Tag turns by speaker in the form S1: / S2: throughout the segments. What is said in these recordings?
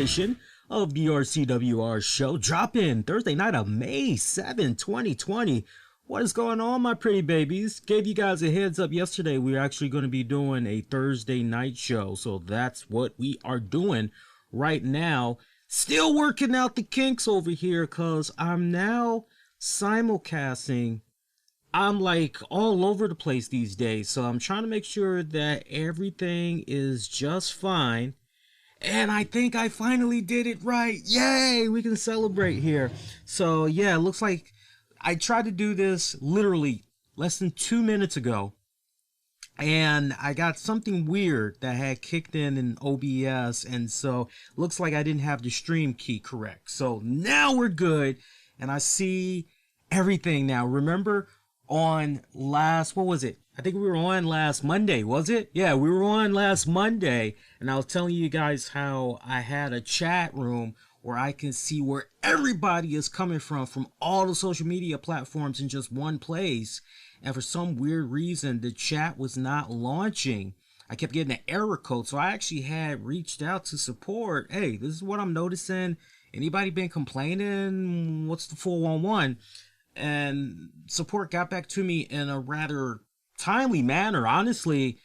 S1: edition of the RCWR show. Drop in Thursday night of May 7, 2020. What is going on, my pretty babies? Gave you guys a heads up yesterday. We're actually going to be doing a Thursday night show. So that's what we are doing right now. Still working out the kinks over here because I'm now simulcasting. I'm like all over the place these days. So I'm trying to make sure that everything is just fine. And I think I finally did it right. Yay! We can celebrate here. So yeah, it looks like I tried to do this literally less than 2 minutes ago. And I got something weird that had kicked in OBS. And so it looks like I didn't have the stream key correct. So now we're good. And I see everything now. Remember on last, what was it? I think we were on last Monday, was it? Yeah, we were on last Monday, and I was telling you guys how I had a chat room where I can see where everybody is coming from all the social media platforms in just one place. And for some weird reason, the chat was not launching. I kept getting an error code, so I actually had reached out to support. Hey, this is what I'm noticing. Anybody been complaining? What's the 411? And support got back to me in a rather timely manner. Honestly,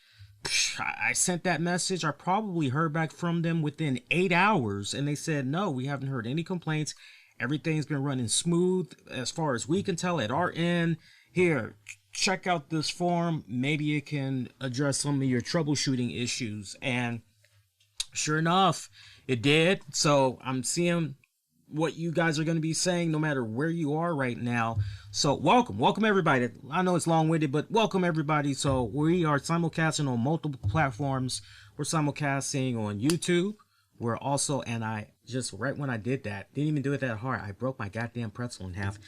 S1: I sent that message. I probably heard back from them within 8 hours, and they said, no, we haven't heard any complaints. Everything's been running smooth as far as we can tell at our end. Here, check out this form. Maybe it can address some of your troubleshooting issues. And sure enough, it did. So I'm seeing what you guys are going to be saying no matter where you are right now. So welcome everybody. I know it's long-winded, but welcome everybody. So we are simulcasting on multiple platforms. We're simulcasting on YouTube. We're also, and I just right when I did that, didn't even do it that hard, I broke my goddamn pretzel in half.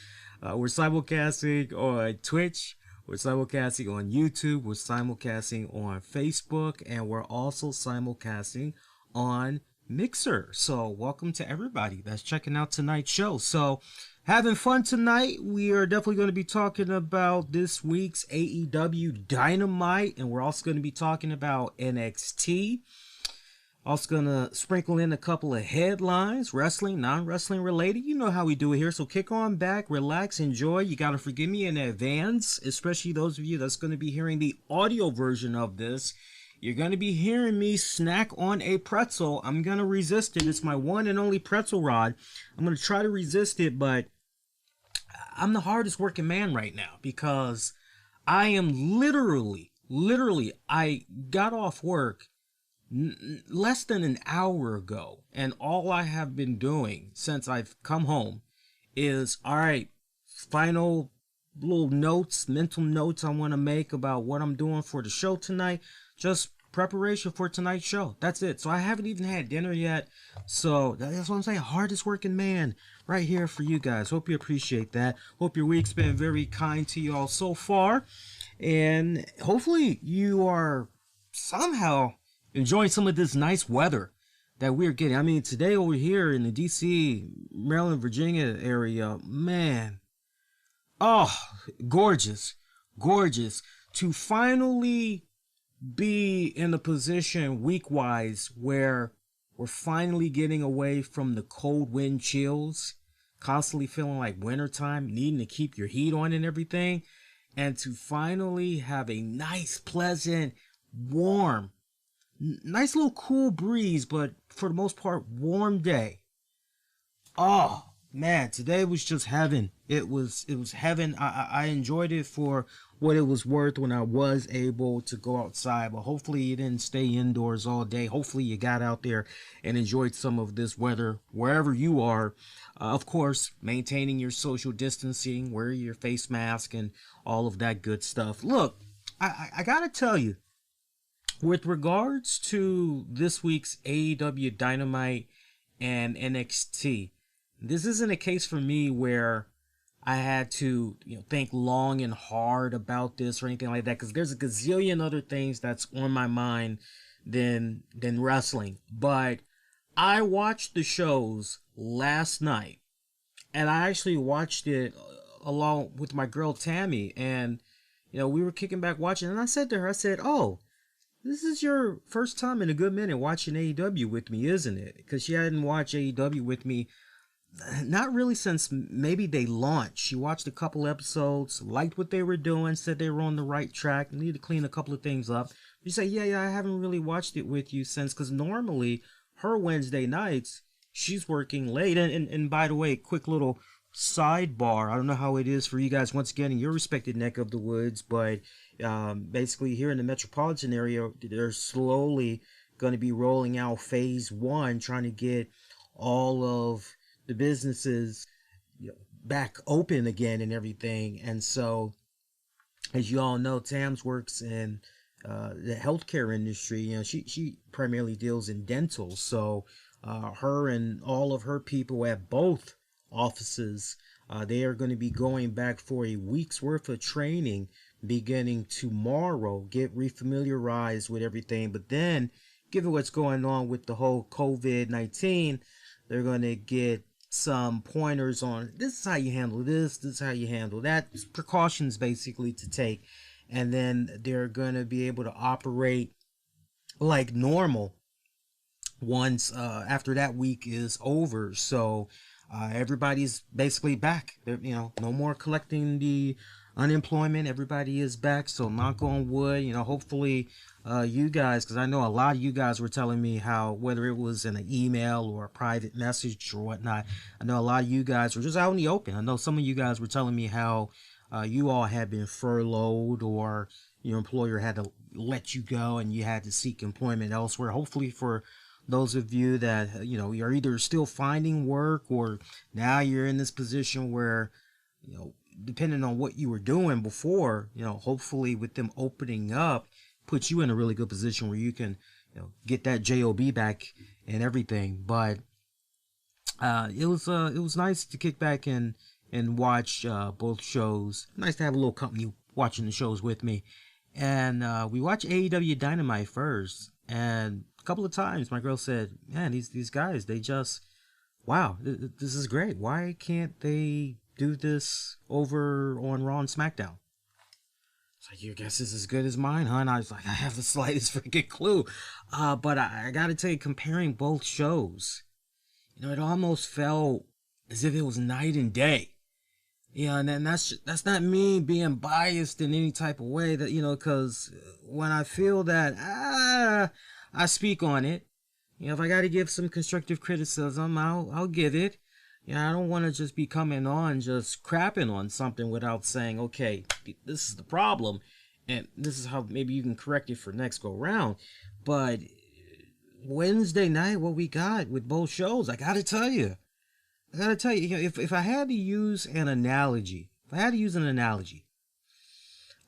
S1: We're simulcasting on Twitch. We're simulcasting on YouTube. We're simulcasting on Facebook, and we're also simulcasting on Mixer. So welcome to everybody that's checking out tonight's show. So having fun tonight. We are definitely going to be talking about this week's AEW Dynamite, and we're also going to be talking about NXT. Also going to sprinkle in a couple of headlines, wrestling, non-wrestling related. You know how we do it here. So kick on back, relax, enjoy. You got to forgive me in advance, especially those of you that's going to be hearing the audio version of this. You're going to be hearing me snack on a pretzel. I'm going to resist it. It's my one and only pretzel rod. I'm going to try to resist it, but I'm the hardest working man right now because I am literally, I got off work less than an hour ago, and all I have been doing since I've come home is, all right, final little notes, mental notes I want to make about what I'm doing for the show tonight. Just preparation for tonight's show. That's it. So I haven't even had dinner yet. So that's what I'm saying. Hardest working man right here for you guys. Hope you appreciate that. Hope your week's been very kind to you all so far. And hopefully you are somehow enjoying some of this nice weather that we're getting. I mean, today over here in the DC, Maryland, Virginia area, man. Oh, gorgeous. Gorgeous. To finally be in a position week-wise where we're finally getting away from the cold wind chills, constantly feeling like wintertime, needing to keep your heat on and everything, and to finally have a nice, pleasant, warm, nice little cool breeze, but for the most part, warm day. Oh, man, today was just heaven. It was heaven. I enjoyed it for what it was worth when I was able to go outside, but hopefully you didn't stay indoors all day. Hopefully you got out there and enjoyed some of this weather wherever you are. Of course, maintaining your social distancing, wear your face mask and all of that good stuff. Look, I gotta tell you, with regards to this week's AEW Dynamite and NXT, this isn't a case for me where I had to, think long and hard about this or anything like that, because there's a gazillion other things that's on my mind than wrestling. But I watched the shows last night, and I actually watched it along with my girl Tammy, and we were kicking back watching, and I said to her, I said, oh, this is your first time in a good minute watching AEW with me, isn't it? Because you hadn't watched AEW with me, not really since maybe they launched. You watched a couple episodes, liked what they were doing, said they were on the right track, need to clean a couple of things up. You say, yeah, I haven't really watched it with you since, because normally her Wednesday nights, she's working late. And by the way, quick little sidebar. I don't know how it is for you guys, once again, in your respected neck of the woods, but basically here in the metropolitan area, they're slowly going to be rolling out phase one, trying to get all of the businesses, back open again and everything. And so, as you all know, Tams works in the healthcare industry. She primarily deals in dental. So her and all of her people at both offices, they are going to be going back for a week's worth of training beginning tomorrow, get refamiliarized with everything. But then, given what's going on with the whole COVID-19, they're going to get some pointers on this is how you handle this is how you handle that, precautions basically to take, and then they're going to be able to operate like normal once after that week is over. So everybody's basically back. No more collecting the unemployment. Everybody is back. So knock on wood, hopefully you guys, because I know a lot of you guys were telling me how, whether it was in an email or a private message or whatnot, I know a lot of you guys were just out in the open. I know some of you guys were telling me how you all had been furloughed, or your employer had to let you go and you had to seek employment elsewhere. Hopefully for those of you that, you're either still finding work, or now you're in this position where, depending on what you were doing before, hopefully with them opening up, puts you in a really good position where you can, get that job back and everything. But it was nice to kick back and watch both shows. Nice to have a little company watching the shows with me. And we watched AEW Dynamite first, and a couple of times my girl said, man, these guys, they just, wow, this is great. Why can't they do this over on Raw and SmackDown? It's like, your guess is as good as mine, huh? And I was like, I have the slightest freaking clue. But I gotta tell you, comparing both shows, it almost felt as if it was night and day. And then that's not me being biased in any type of way, that, because when I feel that, I speak on it. If I gotta give some constructive criticism, I'll give it. I don't want to just be coming on just crapping on something without saying, okay, this is the problem, and this is how maybe you can correct it for next go round. But Wednesday night, what we got with both shows, I gotta tell you, if I had to use an analogy,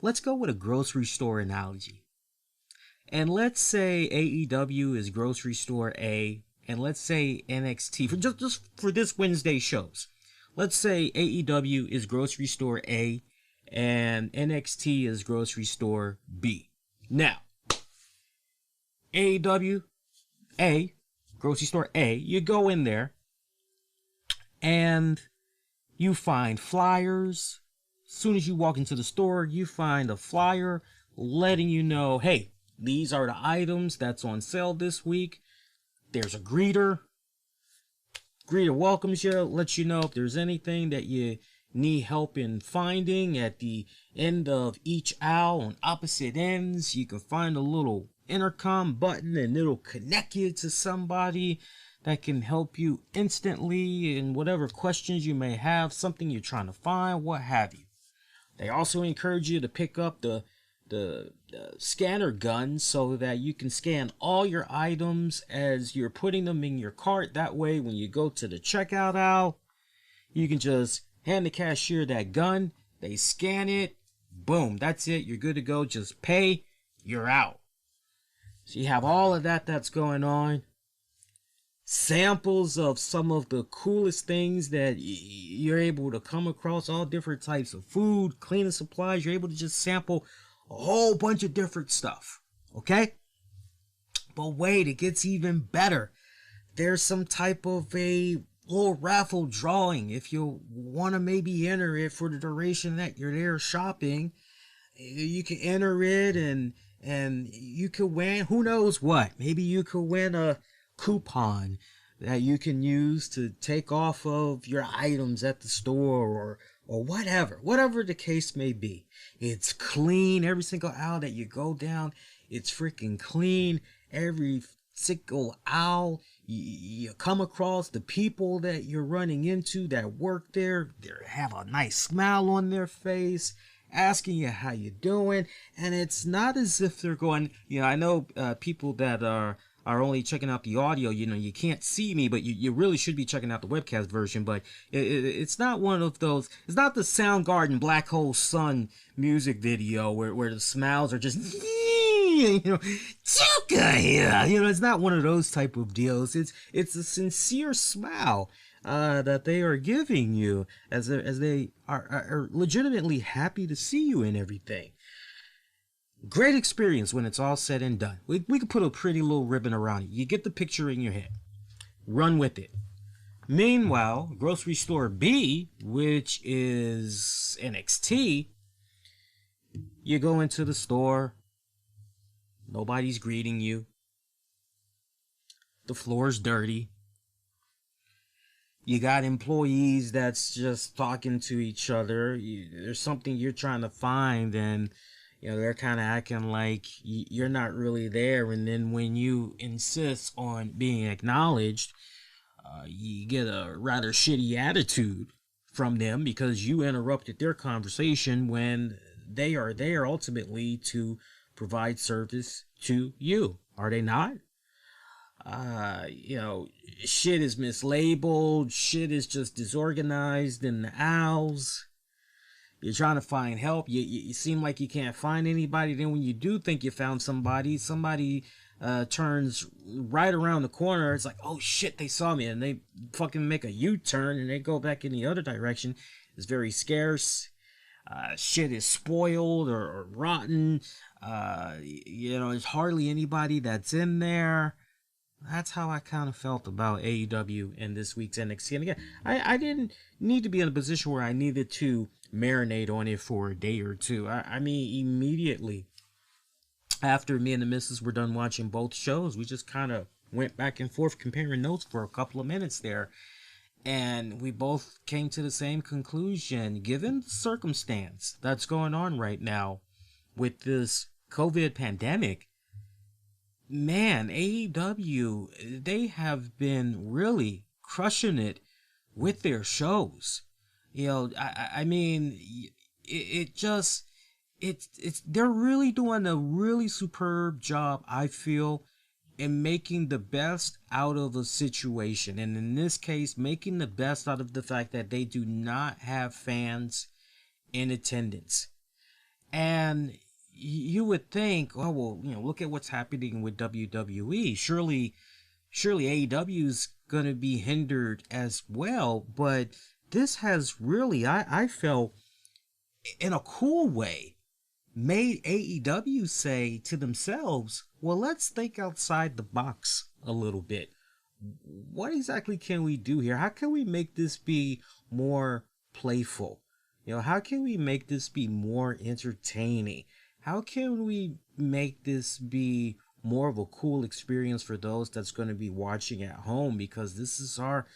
S1: let's go with a grocery store analogy. And let's say AEW is grocery store A, and let's say NXT, for just for this Wednesday shows, let's say AEW is grocery store A and NXT is grocery store B. Now, AEW A, grocery store A, you go in there and you find flyers. As soon as you walk into the store, you find a flyer letting you know, hey, these are the items that's on sale this week. There's a greeter. Greeter welcomes you, lets you know if there's anything that you need help in finding. At the end of each aisle on opposite ends, you can find a little intercom button, and it'll connect you to somebody that can help you instantly in whatever questions you may have, something you're trying to find, what have you. They also encourage you to pick up the scanner gun so that you can scan all your items as you're putting them in your cart. That way, when you go to the checkout aisle, you can just hand the cashier that gun, they scan it, boom, that's it, you're good to go, just pay, you're out. So you have all of that that's going on. Samples of some of the coolest things that you're able to come across, all different types of food, cleaning supplies, you're able to just sample a whole bunch of different stuff, okay? But wait, it gets even better. There's some type of a little raffle drawing. If you want to maybe enter it for the duration that you're there shopping, you can enter it, and and you could win, who knows what. Maybe you could win a coupon that you can use to take off of your items at the store, or whatever the case may be. It's clean. Every single aisle that you go down, it's freaking clean. Every single aisle you come across, the people that you're running into that work there, they have a nice smile on their face, asking you how you doing. And it's not as if they're going, I know people that are only checking out the audio, you can't see me, but you really should be checking out the webcast version. But it's not one of those, it's not the Soundgarden Black Hole Sun music video where the smiles are just Chuka here. It's not one of those type of deals. It's a sincere smile that they are giving you as they are legitimately happy to see you and everything. Great experience when it's all said and done. We could put a pretty little ribbon around it. You get the picture in your head. Run with it. Meanwhile, Grocery Store B, which is NXT, you go into the store. Nobody's greeting you. The floor's dirty. You got employees that's just talking to each other. There's something you're trying to find, and they're kind of acting like you're not really there. And then when you insist on being acknowledged, you get a rather shitty attitude from them because you interrupted their conversation when they are there ultimately to provide service to you. Are they not? Shit is mislabeled. Shit is just disorganized in the aisles. You're trying to find help. You seem like you can't find anybody. Then when you do think you found somebody turns right around the corner. It's like, oh shit, they saw me. And they fucking make a U-turn and they go back in the other direction. It's very scarce. Shit is spoiled or rotten. There's hardly anybody that's in there. That's how I kind of felt about AEW in this week's NXT. And again, I didn't need to be in a position where I needed to marinate on it for a day or two. I mean, immediately after me and the missus were done watching both shows, we just kind of went back and forth comparing notes for a couple of minutes there. And we both came to the same conclusion. Given the circumstance that's going on right now with this COVID pandemic, man, AEW, they have been really crushing it with their shows. I mean, they're really doing a really superb job, I feel, in making the best out of a situation. And in this case, making the best out of the fact that they do not have fans in attendance. And you would think, oh, well, look at what's happening with WWE. Surely AEW is going to be hindered as well. But this has really, I felt, in a cool way, made AEW say to themselves, well, let's think outside the box a little bit. What exactly can we do here? How can we make this be more playful? How can we make this be more entertaining? How can we make this be more of a cool experience for those that's going to be watching at home? Because this is our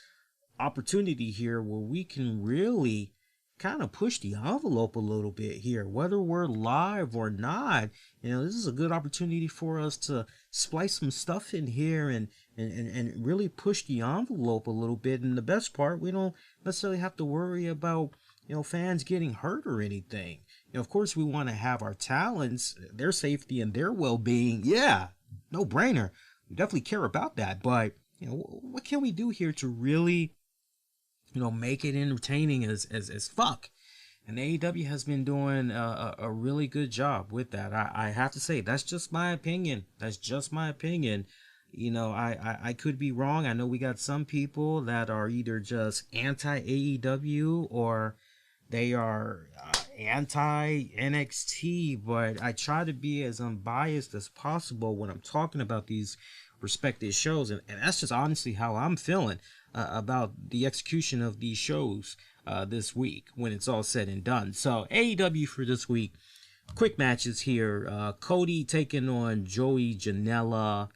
S1: opportunity here where we can really kind of push the envelope a little bit here, whether we're live or not. This is a good opportunity for us to splice some stuff in here and really push the envelope a little bit. And the best part, we don't necessarily have to worry about fans getting hurt or anything. Of course, we want to have our talents, their safety and their well-being. Yeah, no brainer. We definitely care about that. But what can we do here to really make it entertaining as fuck? And AEW has been doing a really good job with that. I have to say, that's just my opinion. That's just my opinion. I could be wrong. I know we got some people that are either just anti-AEW or they are anti-NXT, but I try to be as unbiased as possible when I'm talking about these respected shows, and that's just honestly how I'm feeling about the execution of these shows this week when it's all said and done. So AEW for this week, quick matches here. Cody taking on Joey Janela.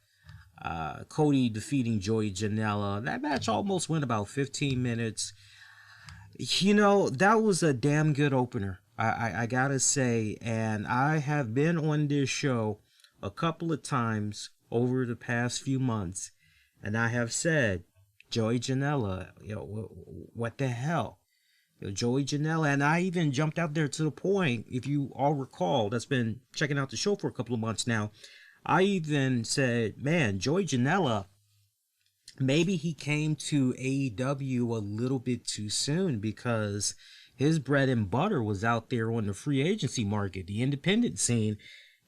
S1: Cody defeating Joey Janela. That match almost went about 15 minutes. You know, that was a damn good opener. I gotta say, and I have been on this show a couple of times over the past few months, and I have said, Joey Janela, what the hell? Joey Janela, and I even jumped out there to the point, if you all recall, that's been checking out the show for a couple of months now, I even said, man, Joey Janela, maybe he came to AEW a little bit too soon because his bread and butter was out there on the free agency market, the independent scene,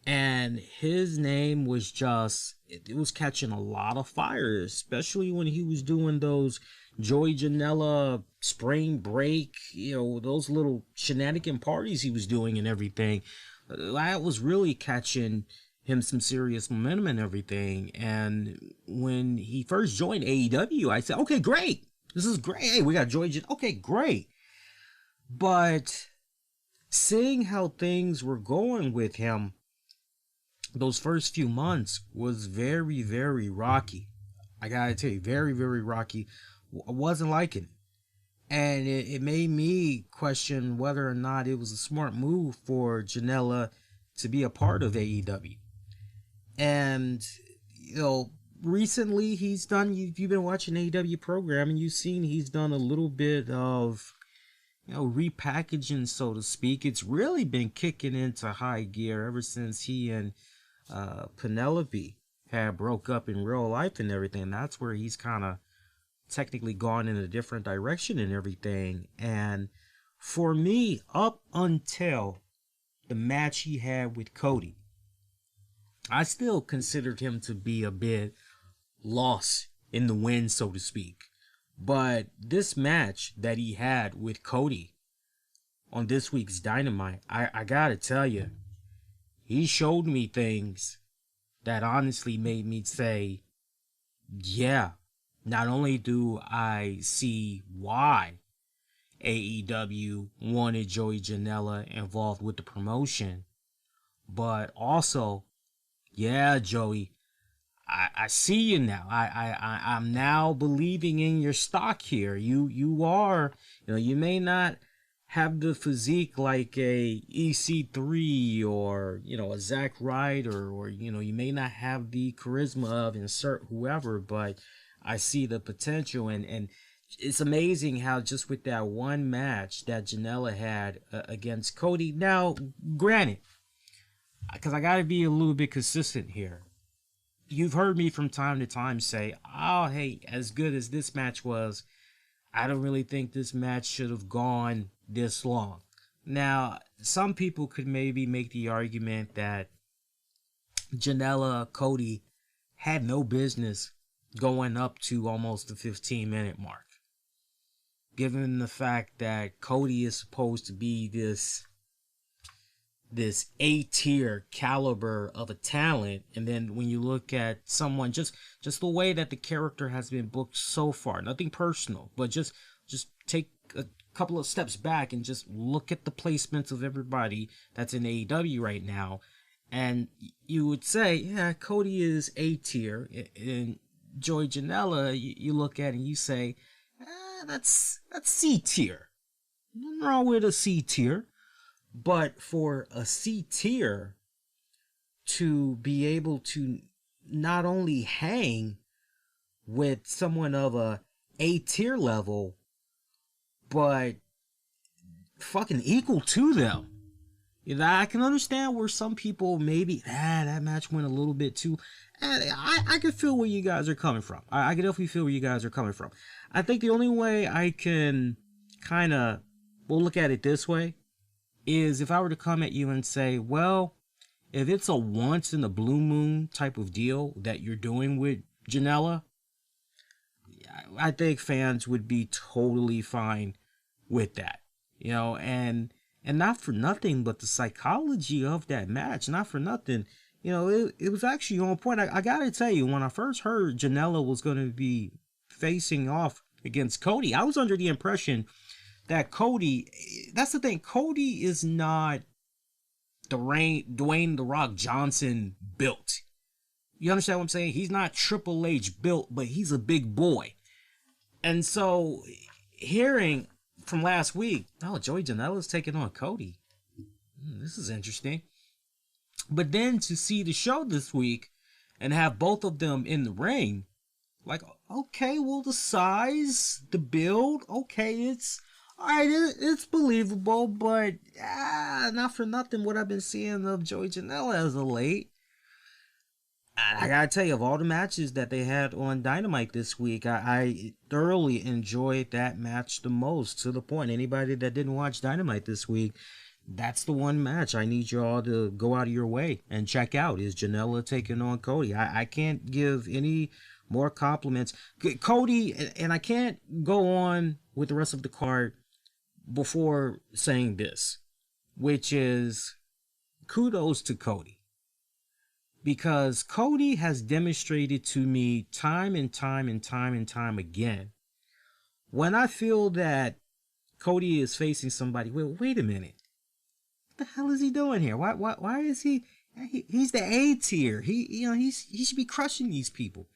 S1: and his name was just, it was catching a lot of fire, especially when he was doing those Joey Janela spring break, those little shenanigan parties he was doing and everything. That was really catching him some serious momentum and everything. And when he first joined AEW, I said, okay, great. This is great. Hey, we got Joey Janela. Okay, great. But seeing how things were going with him, those first few months was very, very rocky. I gotta tell you, very, very rocky. I wasn't liking it. And it made me question whether or not it was a smart move for Janela to be a part of AEW. And, recently he's done, you've been watching AEW program and you've seen he's done a little bit of, repackaging, so to speak. It's really been kicking into high gear ever since he and Penelope had broke up in real life and everything. That's where he's kind of technically gone in a different direction and everything. And for me, up until the match he had with Cody, I still considered him to be a bit lost in the wind, so to speak. But this match that he had with Cody on this week's Dynamite, I gotta tell you, he showed me things that honestly made me say, yeah, not only do I see why AEW wanted Joey Janela involved with the promotion, but also, yeah, Joey, I see you now. I'm now believing in your stock here. You are, you may not have the physique like a EC3 or, a Zack Ryder, or, you may not have the charisma of insert whoever, but I see the potential. And it's amazing how just with that one match that Janela had against Cody. Now, granted, because I got to be a little bit consistent here. You've heard me from time to time say, oh, hey, as good as this match was, I don't really think this match should have gone this long. Now, some people could maybe make the argument that Janela, Cody had no business going up to almost the 15-minute mark, given the fact that Cody is supposed to be this A-tier caliber of a talent, and then when you look at someone, just the way that the character has been booked so far, nothing personal, but just take a couple of steps back and just look at the placements of everybody that's in AEW right now, and you would say, yeah, Cody is A-tier, and Joey Janela, you look at and you say, that's C-tier. Nothing wrong with a C-tier. But for a C tier to be able to not only hang with someone of a tier level, but fucking equal to them. I can understand where some people maybe, that match went a little bit too. I can feel where you guys are coming from. I can definitely feel where you guys are coming from. I think the only way I can we'll look at it this way, is if I were to come at you and say, well, if it's a once in a blue moon type of deal that you're doing with Janela, I think fans would be totally fine with that, and not for nothing, but the psychology of that match, not for nothing, it was actually on point. I gotta tell you, when I first heard Janela was going to be facing off against Cody, I was under the impression that Cody, that's the thing, Cody is not Dwayne "The Rock" Johnson built. You understand what I'm saying? He's not Triple H built, but he's a big boy. And so, hearing from last week, oh, Joey Janela's taking on Cody. This is interesting. But then to see the show this week and have both of them in the ring, like, okay, well, the size, the build, okay, it's all right, it's believable, but not for nothing what I've been seeing of Joey Janela as of late. I gotta tell you, of all the matches that they had on Dynamite this week, I thoroughly enjoyed that match the most, to the point anybody that didn't watch Dynamite this week, that's the one match I need you all to go out of your way and check out, is Janela taking on Cody. I can't give any more compliments. Cody, and I can't go on with the rest of the card before saying this, which is kudos to Cody. Because Cody has demonstrated to me time and time again, when I feel that Cody is facing somebody, well, wait a minute. What the hell is he doing here? Why is he's the A tier. He should be crushing these people.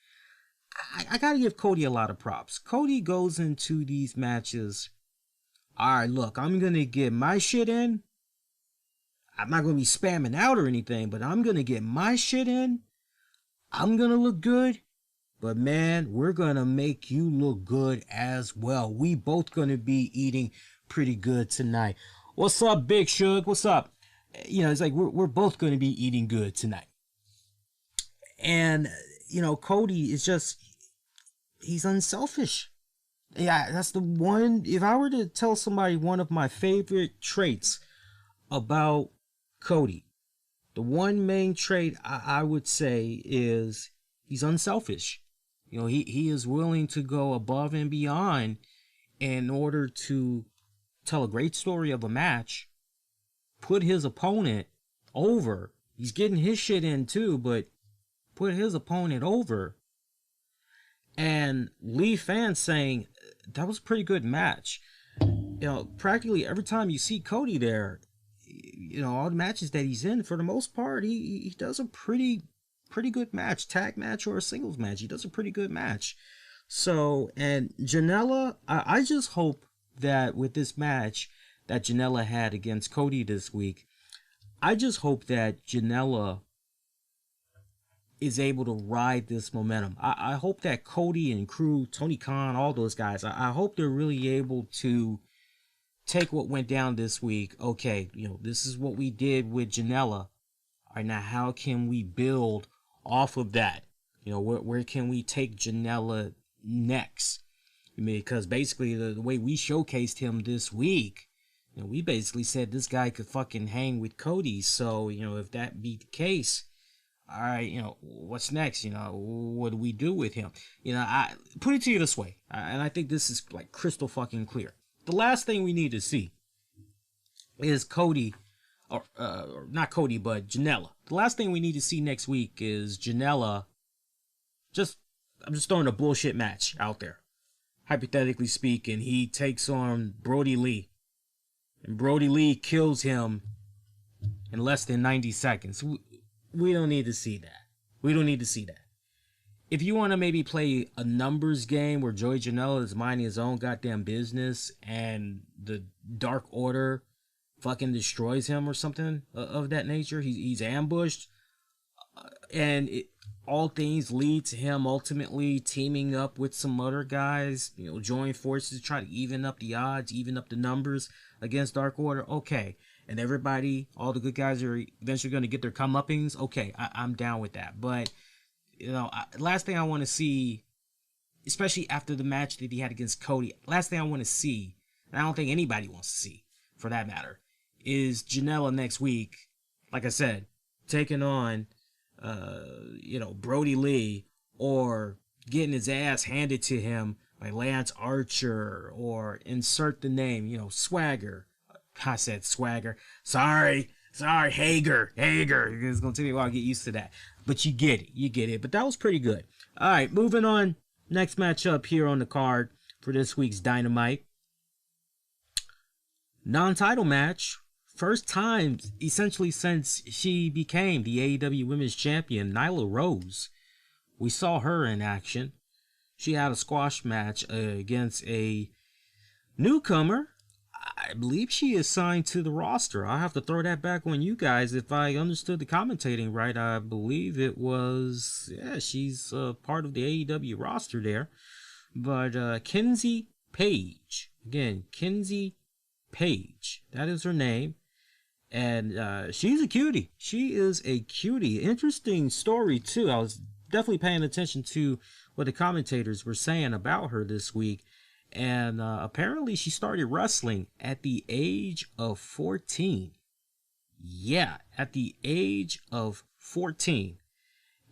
S1: I gotta give Cody a lot of props. Cody goes into these matches, all right, look, I'm gonna get my shit in. I'm not going to be spamming out or anything, but I'm going to get my shit in. I'm going to look good. But man, we're going to make you look good as well. We both going to be eating pretty good tonight. What's up, Big Shug? What's up? It's like we're both going to be eating good tonight. And, Cody is just, he's unselfish. Yeah, that's the one. If I were to tell somebody one of my favorite traits about Cody, the one main trait I would say is he's unselfish. He is willing to go above and beyond in order to tell a great story of a match, put his opponent over. He's getting his shit in too, but put his opponent over and leave fans saying that was a pretty good match. Practically every time you see Cody there, all the matches that he's in, for the most part, he does a pretty good match, tag match or a singles match. He does a pretty good match. So, and Janela, I just hope that with this match that Janela had against Cody this week, I just hope that Janela is able to ride this momentum. I hope that Cody and crew, Tony Khan, all those guys, I hope they're really able to take what went down this week. Okay, this is what we did with Janela. All right, now how can we build off of that? Where can we take Janela next? Because basically the way we showcased him this week, we basically said this guy could fucking hang with Cody. So, if that be the case, all right, what's next? What do we do with him? I put it to you this way, and I think this is like crystal fucking clear. The last thing we need to see is Cody, or not Cody, but Janela. The last thing we need to see next week is Janela. I'm just throwing a bullshit match out there. Hypothetically speaking, he takes on Brody Lee, and Brody Lee kills him in less than 90 seconds. We don't need to see that. We don't need to see that. If you want to maybe play a numbers game where Joey Janela is minding his own goddamn business and the Dark Order fucking destroys him or something of that nature, he's ambushed, and all things lead to him ultimately teaming up with some other guys, join forces to try to even up the odds, even up the numbers against Dark Order. Okay. And everybody, all the good guys are eventually going to get their comeuppings. Okay, I'm down with that. But last thing I want to see, especially after the match that he had against Cody, last thing I want to see, and I don't think anybody wants to see, for that matter, is Janela next week, like I said, taking on, Brody Lee, or getting his ass handed to him by Lance Archer, or insert the name, Swagger. I said Swagger. Sorry, Hager. It's going to take me a while to get used to that. But you get it. But that was pretty good. All right, moving on. Next matchup here on the card for this week's Dynamite. Non-title match first time essentially since she became the AEW Women's Champion, Nyla Rose. We saw her in action. She had a squash match against a newcomer. I believe she is signed to the roster. I'll have to throw that back on you guys. If I understood the commentating right, I believe it was, yeah, she's part of the AEW roster there. But Kenzie Page, again, Kenzie Page, that is her name. And she's a cutie. She is a cutie. Interesting story, too. I was definitely paying attention to what the commentators were saying about her this week. And apparently she started wrestling at the age of 14. Yeah, at the age of 14.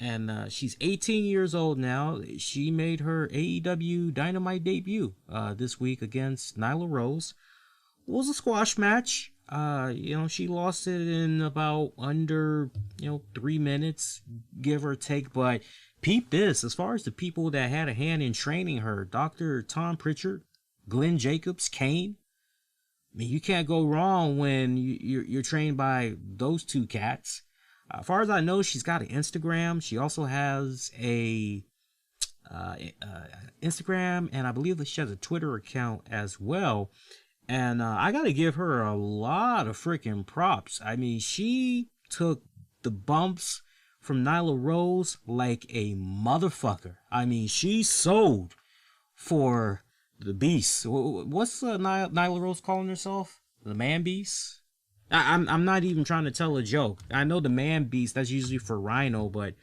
S1: And she's 18 years old now. She made her AEW Dynamite debut this week against Nyla Rose. It was a squash match. She lost it in about under, 3 minutes, give or take. But peep this, as far as the people that had a hand in training her, Dr. Tom Pritchard, Glenn Jacobs, Kane. I mean, you can't go wrong when you're trained by those two cats. As far as I know, she's got an Instagram. She also has a Instagram, and I believe that she has a Twitter account as well. And I got to give her a lot of freaking props. I mean, she took the bumps from Nyla Rose like a motherfucker. I mean, she sold for the beast. What's Nyla Rose calling herself? The man beast? I'm not even trying to tell a joke. I know the man beast, that's usually for Rhino, but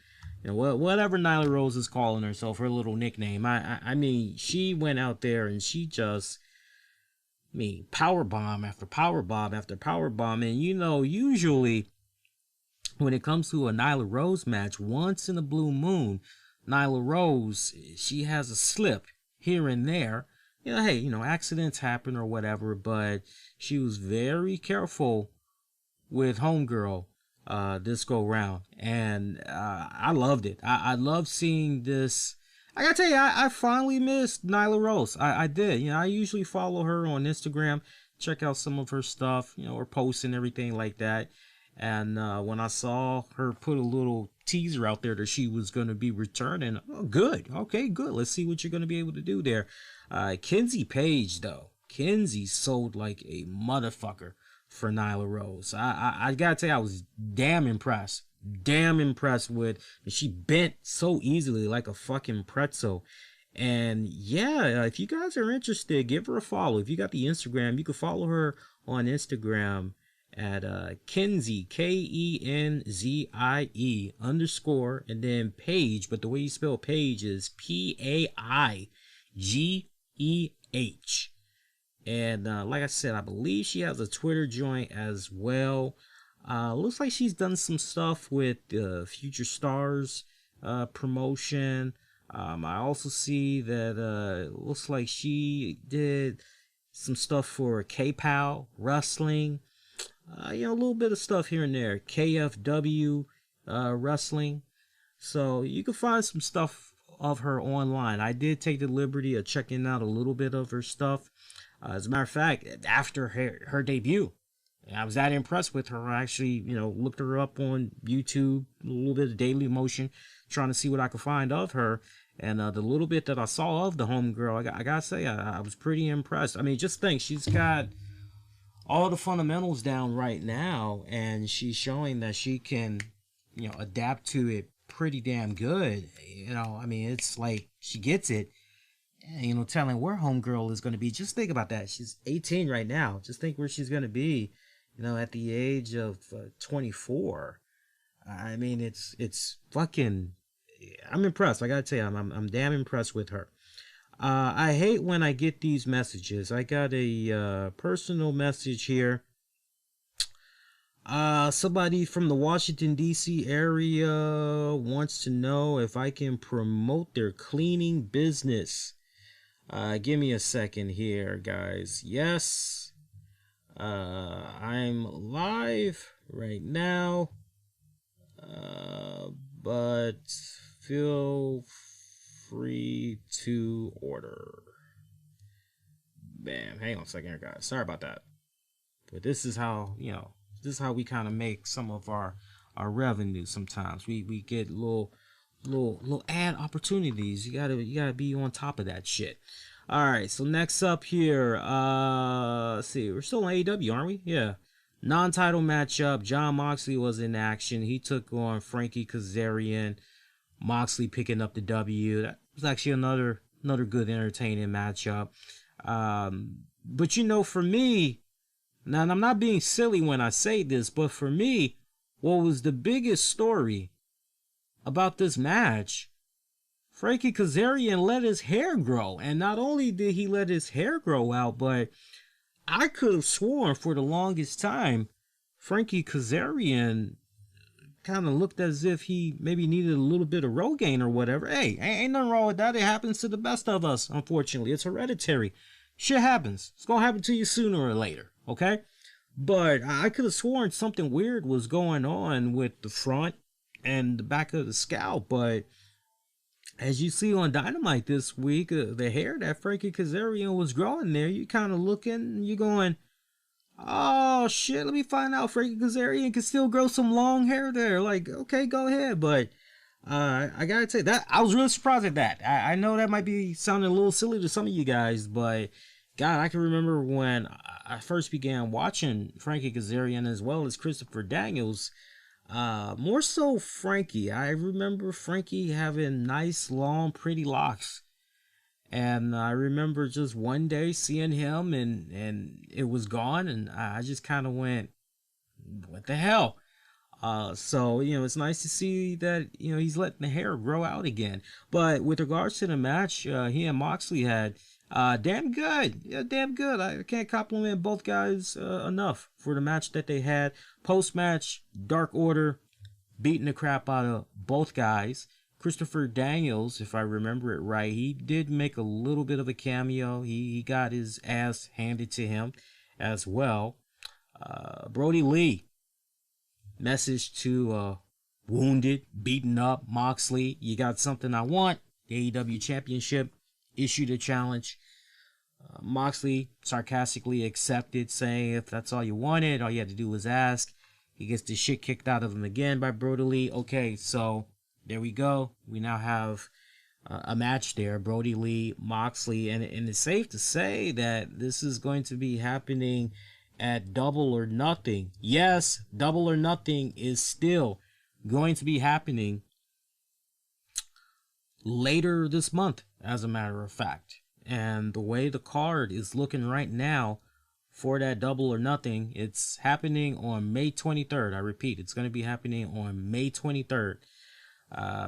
S1: whatever Nyla Rose is calling herself, her little nickname. I mean, she went out there and she just, power bomb after power bomb after power bomb. And usually when it comes to a Nyla Rose match, once in a blue moon, Nyla Rose, she has a slip here and there. Accidents happen or whatever, but she was very careful with Homegirl this go round. And I loved it. I love seeing this. I gotta tell you, I finally missed Nyla Rose. I did. I usually follow her on Instagram, check out some of her stuff, her posts and everything like that. And when I saw her put a little teaser out there that she was going to be returning, oh, good. Okay, good. Let's see what you're going to be able to do there. Kenzie Page, though. Kenzie sold like a motherfucker for Nyla Rose. I gotta tell you, I was damn impressed. Damn impressed with, she bent so easily like a fucking pretzel. And yeah, if you guys are interested, give her a follow. If you got the Instagram, you can follow her on Instagram at Kenzie, Kenzie _ and then Page, but the way you spell Page is Paigeh. And like I said, I believe she has a Twitter joint as well. Looks like she's done some stuff with Future Stars promotion. I also see that looks like she did some stuff for K-Pow Wrestling. A little bit of stuff here and there. KFW Wrestling. So you can find some stuff of her online. I did take the liberty of checking out a little bit of her stuff. As a matter of fact, after her debut, I was that impressed with her. I actually, looked her up on YouTube, a little bit of Daily Motion, trying to see what I could find of her. And the little bit that I saw of the homegirl, I gotta say, I was pretty impressed. I mean, just think, she's got all the fundamentals down right now, and she's showing that she can, adapt to it pretty damn good. I mean, it's like she gets it. Telling where homegirl is going to be. Just think about that. She's 18 right now. Just think where she's going to be, at the age of 24. I mean, it's fucking. I'm impressed. I gotta tell you, I'm damn impressed with her. I hate when I get these messages. I got a personal message here. Somebody from the Washington, D.C. area wants to know if I can promote their cleaning business. Give me a second here, guys. Yes. I'm live right now. But feel free to order. Bam. Hang on a second here, guys. Sorry about that. But this is how, this is how we kind of make some of our revenue. Sometimes we get little ad opportunities. You gotta be on top of that shit. All right, so next up here, let's see, we're still on AEW, aren't we? Yeah. Non-title matchup. Jon Moxley was in action. He took on Frankie Kazarian. Moxley picking up the W. That was actually another good, entertaining matchup. But for me, now, and I'm not being silly when I say this, but for me, what was the biggest story about this match? Frankie Kazarian let his hair grow, and not only did he let his hair grow out, but I could have sworn for the longest time Frankie Kazarian kind of looked as if he maybe needed a little bit of Rogaine or whatever. Hey, ain't nothing wrong with that. It happens to the best of us, unfortunately. It's hereditary. Shit happens. It's going to happen to you sooner or later, okay? But I could have sworn something weird was going on with the front and the back of the scalp, but as you see on Dynamite this week, the hair that Frankie Kazarian was growing there, you kind of looking and you're going, oh shit, let me find out Frankie Kazarian can still grow some long hair there. Like, okay, go ahead. But I gotta say that I was really surprised at that. I know that might be sounding a little silly to some of you guys, but God, I can remember when I first began watching Frankie Kazarian as well as Christopher Daniels. More so Frankie. I remember Frankie having nice, long, pretty locks. And I remember just one day seeing him and it was gone. And I just kind of went, what the hell? So, it's nice to see that, he's letting the hair grow out again. But with regards to the match, he and Moxley had, damn good. Yeah, damn good. I can't compliment both guys enough for the match that they had. Post-match, Dark Order beating the crap out of both guys. Christopher Daniels, if I remember it right, he did make a little bit of a cameo. He got his ass handed to him as well. Brody Lee, message to wounded, beaten up Moxley. You got something I want. The AEW Championship. Issued a challenge. Moxley sarcastically accepted, saying if that's all you wanted, all you had to do was ask. He gets the shit kicked out of him again by Brody Lee. Okay, so there we go. We now have a match there, Brody Lee, Moxley, and it's safe to say that this is going to be happening at Double or Nothing. Yes, Double or Nothing is still going to be happening later this month, as a matter of fact. And the way the card is looking right now for that Double or Nothing, it's happening on May 23rd. I repeat, it's going to be happening on May 23rd.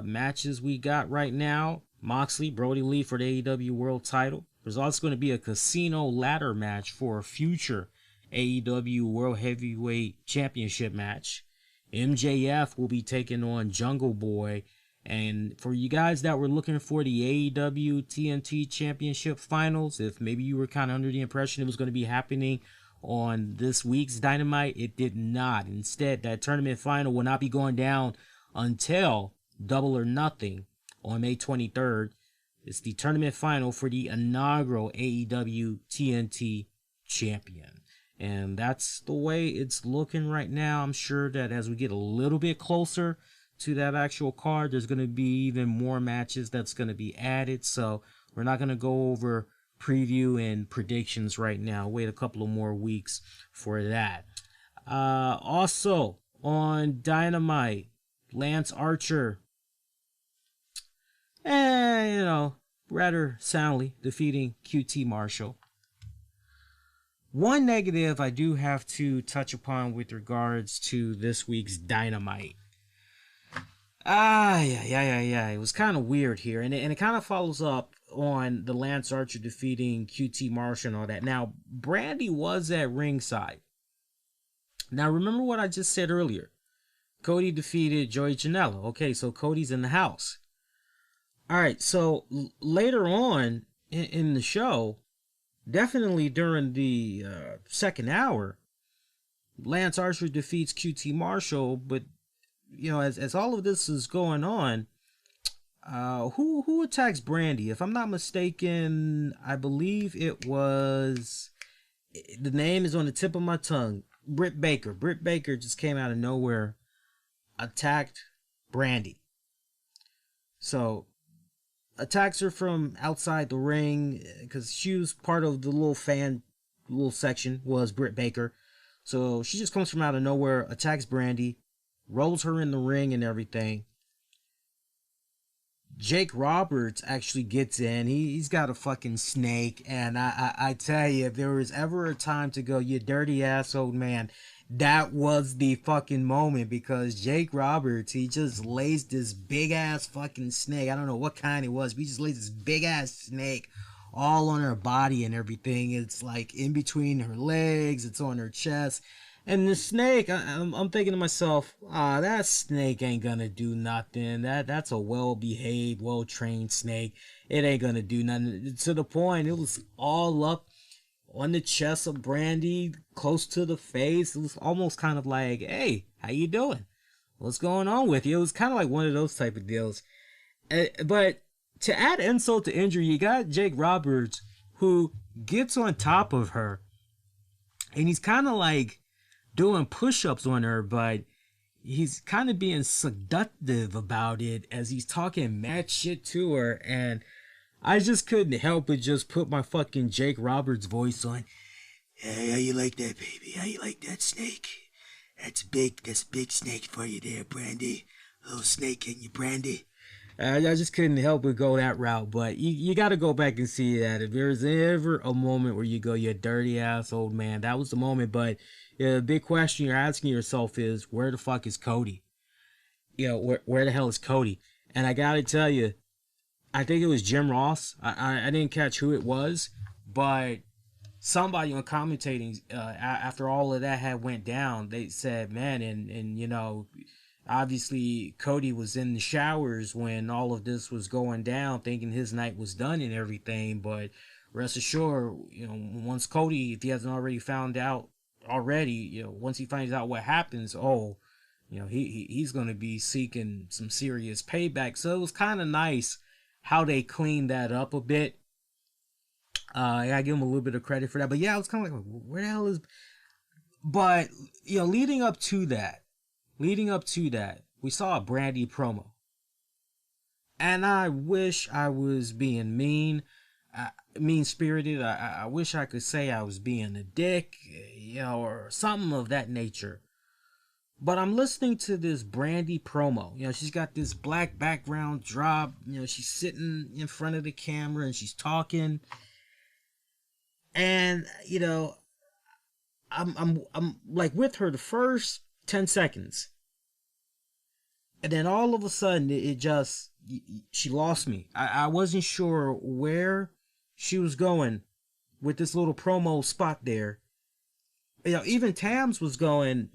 S1: Matches we got right now: Moxley, Brody Lee for the AEW World Title. There's also going to be a casino ladder match for a future AEW World Heavyweight Championship match. MJF will be taking on Jungle Boy. And for you guys that were looking for the AEW TNT Championship Finals, if maybe you were kind of under the impression it was going to be happening on this week's Dynamite, it did not. Instead, that tournament final will not be going down until Double or Nothing on May 23rd. It's the tournament final for the inaugural AEW TNT Champion. And that's the way it's looking right now. I'm sure that as we get a little bit closer to that actual card, there's going to be even more matches that's going to be added. So we're not going to go over preview and predictions right now. Wait a couple of more weeks for that. Also on Dynamite, Lance Archer, rather soundly defeating QT Marshall. One negative I do have to touch upon with regards to this week's Dynamite. Yeah. It was kind of weird here. And it kind of follows up on the Lance Archer defeating QT Marshall and all that. Now, Brandy was at ringside. Now, remember what I just said earlier. Cody defeated Joey Janela. Okay, so Cody's in the house. All right, so later on in the show, definitely during the second hour, Lance Archer defeats QT Marshall, but as all of this is going on, who attacks Brandy? If I'm not mistaken, I believe it was The name is on the tip of my tongue. Britt Baker. Britt Baker just came out of nowhere, attacked Brandy. So attacks her from outside the ring because she was part of the little section was Britt Baker. So she just comes from out of nowhere, attacks Brandy, rolls her in the ring and everything. Jake Roberts actually gets in. He's got a fucking snake, and I tell you, if there was ever a time to go, you dirty ass old man, that was the fucking moment, because Jake Roberts, he just lays this big ass fucking snake. I don't know what kind it was, but he just lays this big ass snake all on her body and everything. It's like in between her legs, it's on her chest. And the snake, I'm thinking to myself, that snake ain't gonna do nothing. That's a well-behaved, well-trained snake. It ain't gonna do nothing. To the point, it was all up on the chest of Brandy, close to the face. It was almost kind of like, hey, how you doing? What's going on with you? It was kind of like one of those type of deals. But to add insult to injury, you got Jake Roberts, who gets on top of her, and he's kind of like doing push-ups on her, but he's kind of being seductive about it as he's talking mad shit to her. And I just couldn't help but just put my fucking Jake Roberts voice on. Hey, how you like that, baby? How you like that snake? That's big snake for you there, Brandy. Little snake in you, Brandy. I just couldn't help but go that route. But you got to go back and see that. If there's ever a moment where you go, you dirty ass old man, that was the moment. But yeah, the big question you're asking yourself is, where the fuck is Cody? You know, where the hell is Cody? And I got to tell you, I think it was Jim Ross. I didn't catch who it was, but somebody on commentating after all of that had went down, they said, man, and you know, obviously Cody was in the showers when all of this was going down, thinking his night was done and everything. But rest assured, you know, once Cody, if he hasn't already found out already, you know, once he finds out what happens, oh, you know, he's going to be seeking some serious payback. So it was kind of nice how they cleaned that up a bit. I gotta give him a little bit of credit for that. But yeah, I was kind of like, where the hell is... But, you know, leading up to that, we saw a Brandy promo. And I wish I was being mean-spirited. I wish I could say I was being a dick, you know, or something of that nature. But I'm listening to this Brandy promo. You know, she's got this black background drop. You know, she's sitting in front of the camera and she's talking. And, you know, I'm like with her the first 10 seconds. And then all of a sudden, it just, she lost me. I wasn't sure where she was going with this little promo spot there. You know, even Tams was going,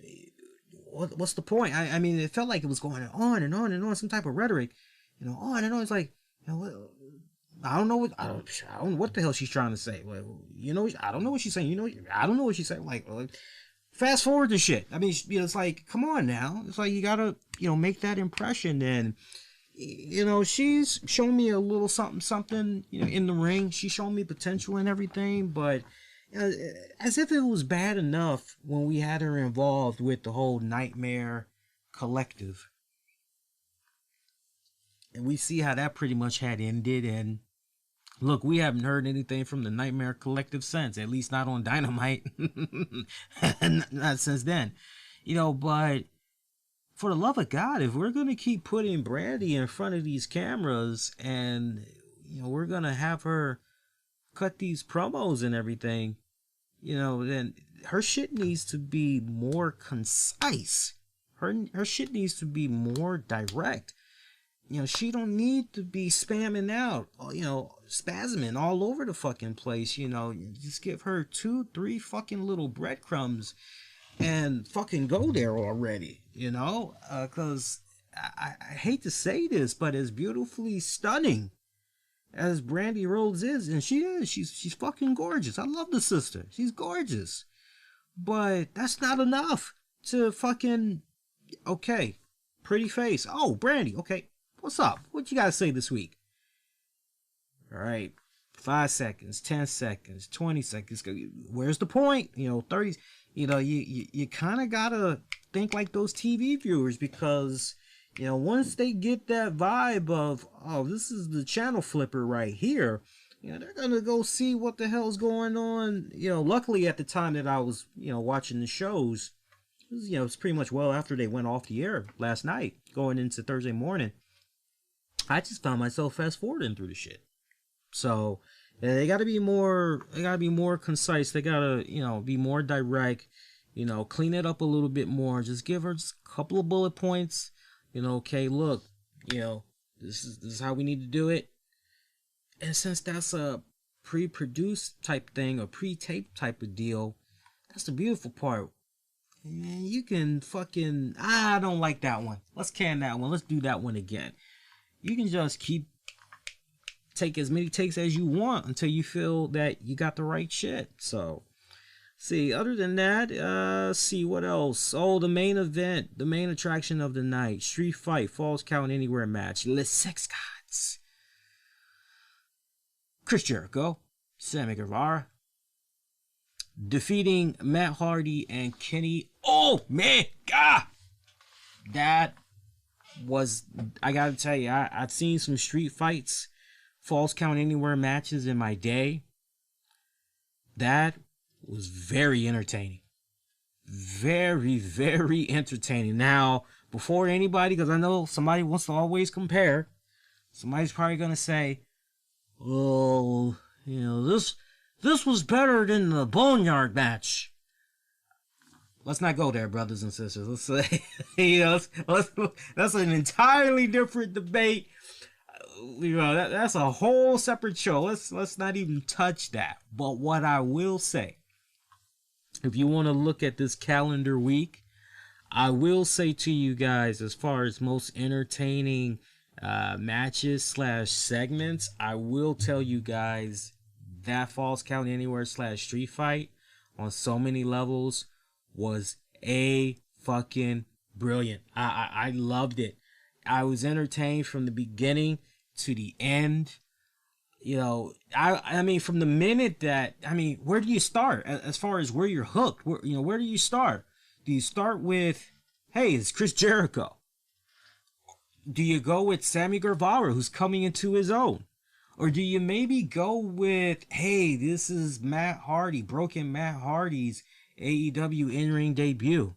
S1: what's the point? I mean, it felt like it was going on and on and on, some type of rhetoric, you know, on and on. It's like, you know, I don't know what the hell she's trying to say. Well, you know, I don't know what she's saying. You know, I don't know what she's saying. Like fast forward the shit. I mean, you know, it's like, come on now. It's like you gotta, you know, make that impression. And you know, she's shown me a little something, you know, in the ring. She's shown me potential and everything, but as if it was bad enough when we had her involved with the whole Nightmare Collective. And we see how that pretty much had ended. And look, we haven't heard anything from the Nightmare Collective since, at least not on Dynamite. Not since then. You know, but for the love of God, if we're going to keep putting Brandy in front of these cameras and, you know, we're going to have her cut these promos and everything, you know, then her shit needs to be more concise. Her shit needs to be more direct. You know, she don't need to be spamming out, you know, spasming all over the fucking place. You know, just give her 2-3 fucking little breadcrumbs and fucking go there already, you know, because I hate to say this, but as beautifully stunning as Brandy Rhodes is, and she's fucking gorgeous. I love the sister. She's gorgeous. But that's not enough to fucking, okay, pretty face. Oh, Brandy, okay, what's up? What you gotta say this week? All right, 5 seconds, 10 seconds, 20 seconds. Where's the point? 30. You kind of gotta think like those TV viewers, because once they get that vibe of, oh, this is the channel flipper right here, they're gonna go see what the hell's going on. Luckily at the time that I was watching the shows, it's pretty much well after they went off the air last night, going into Thursday morning. I just found myself fast forwarding through the shit. So they gotta be more concise. They gotta be more direct. Clean it up a little bit more. Just give her just a couple of bullet points. Okay, look, this is how we need to do it. And since that's a pre-produced type thing, or pre-taped type of deal, that's the beautiful part. Man, you can fucking, I don't like that one. Let's can that one. Let's do that one again. You can just take as many takes as you want until you feel that you got the right shit. So, see, other than that, see what else. Oh, the main event, the main attraction of the night, Street Fight Falls Count Anywhere match. Les Six Gods, Chris Jericho, Sammy Guevara, defeating Matt Hardy and Kenny Omega. That was, I gotta tell you, I've seen some Street Fights, Falls Count Anywhere matches in my day. That was very entertaining. Very, very entertaining. Now, before anybody, because I know somebody wants to always compare, somebody's probably gonna say, oh, this was better than the Boneyard match. Let's not go there, brothers and sisters. Let's say, that's an entirely different debate. That's a whole separate show. Let's not even touch that. But what I will say, if you want to look at this calendar week, I will say to you guys, as far as most entertaining matches / segments, I will tell you guys that Falls Count Anywhere / Street Fight on so many levels was fucking brilliant. I loved it. I was entertained from the beginning to the end. I mean, from the minute that, where do you start as far as where you're hooked? Where do you start? Do you start with, hey, it's Chris Jericho? Do you go with Sammy Guevara, who's coming into his own? Or do you maybe go with, hey, this is Matt Hardy, Broken Matt Hardy's AEW in-ring debut?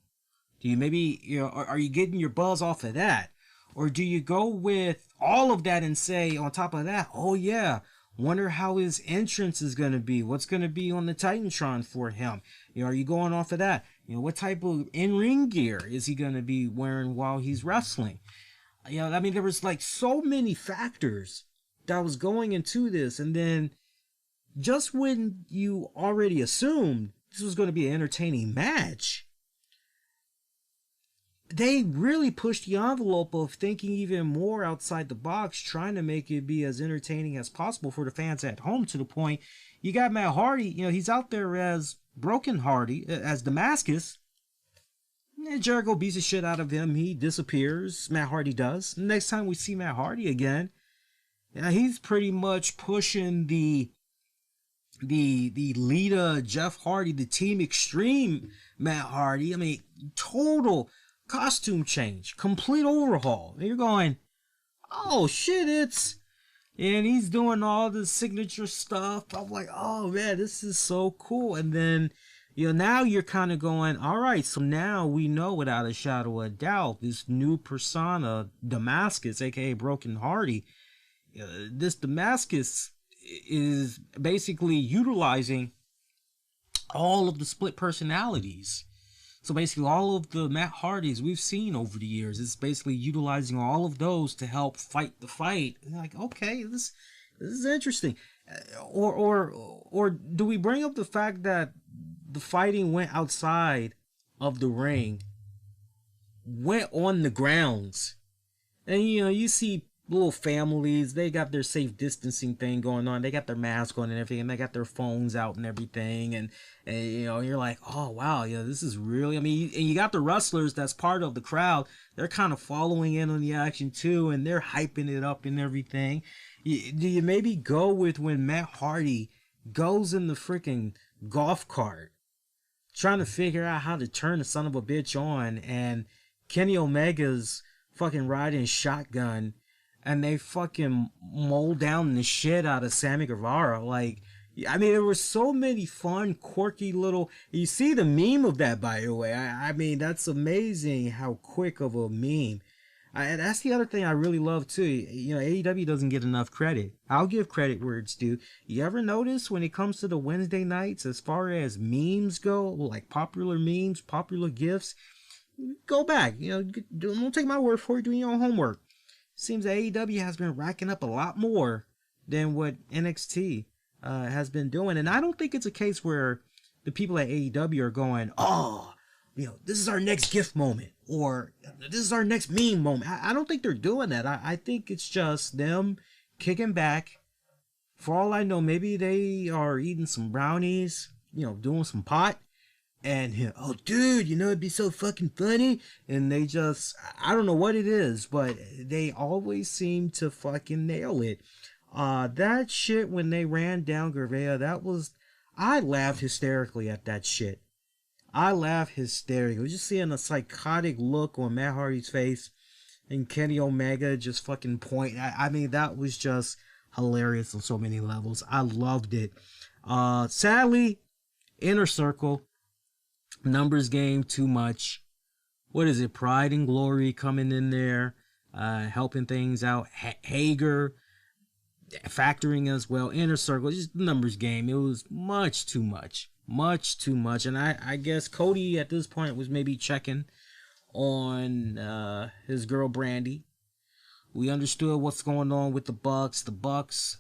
S1: Do you maybe, are you getting your buzz off of that? Or do you go with all of that and say, on top of that, oh yeah, wonder how his entrance is going to be. What's going to be on the Titantron for him? Are you going off of that? What type of in-ring gear is he going to be wearing while he's wrestling? There was like so many factors that was going into this. And then just when you already assumed this was going to be an entertaining match, they really pushed the envelope of thinking even more outside the box, trying to make it be as entertaining as possible for the fans at home, to the point you got Matt Hardy, he's out there as Broken Hardy, as Damascus. Jericho beats the shit out of him. He disappears. Matt Hardy does. Next time we see Matt Hardy again, he's pretty much pushing the Lita, Jeff Hardy, the Team Extreme Matt Hardy. Total costume change, complete overhaul. And you're going, oh shit, and he's doing all the signature stuff. I'm like, oh man, this is so cool. And then, now you're kind of going, all right, so now we know without a shadow of a doubt, this new persona, Damascus, aka Broken Hardy, this Damascus is basically utilizing all of the split personalities. So basically all of the Matt Hardys we've seen over the years, it's basically utilizing all of those to help fight the fight. And like, okay, this is interesting. Or do we bring up the fact that the fighting went outside of the ring, went on the grounds, and you see little families, they got their safe distancing thing going on, they got their mask on and everything, and they got their phones out and everything, and you're like, oh wow, this is really, and you got the wrestlers that's part of the crowd, they're kind of following in on the action too, and they're hyping it up and everything, Do you maybe go with when Matt Hardy goes in the freaking golf cart trying to figure out how to turn the son of a bitch on, and Kenny Omega's fucking riding shotgun, and they fucking mold down the shit out of Sammy Guevara? Like, I mean, there were so many fun, quirky little. You see the meme of that, by the way. I mean, that's amazing how quick of a meme. That's the other thing I really love too. You know, AEW doesn't get enough credit. I'll give credit where it's due. You ever notice when it comes to the Wednesday nights, as far as memes go, like popular memes, popular GIFs, go back. You know, don't take my word for it. Do your own homework. Seems that AEW has been racking up a lot more than what NXT has been doing, and I don't think it's a case where the people at AEW are going, "Oh, you know, this is our next gift moment," or "This is our next meme moment." I don't think they're doing that. I think it's just them kicking back. For all I know, maybe they are eating some brownies, you know, doing some pot, and you know, "Oh, dude, you know, it'd be so fucking funny." And they just, I don't know what it is, but they always seem to fucking nail it. That shit when they ran down Gouveia, I laughed hysterically at that shit. I laughed hysterically. Just seeing a psychotic look on Matt Hardy's face and Kenny Omega just fucking point. I mean, that was just hilarious on so many levels. I loved it. Sadly, Inner Circle, numbers game too much. What is it? Pride and Glory coming in there, helping things out. Hager factoring as well. Inner Circle, just numbers game. It was much too much. Much too much. And I guess Cody at this point was maybe checking on his girl Brandy. We understood what's going on with the Bucks. The Bucks,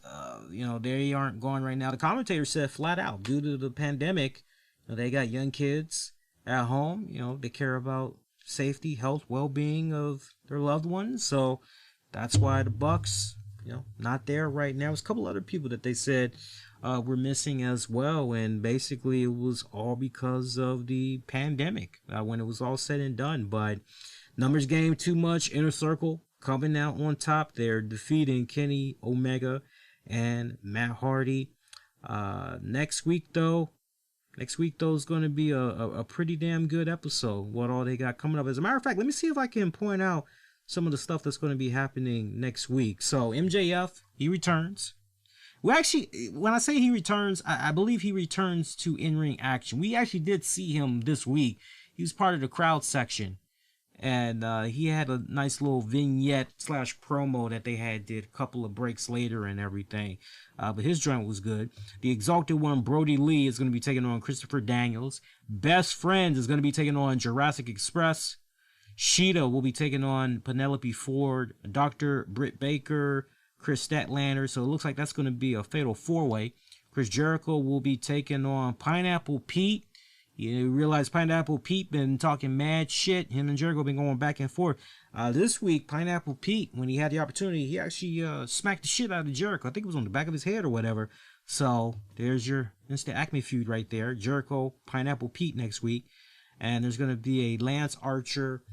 S1: you know, they aren't going right now. The commentator said flat out, due to the pandemic, you know, they got young kids at home. You know, they care about safety, health, well-being of their loved ones. So that's why the Bucks, you know, not there right now. There's a couple other people that they said were missing as well, and basically it was all because of the pandemic when it was all said and done. But numbers game too much. Inner Circle coming out on top. They're defeating Kenny Omega and Matt Hardy. Next week though is going to be a pretty damn good episode. What all they got coming up. As a matter of fact, let me see if I can point out some of the stuff that's going to be happening next week. So MJF, he returns. Well, actually, when I say he returns, I believe he returns to in-ring action. We actually did see him this week. He was part of the crowd section. And he had a nice little vignette / promo that they did a couple of breaks later and everything. But his joint was good. The Exalted One, Brody Lee, is going to be taking on Christopher Daniels. Best Friends is going to be taking on Jurassic Express. Sheeta will be taking on Penelope Ford, Dr. Britt Baker, Chris Statlander. So it looks like that's going to be a fatal four-way. Chris Jericho will be taking on Pineapple Pete. You realize Pineapple Pete been talking mad shit. Him and Jericho been going back and forth. This week, Pineapple Pete, when he had the opportunity, he actually smacked the shit out of Jericho. I think it was on the back of his head or whatever. So there's your instant Acme feud right there. Jericho, Pineapple Pete next week. And there's going to be a Lance Archer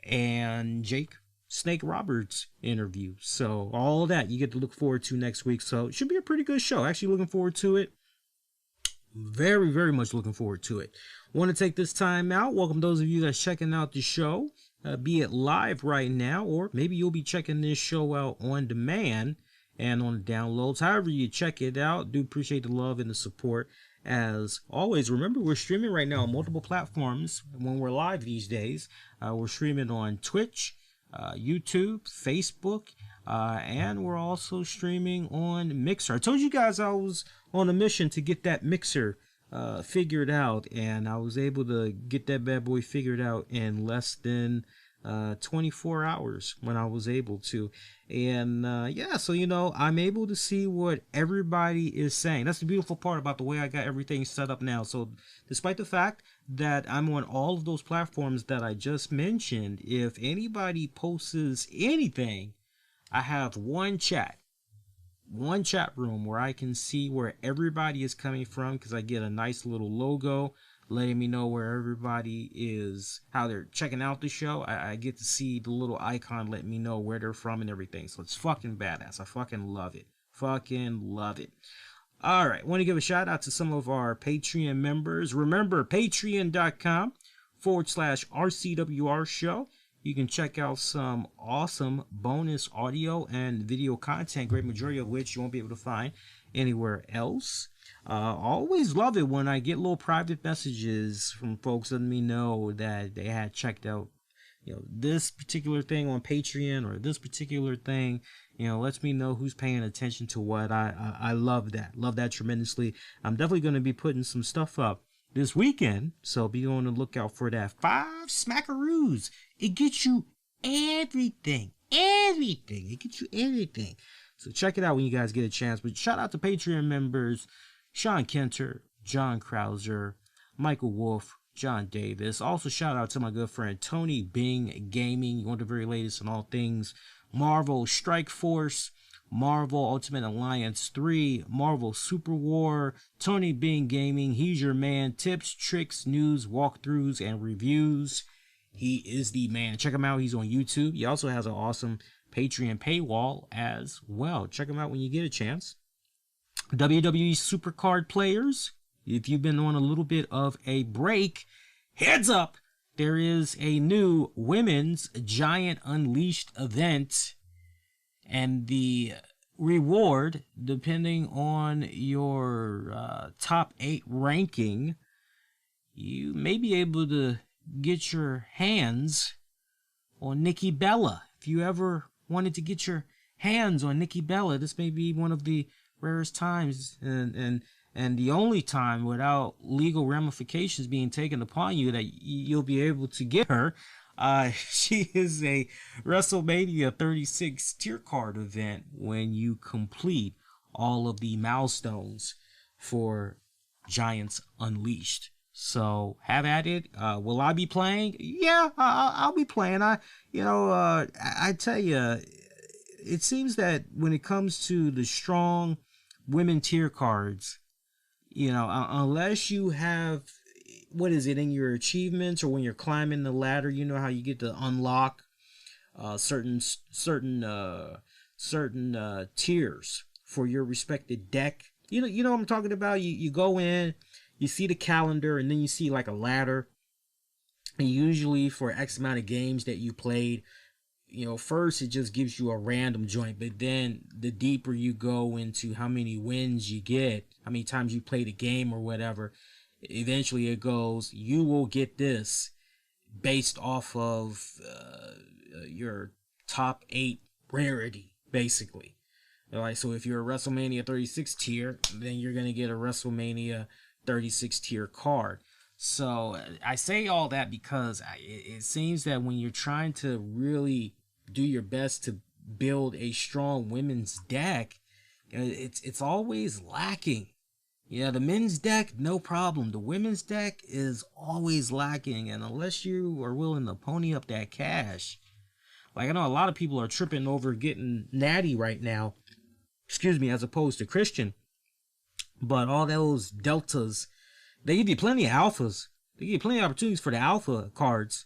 S1: and Jake Snake Roberts interview. So all that you get to look forward to next week. So it should be a pretty good show. Actually looking forward to it. Very, very much looking forward to it. Want to take this time out. Welcome those of you that's checking out the show, be it live right now, or maybe you'll be checking this show out on demand and on the downloads. However you check it out, do appreciate the love and the support. As always, remember we're streaming right now on multiple platforms when we're live these days. We're streaming on Twitch, YouTube, Facebook, and we're also streaming on Mixer. I told you guys I was on a mission to get that Mixer figured out, and I was able to get that bad boy figured out in less than 24 hours when I was able to. And yeah, so you know, I'm able to see what everybody is saying. That's the beautiful part about the way I got everything set up now. So despite the fact that I'm on all of those platforms that I just mentioned, if anybody posts anything, I have one chat room where I can see where everybody is coming from, because I get a nice little logo, letting me know where everybody is, how they're checking out the show. I get to see the little icon letting me know where they're from and everything. So it's fucking badass. I fucking love it. Fucking love it. All right. Want to give a shout out to some of our Patreon members. Remember, patreon.com/RCWR show. You can check out some awesome bonus audio and video content, great majority of which you won't be able to find anywhere else. Always love it when I get little private messages from folks letting me know that they had checked out, this particular thing on Patreon, or this particular thing, lets me know who's paying attention to what. I love that tremendously. I'm definitely going to be putting some stuff up this weekend, so be on the lookout for that. 5 smackaroos. It gets you everything. It gets you everything. So check it out when you guys get a chance. But shout out to Patreon members: Sean Kenter, John Krauser, Michael Wolf, John Davis. Also shout out to my good friend Tony Bing Gaming. You want the very latest on all things Marvel Strike Force, Marvel Ultimate Alliance 3, Marvel Super War. Tony Bing Gaming, he's your man. Tips, tricks, news, walkthroughs, and reviews. He is the man. Check him out. He's on YouTube. He also has an awesome Patreon paywall as well. Check him out when you get a chance. WWE Supercard players, if you've been on a little bit of a break, heads up, there is a new Women's Giant Unleashed event, and the reward, depending on your top 8 ranking, you may be able to get your hands on Nikki Bella. If you ever wanted to get your hands on Nikki Bella, this may be one of the rarest times and the only time without legal ramifications being taken upon you that you'll be able to get her. She is a WrestleMania 36 tier card event when you complete all of the milestones for Giants Unleashed. So have at it. Will I be playing? Yeah, I'll be playing. I tell you, it seems that when it comes to the strong women tier cards, unless you have, what is it, in your achievements or when you're climbing the ladder, you know how you get to unlock certain tiers for your respected deck. You know what I'm talking about. You go in, you see the calendar, and then you see like a ladder. And usually for X amount of games that you played, first it just gives you a random joint, but then the deeper you go into how many wins you get, how many times you play the game or whatever, eventually it goes, you will get this based off of your top 8 rarity, basically. Like, so if you're a WrestleMania 36 tier, then you're going to get a WrestleMania 36 tier card. So I say all that because it seems that when you're trying to really do your best to build a strong women's deck, it's always lacking. The men's deck, no problem. The women's deck is always lacking, and unless you are willing to pony up that cash, like I know a lot of people are tripping over getting Natty right now, as opposed to Christian, but all those deltas, they give you plenty of alphas. They give you plenty of opportunities for the alpha cards,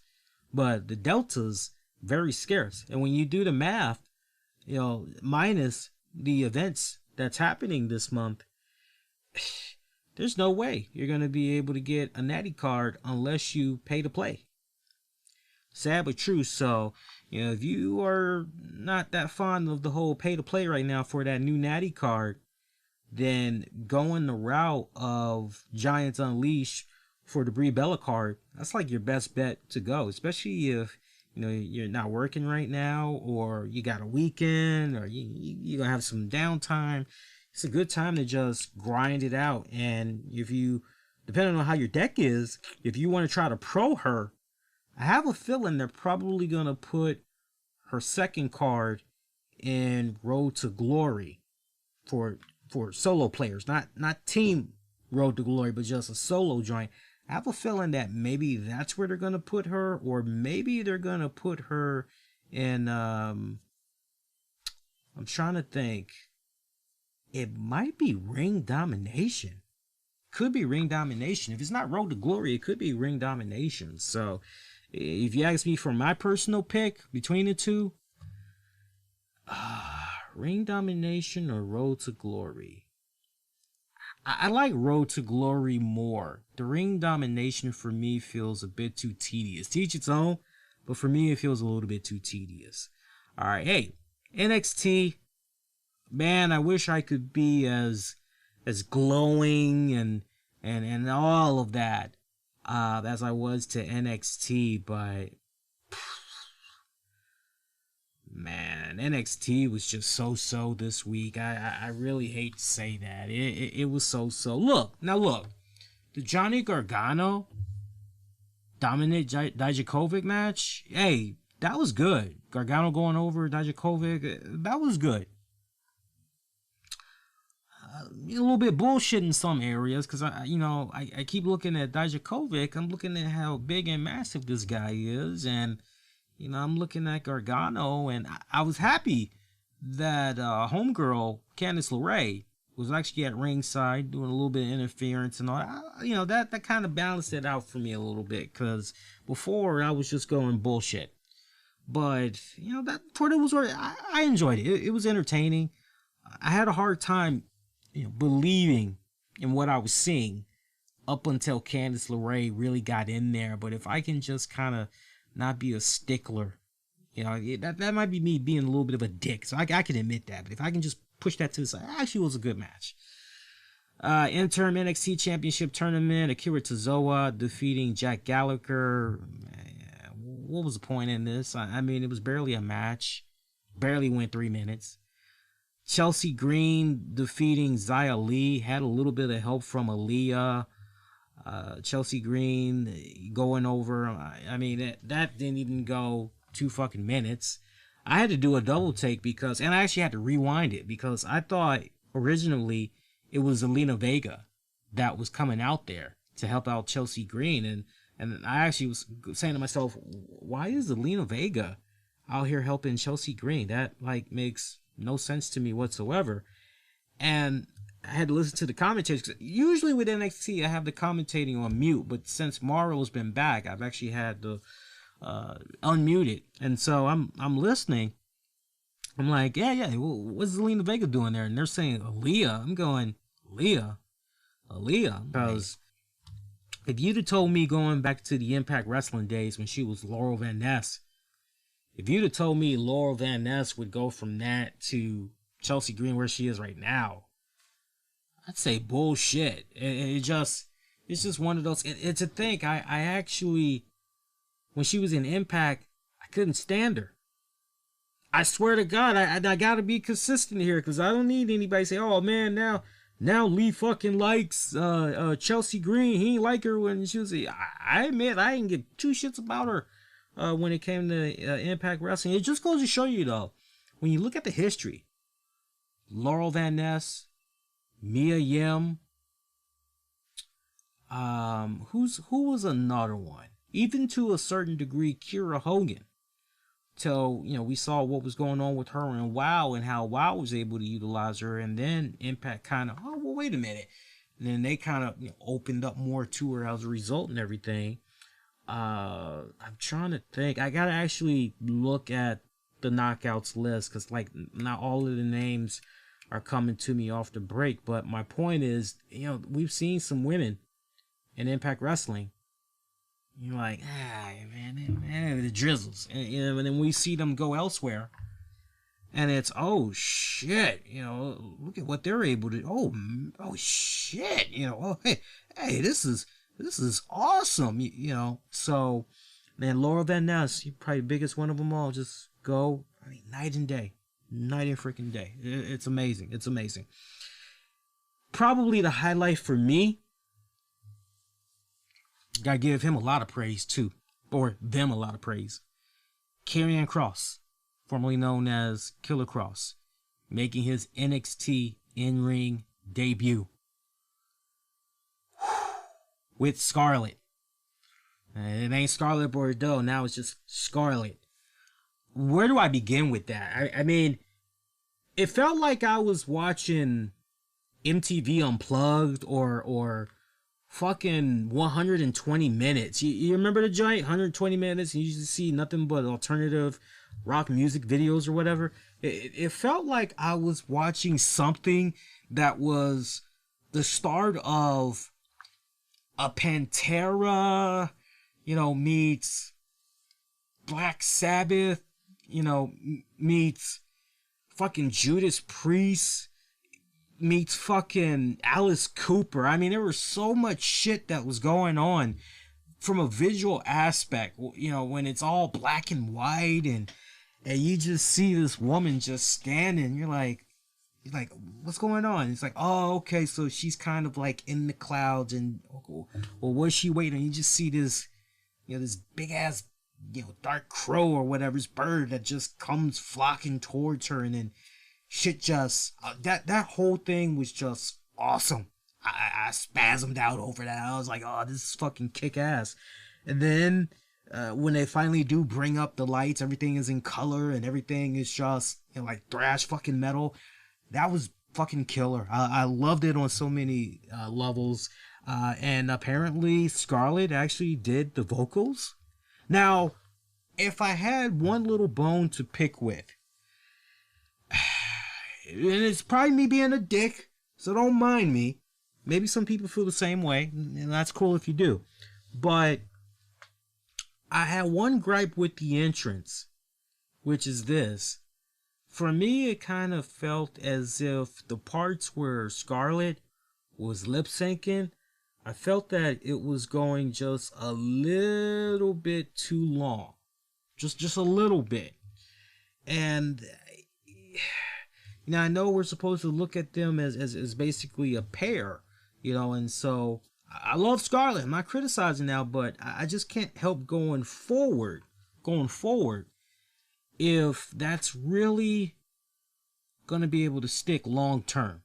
S1: but the deltas, very scarce. And when you do the math, minus the events that's happening this month, there's no way you're going to be able to get a natty card unless you pay to play. Sad but true. So, if you are not that fond of the whole pay to play right now for that new natty card, then going the route of Giants Unleashed for the Brie Bella card, that's like your best bet to go, especially if you're not working right now, or you got a weekend, or you're gonna have some downtime. It's a good time to just grind it out. And if you, depending on how your deck is, if you want to try to pro her, I have a feeling they're probably gonna put her second card in Road to Glory for solo players, not team Road to Glory, but just a solo joint. I have a feeling that maybe that's where they're going to put her, or maybe they're going to put her in, I'm trying to think. It might be Ring Domination, could be ring domination. If it's not Road to Glory, it could be ring domination. So if you ask me for my personal pick between the two, ring domination or Road to Glory. I like Road to Glory more. The ring domination for me feels a bit too tedious. To each its own, but for me it feels a little bit too tedious. All right, hey, NXT, man, I wish I could be as glowing and all of that as I was to NXT, but man, NXT was just so this week. I really hate to say that. It was so. Look, the Johnny Gargano Dominic Dijakovic match, hey, that was good. Gargano going over Dijakovic, that was good. A little bit bullshit in some areas because I keep looking at Dijakovic. I'm looking at how big and massive this guy is, and I'm looking at Gargano, and I was happy that homegirl Candice LeRae was actually at ringside doing a little bit of interference and all. That kind of balanced it out for me a little bit because before I was just going bullshit. But that part it was I enjoyed it. It was entertaining. I had a hard time believing in what I was seeing up until Candice LeRae really got in there. But if I can just kind of not be a stickler, that might be me being a little bit of a dick. So I can admit that. But if I can just push that to the side, actually it was a good match. Interim NXT Championship Tournament, Akira Tozawa defeating Jack Gallagher. What was the point in this? I mean, it was barely a match. Barely went 3 minutes. Chelsea Green defeating Xia Li. Had a little bit of help from Aaliyah. Chelsea Green going over. I mean, that didn't even go 2 fucking minutes. I had to do a double take and I actually had to rewind it because I thought originally it was Zelina Vega that was coming out there to help out Chelsea Green. And I actually was saying to myself, why is Zelina Vega out here helping Chelsea Green? That makes no sense to me whatsoever. And I had to listen to the commentators. Usually with NXT, I have the commentating on mute, but since Morrow's been back, I've actually had to unmute it. And so I'm listening. I'm like, yeah. What's Zelina Vega doing there? And they're saying Aaliyah. I'm going, Aaliyah, because if you'd have told me going back to the Impact Wrestling days when she was Laurel Van Ness, if you'd have told me Laurel Van Ness would go from that to Chelsea Green where she is right now, I'd say bullshit. It's just one of those. It's a thing. I actually, when she was in Impact, I couldn't stand her. I swear to God, I gotta be consistent here because I don't need anybody to say, oh man, now Lee fucking likes Chelsea Green. He ain't like her when she was. I admit I didn't give 2 shits about her when it came to Impact Wrestling. It just goes to show you though, when you look at the history, Laurel Van Ness, Mia Yim, who was another one? Even to a certain degree, Kiera Hogan. Till we saw what was going on with her and WoW and how WoW was able to utilize her, and then Impact kind of, oh well, wait a minute, and then they kind of opened up more to her as a result and everything. I'm trying to think. I gotta actually look at the knockouts list because not all of the names are coming to me off the break. But my point is, we've seen some women in Impact Wrestling. You're like, man, the drizzles. And then we see them go elsewhere. And it's, oh, shit. Look at what they're able to do. Oh, shit. Hey, this is awesome. So, man, Laura Van Ness, probably the biggest one of them all. Just go, night and day. Night and freaking day. It's amazing. It's amazing. Probably the highlight for me, gotta give him a lot of praise too, or them a lot of praise. Karrion Kross, formerly known as Killer Kross, making his NXT in-ring debut with Scarlett. It ain't Scarlett Bordeaux, now it's just Scarlett. Where do I begin with that? I mean, it felt like I was watching MTV Unplugged or fucking 120 minutes. You remember the joint? 120 minutes, and you just see nothing but alternative rock music videos or whatever. It felt like I was watching something that was the start of a Pantera, meets Black Sabbath, meets fucking Judas Priest, meets fucking Alice Cooper. I mean, there was so much shit that was going on from a visual aspect, when it's all black and white and you just see this woman just standing. You're like, what's going on? It's like, oh, okay, so she's kind of like in the clouds, and well, where's she waiting? You just see this, this big ass, dark crow or whatever, this bird that just comes flocking towards her, and then shit just that whole thing was just awesome. I spasmed out over that. I was like, oh, this is fucking kick ass. And then when they finally do bring up the lights, everything is in color and everything is just like thrash fucking metal. That was fucking killer. I loved it on so many levels. And apparently Scarlett actually did the vocals. Now, if I had one little bone to pick with, and it's probably me being a dick, so don't mind me. Maybe some people feel the same way, and that's cool if you do. But I had one gripe with the entrance, which is this. For me, it kind of felt as if the parts where Scarlett was lip syncing, I felt that it was going just a little bit too long. Just a little bit. And I know we're supposed to look at them as basically a pair, and so I love Scarlett. I'm not criticizing now, but I just can't help going forward, if that's really going to be able to stick long term.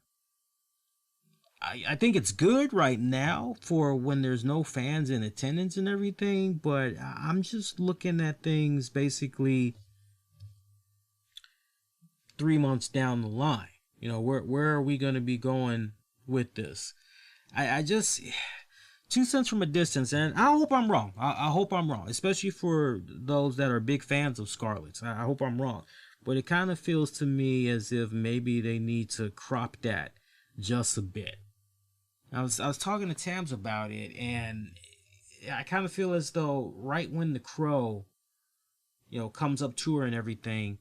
S1: I think it's good right now for when there's no fans in attendance and everything, but I'm just looking at things basically 3 months down the line. Where are we going to be going with this? I just 2 cents from a distance, and I hope I'm wrong. I hope I'm wrong, especially for those that are big fans of Scarlett's. I hope I'm wrong, but it kind of feels to me as if maybe they need to crop that just a bit. I was talking to Tams about it, and I kind of feel as though right when the crow, comes up to her and everything,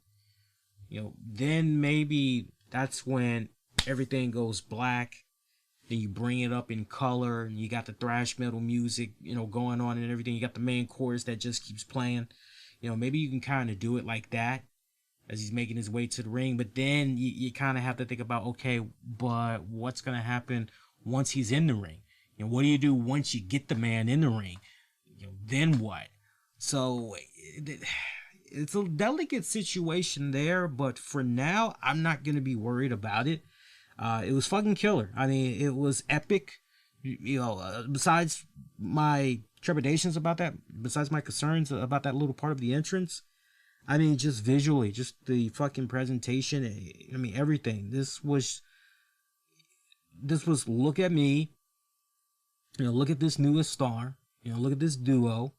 S1: then maybe that's when everything goes black. Then you bring it up in color, and you got the thrash metal music, going on and everything. You got the main chorus that just keeps playing. Maybe you can kind of do it like that as he's making his way to the ring. But then you kind of have to think about, okay, but what's going to happen once he's in the ring? What do you do once you get the man in the ring? Then what? So it's a delicate situation there, but for now, I'm not going to be worried about it. It was fucking killer. I mean, it was epic. Besides my trepidations about that, besides my concerns about that little part of the entrance, I mean, just visually, just the fucking presentation. I mean, everything. This was look at me. Look at this newest star. Look at this duo.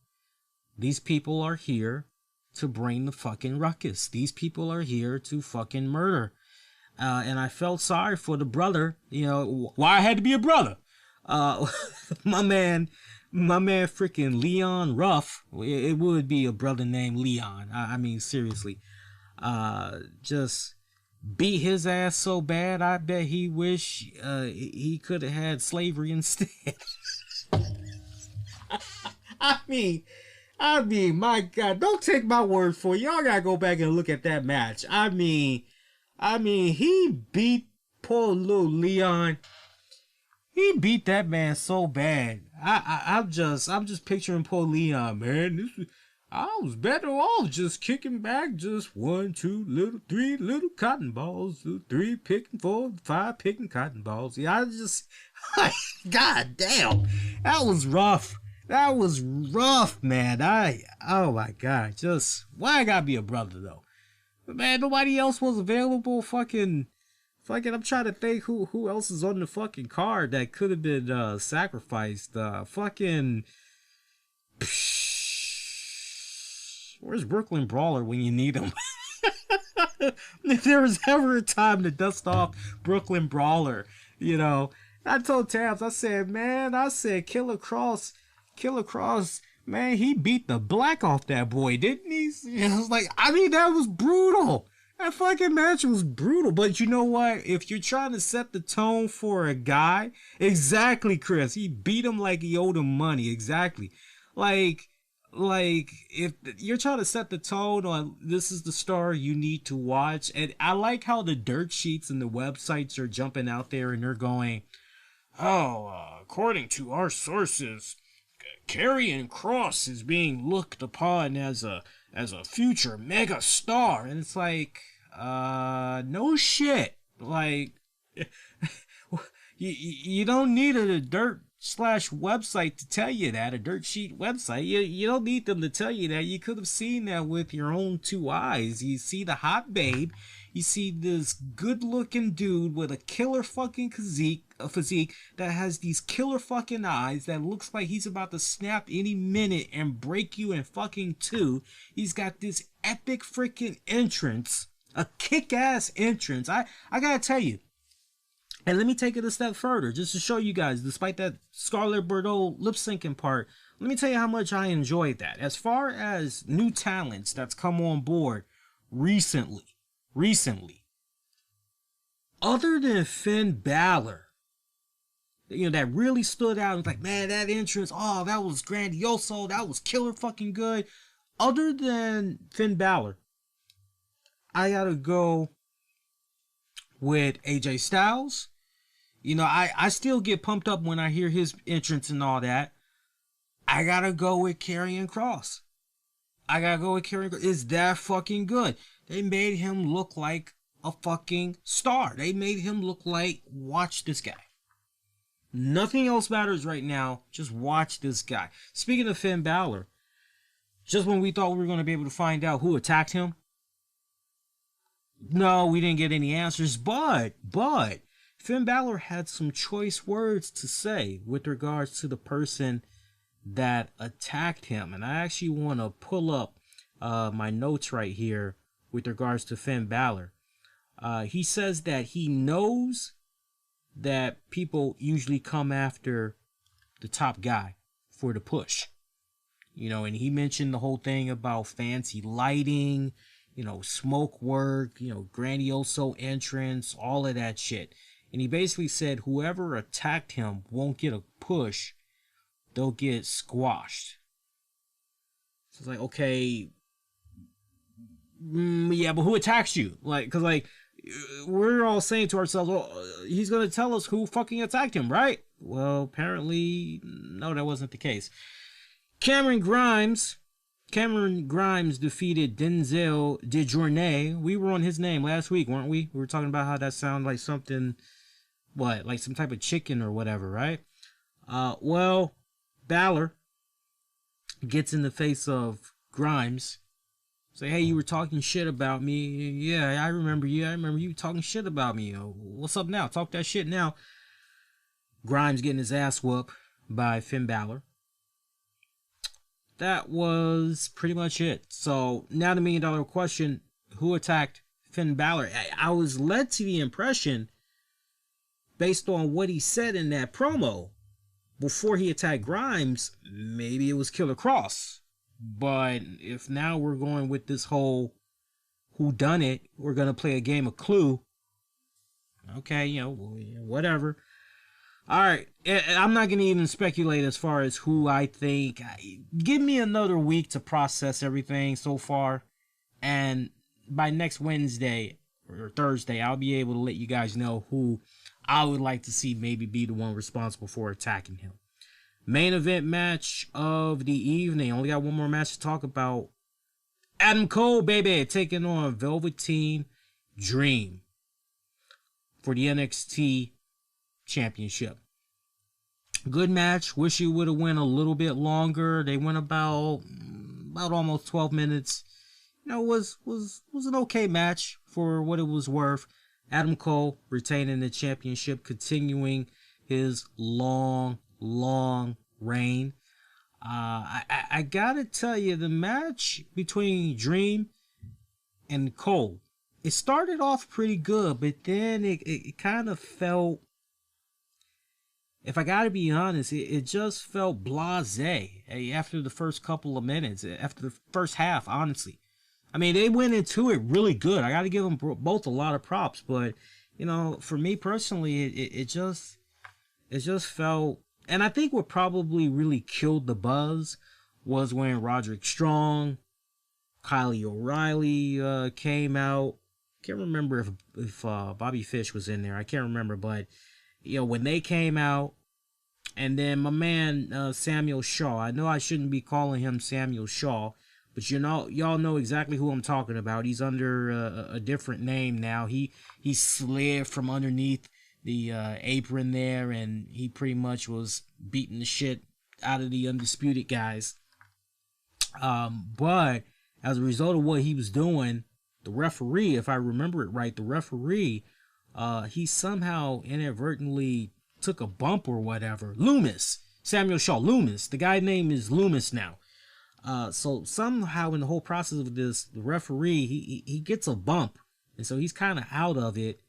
S1: These people are here to bring the fucking ruckus. These people are here to fucking murder. And I felt sorry for the brother. Why I had to be a brother. My man freaking Leon Ruff. It would be a brother named Leon. I mean, seriously. Just beat his ass so bad, I bet he wish he could have had slavery instead. I mean, my God, don't take my word for it. Y'all gotta go back and look at that match. I mean, he beat poor little Leon. He beat that man so bad. I'm just picturing poor Leon, man. I was better off just kicking back, just 1, 2, 3 little cotton balls, 3 picking, 4, 5 picking cotton balls. Yeah, God damn, that was rough. That was rough, man. Oh my God, just why I gotta be a brother though? But man, nobody else was available. Fucking Fucking, I'm trying to think who else is on the fucking card that could have been sacrificed. Fucking, where's Brooklyn Brawler when you need him? If there was ever a time to dust off Brooklyn Brawler, you know, I told Tabs, I said, Killer Cross, man, he beat the black off that boy, didn't he? I was like, I mean, that was brutal. That fucking match was brutal. But you know what? If you're trying to set the tone for a guy, exactly, Chris, he beat him like he owed him money. Exactly. Like if you're trying to set the tone on this is the star you need to watch. And I like how the dirt sheets and the websites are jumping out there and they're going, according to our sources, Karrion Kross is being looked upon as a future mega star. And it's like, no shit. Like, you don't need a dirt slash website to tell you that, a dirt sheet website. You don't need them to tell you that. You could have seen that with your own two eyes. You see the hot babe. You see this good looking dude with a killer fucking physique that has these killer fucking eyes that looks like he's about to snap any minute and break you in fucking two. He's got this epic freaking entrance, a kick-ass entrance. I gotta tell you, and let me take it a step further just to show you guys, despite that Scarlett Bordeaux lip syncing part, let me tell you how much I enjoyed that. As far as new talents that's come on board recently, other than Finn Balor, you know, that really stood out. It's like, man, that entrance, oh, that was grandioso, that was killer fucking good. Other than Finn Balor, I gotta go with AJ Styles. You know, I still get pumped up when I hear his entrance and all that. I gotta go with Karrion Kross. It's that fucking good. They made him look like a fucking star. They made him look like, watch this guy. Nothing else matters right now. Just watch this guy. Speaking of Finn Balor, just when we thought we were going to be able to find out who attacked him, no, we didn't get any answers, but Finn Balor had some choice words to say with regards to the person that attacked him. And I actually want to pull up my notes right here with regards to Finn Balor. He says that he knows that people usually come after the top guy for the push. You know, and he mentioned the whole thing about fancy lighting, you know, smoke work, you know, grandioso entrance, all of that shit. And he basically said whoever attacked him won't get a push, they'll get squashed. So it's like, okay, yeah, but who attacks you? Like, because, like, we're all saying to ourselves, well, he's going to tell us who fucking attacked him, right? Well, apparently, no, that wasn't the case. Cameron Grimes defeated Denzel DeJournay. We were on his name last week, weren't we? We were talking about how that sounded like something, what, like some type of chicken or whatever, right? Well, Balor gets in the face of Grimes. Say, hey, you were talking shit about me. Yeah, I remember you. I remember you talking shit about me. What's up now? Talk that shit now. Grimes getting his ass whooped by Finn Balor. That was pretty much it. So now the $1 million question, who attacked Finn Balor? I was led to the impression, based on what he said in that promo, before he attacked Grimes, maybe it was Killer Kross. But if now we're going with this whole whodunit, we're going to play a game of Clue. Okay, you know, whatever. All right, I'm not going to even speculate as far as who I think. Give me another week to process everything so far. And by next Wednesday or Thursday, I'll be able to let you guys know who I would like to see maybe be the one responsible for attacking him. Main event match of the evening. Only got one more match to talk about. Adam Cole, baby, taking on Velveteen Dream for the NXT Championship. Good match. Wish it would have went a little bit longer. They went about almost 12 minutes. You know, was an okay match for what it was worth. Adam Cole retaining the championship, continuing his long reign. I gotta tell you, the match between Dream and Cole, it started off pretty good, but then it kind of felt, if I gotta be honest, it just felt blasé after the first couple of minutes, after the first half, honestly. I mean, they went into it really good. I gotta give them both a lot of props, but, you know, for me personally, it just felt, and I think what probably really killed the buzz was when Roderick Strong, Kylie O'Reilly came out. Can't remember if Bobby Fish was in there. I can't remember, but you know, when they came out, and then my man Samuel Shaw. I know I shouldn't be calling him Samuel Shaw, but you know, y'all know exactly who I'm talking about. He's under a different name now. He slid from underneath the apron there, and he pretty much was beating the shit out of the Undisputed guys. But as a result of what he was doing, the referee, if I remember it right, the referee, he somehow inadvertently took a bump or whatever. Loomis, Samuel Shaw, Loomis. The guy's name is Loomis now. So somehow in the whole process of this, the referee, he gets a bump, and so he's kind of out of it.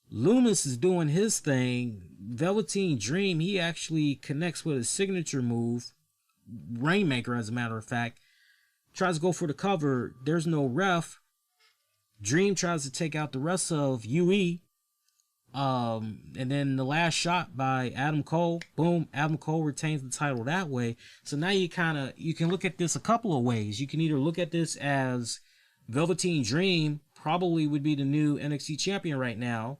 S1: Loomis is doing his thing. Velveteen Dream, he actually connects with a signature move, Rainmaker as a matter of fact, tries to go for the cover. There's no ref. Dream tries to take out the rest of UE. And then the last shot by Adam Cole, boom, Adam Cole retains the title that way. So now you can look at this a couple of ways. You can either look at this as Velveteen Dream probably would be the new NXT champion right now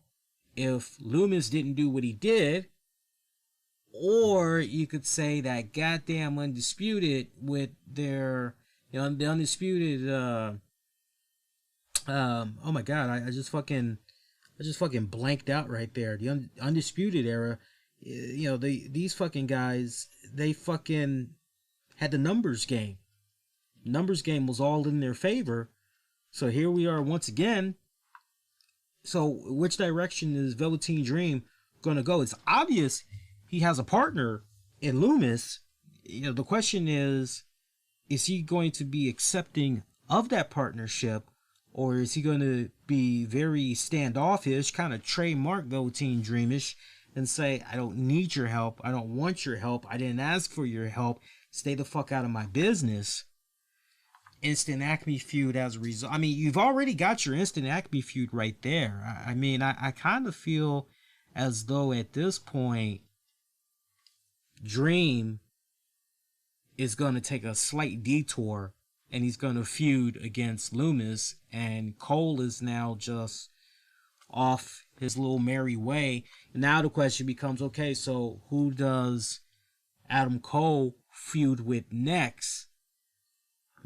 S1: if Loomis didn't do what he did, or you could say that goddamn Undisputed with their, you know, the Undisputed, oh my god, I just fucking blanked out right there. The Undisputed Era, you know, these fucking guys, they fucking had the numbers game. Numbers game was all in their favor. So here we are once again. So which direction is Velveteen Dream going to go? It's obvious he has a partner in Loomis. You know, the question is he going to be accepting of that partnership, or is he going to be very standoffish, kind of trademark Velveteen Dreamish, and say, I don't need your help, I don't want your help, I didn't ask for your help, stay the fuck out of my business. Instant Acme feud as a result. I mean, you've already got your Instant Acme feud right there. I mean, I kind of feel as though at this point, Dream is going to take a slight detour, and he's going to feud against Loomis, and Cole is now just off his little merry way. And now the question becomes, okay, so who does Adam Cole feud with next?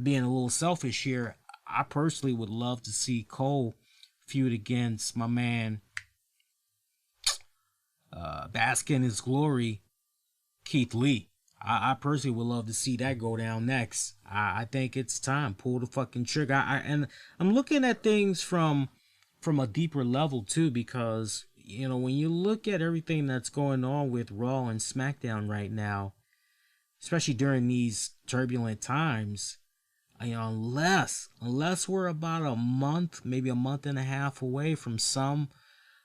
S1: Being a little selfish here, I personally would love to see Cole feud against my man, bask in his glory, Keith Lee. I personally would love to see that go down next. I think it's time. Pull the fucking trigger. And I'm looking at things from a deeper level too, because, you know, when you look at everything that's going on with Raw and SmackDown right now, especially during these turbulent times, you know, unless we're about a month, maybe a month and a half away from some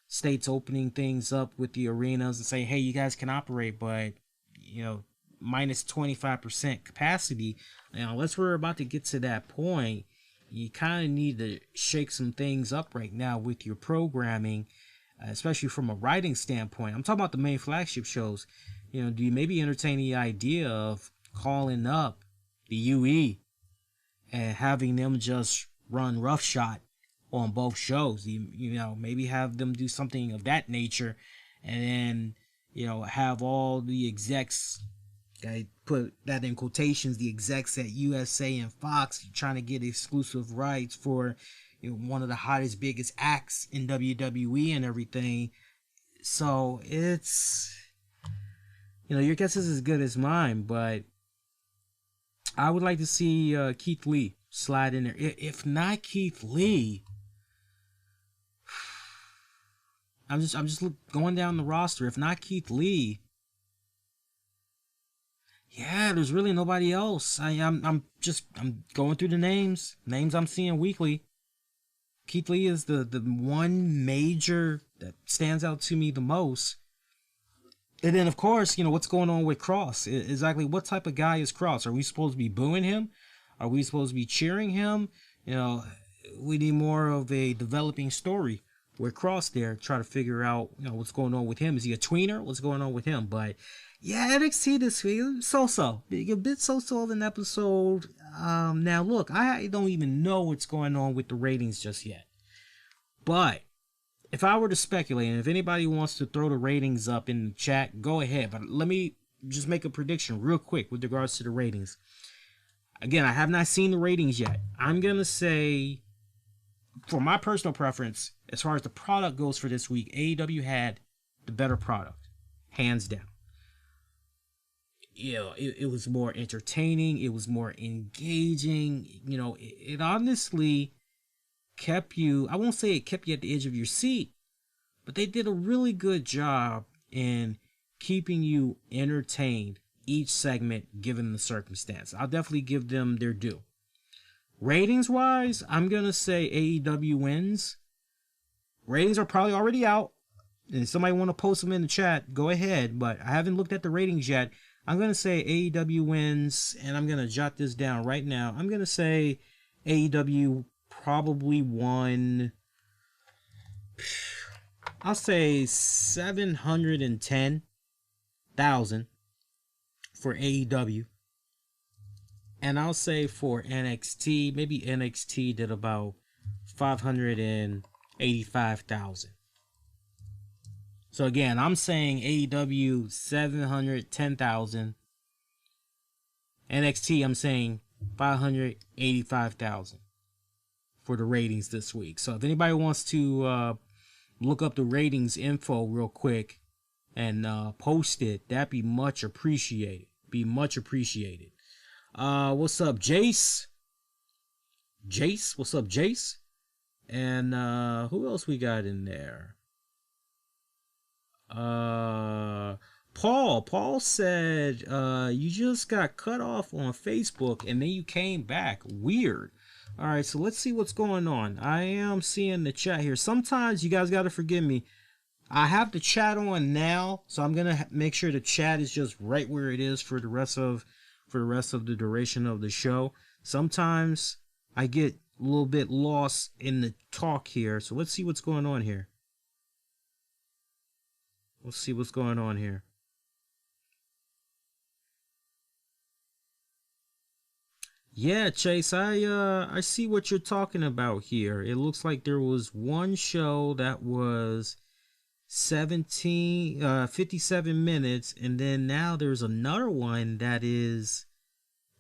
S1: states opening things up with the arenas and say, hey, you guys can operate, but, you know, minus 25% capacity. You know, unless we're about to get to that point, you kind of need to shake some things up right now with your programming, especially from a writing standpoint. I'm talking about the main flagship shows. You know, do you maybe entertain the idea of calling up the UE and having them just run roughshod on both shows? You know, maybe have them do something of that nature, and then, you know, have all the execs, I put that in quotations, the execs at USA and Fox trying to get exclusive rights for, you know, one of the hottest, biggest acts in WWE and everything. So it's, you know, your guess is as good as mine, but I would like to see Keith Lee slide in there. If not Keith Lee, going down the roster. If not Keith Lee, yeah, there's really nobody else. I'm going through the names I'm seeing weekly. Keith Lee is the one major that stands out to me the most. And then, of course, what's going on with Cross? Exactly what type of guy is Cross? Are we supposed to be booing him? Are we supposed to be cheering him? We need more of a developing story with Cross there. Try to figure out, what's going on with him. Is he a tweener? What's going on with him? But yeah, NXT this week, so-so. A bit so-so of an episode. Now, look, I don't even know what's going on with the ratings just yet. But if I were to speculate, and if anybody wants to throw the ratings up in the chat, go ahead. But let me just make a prediction real quick with regards to the ratings. Again, I have not seen the ratings yet. I'm going to say, for my personal preference, as far as the product goes for this week, AEW had the better product, hands down. It was more entertaining. It was more engaging. It honestly kept you, I won't say it kept you at the edge of your seat, but they did a really good job in keeping you entertained each segment given the circumstance. I'll definitely give them their due. Ratings wise, I'm going to say AEW wins. Ratings are probably already out. And if somebody want to post them in the chat, go ahead. But I haven't looked at the ratings yet. I'm going to say AEW wins, and I'm going to jot this down right now. I'm going to say AEW probably won, I'll say 710,000 for AEW. And I'll say for NXT, maybe NXT did about 585,000. So again, I'm saying AEW 710,000. NXT, I'm saying 585,000 for the ratings this week. So if anybody wants to look up the ratings info real quick and post it, that'd be much appreciated. What's up, Jace? What's up, Jace? And who else we got in there? Paul said you just got cut off on Facebook and then you came back. Weird. All right, so let's see what's going on. I am seeing the chat here. Sometimes you guys got to forgive me. I have the chat on now, so I'm gonna make sure the chat is just right where it is for the rest of the duration of the show. Sometimes I get a little bit lost in the talk here, so let's see what's going on here. Yeah, Chase, I see what you're talking about here. It looks like there was one show that was 57 minutes, and then now there's another one that is,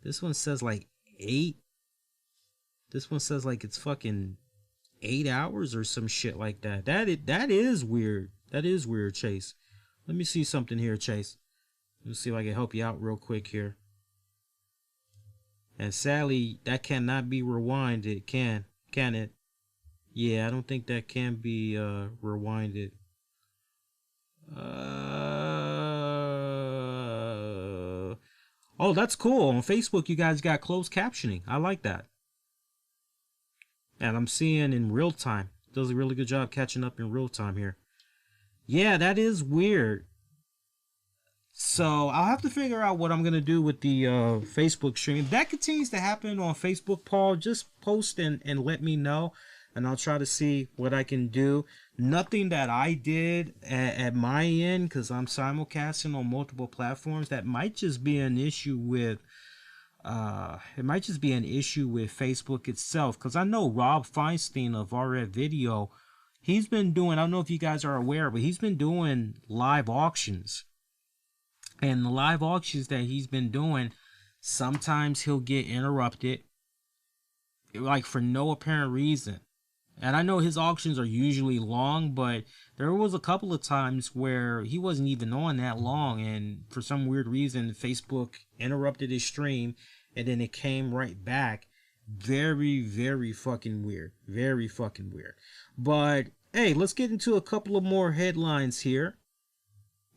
S1: this one says like 8. This one says like it's fucking 8 hours or some shit like that. That is weird. That is weird, Chase. Let me see something here, Chase. Let's see if I can help you out real quick here. And sadly, that cannot be rewinded, can it? Yeah, I don't think that can be rewinded. Oh, that's cool. On Facebook, you guys got closed captioning. I like that. And I'm seeing in real time. Does a really good job catching up in real time here. Yeah, that is weird. So I'll have to figure out what I'm going to do with the Facebook stream. If that continues to happen on Facebook, Paul, just post and let me know. And I'll try to see what I can do. Nothing that I did at my end, because I'm simulcasting on multiple platforms. That might just be an issue with Facebook itself. Because I know Rob Feinstein of RF Video, he's been doing, I don't know if you guys are aware, but he's been doing live auctions. And the live auctions that he's been doing, sometimes he'll get interrupted, like for no apparent reason. And I know his auctions are usually long, but there was a couple of times where he wasn't even on that long, and for some weird reason, Facebook interrupted his stream, and then it came right back. Very, very fucking weird. Very fucking weird. But hey, let's get into a couple of more headlines here.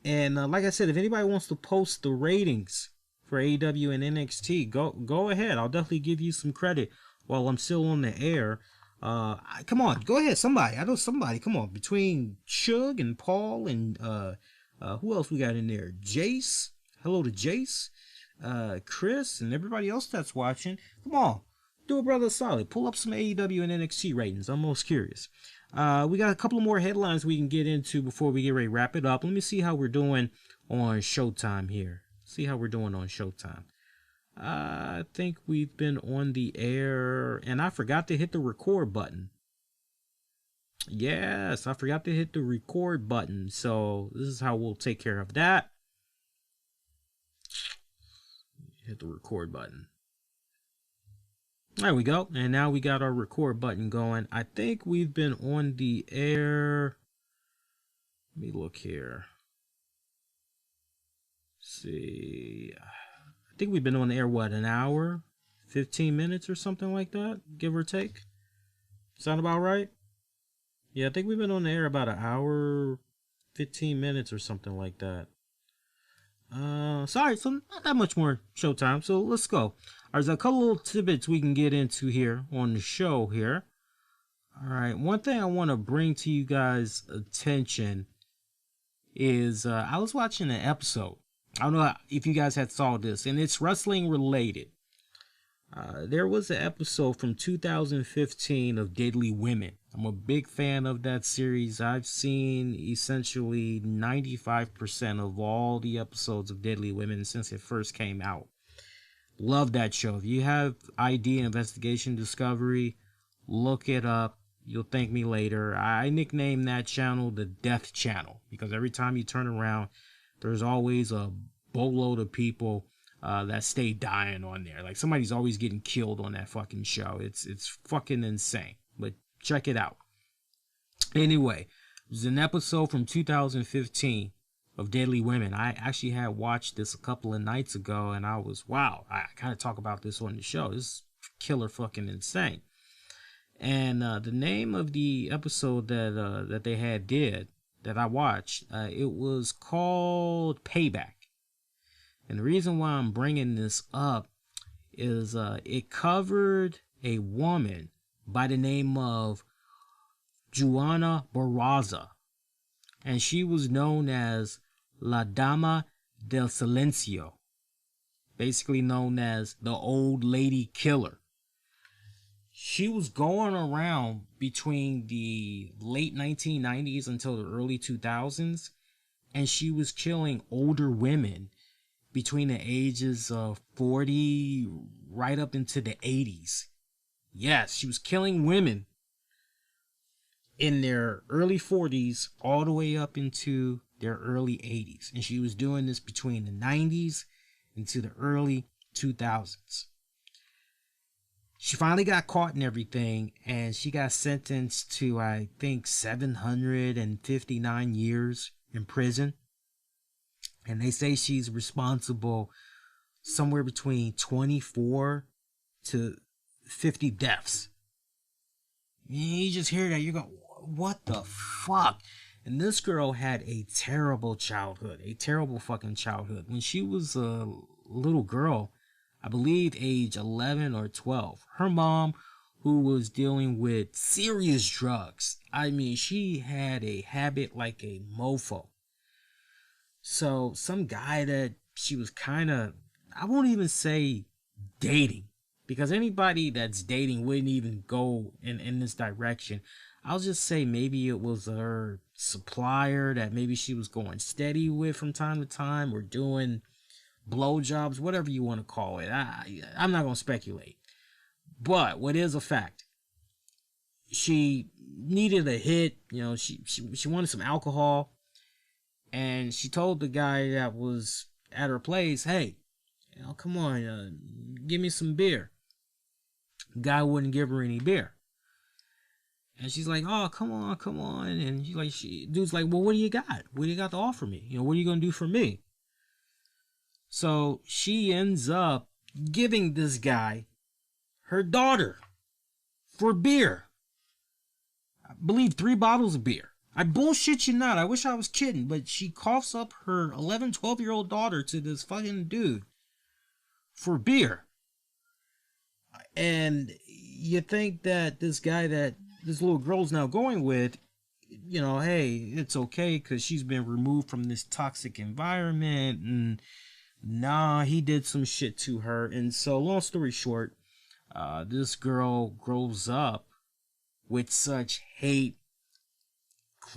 S1: And like I said, if anybody wants to post the ratings for AEW and NXT, go ahead. I'll definitely give you some credit while I'm still on the air. Come on, go ahead, somebody. I know somebody. Come on, between Shug and Paul and who else we got in there? Jace. Hello to Jace. Chris and everybody else that's watching. Come on, do a brother solid. Pull up some AEW and NXT ratings. I'm most curious. We got a couple of more headlines we can get into before we get ready to wrap it up. Let me see how we're doing on Showtime here. See how we're doing on Showtime. I think we've been on the air, and I forgot to hit the record button. Yes, I forgot to hit the record button. So this is how we'll take care of that. Hit the record button. There we go. And now we got our record button going. I think we've been on the air. Let me look here. Let's see. I think we've been on the air, what, an hour? 15 minutes or something like that, give or take? Sound about right? Yeah, I think we've been on the air about an hour, 15 minutes or something like that. Sorry, so not that much more showtime, so let's go. There's a couple little tidbits we can get into here on the show here. Alright, one thing I want to bring to you guys' attention is I was watching an episode. I don't know if you guys had saw this, and it's wrestling related. There was an episode from 2015 of Deadly Women. I'm a big fan of that series. I've seen essentially 95% of all the episodes of Deadly Women since it first came out. Love that show. If you have ID Investigation Discovery, look it up. You'll thank me later. I nicknamed that channel the Death Channel because every time you turn around, there's always a boatload of people that stay dying on there. Like somebody's always getting killed on that fucking show. It's fucking insane. But check it out. Anyway, it was an episode from 2015 of Deadly Women. I actually had watched this a couple of nights ago, and I was, wow, I kind of talk about this on the show. This is killer fucking insane. And the name of the episode that they did that I watched, it was called Payback. And the reason why I'm bringing this up is it covered a woman by the name of Juana Barraza. And she was known as La Dama del Silencio, basically known as the Old Lady Killer. She was going around between the late 1990s until the early 2000s, and she was killing older women between the ages of 40 right up into the 80s. Yes, she was killing women in their early 40s all the way up into their early 80s. And she was doing this between the 90s into the early 2000s. She finally got caught and everything, and she got sentenced to, I think, 759 years in prison. And they say she's responsible somewhere between 24 to 50 deaths. You just hear that, you go, what the fuck? And this girl had a terrible childhood, a terrible fucking childhood. When she was a little girl, I believe age 11 or 12, her mom, who was dealing with serious drugs, I mean, she had a habit like a mofo. So some guy that she was kind of, I won't even say dating, because anybody that's dating wouldn't even go in this direction. I'll just say maybe it was her supplier that maybe she was going steady with from time to time, or doing blowjobs, whatever you want to call it. I'm not going to speculate. But what is a fact, she needed a hit. You know, she wanted some alcohol. And she told the guy that was at her place, hey, you know, come on, give me some beer. The guy wouldn't give her any beer. And she's like, oh, come on. And dude's like, well, what do you got? What do you got to offer me? You know, what are you going to do for me? So she ends up giving this guy her daughter for beer. I believe 3 bottles of beer. I bullshit you not. I wish I was kidding, but she coughs up her 11, 12-year-old daughter to this fucking dude for beer. And you think that this guy that this little girl's now going with, you know, hey, it's okay because she's been removed from this toxic environment. And nah, he did some shit to her. And so, long story short, this girl grows up with such hate,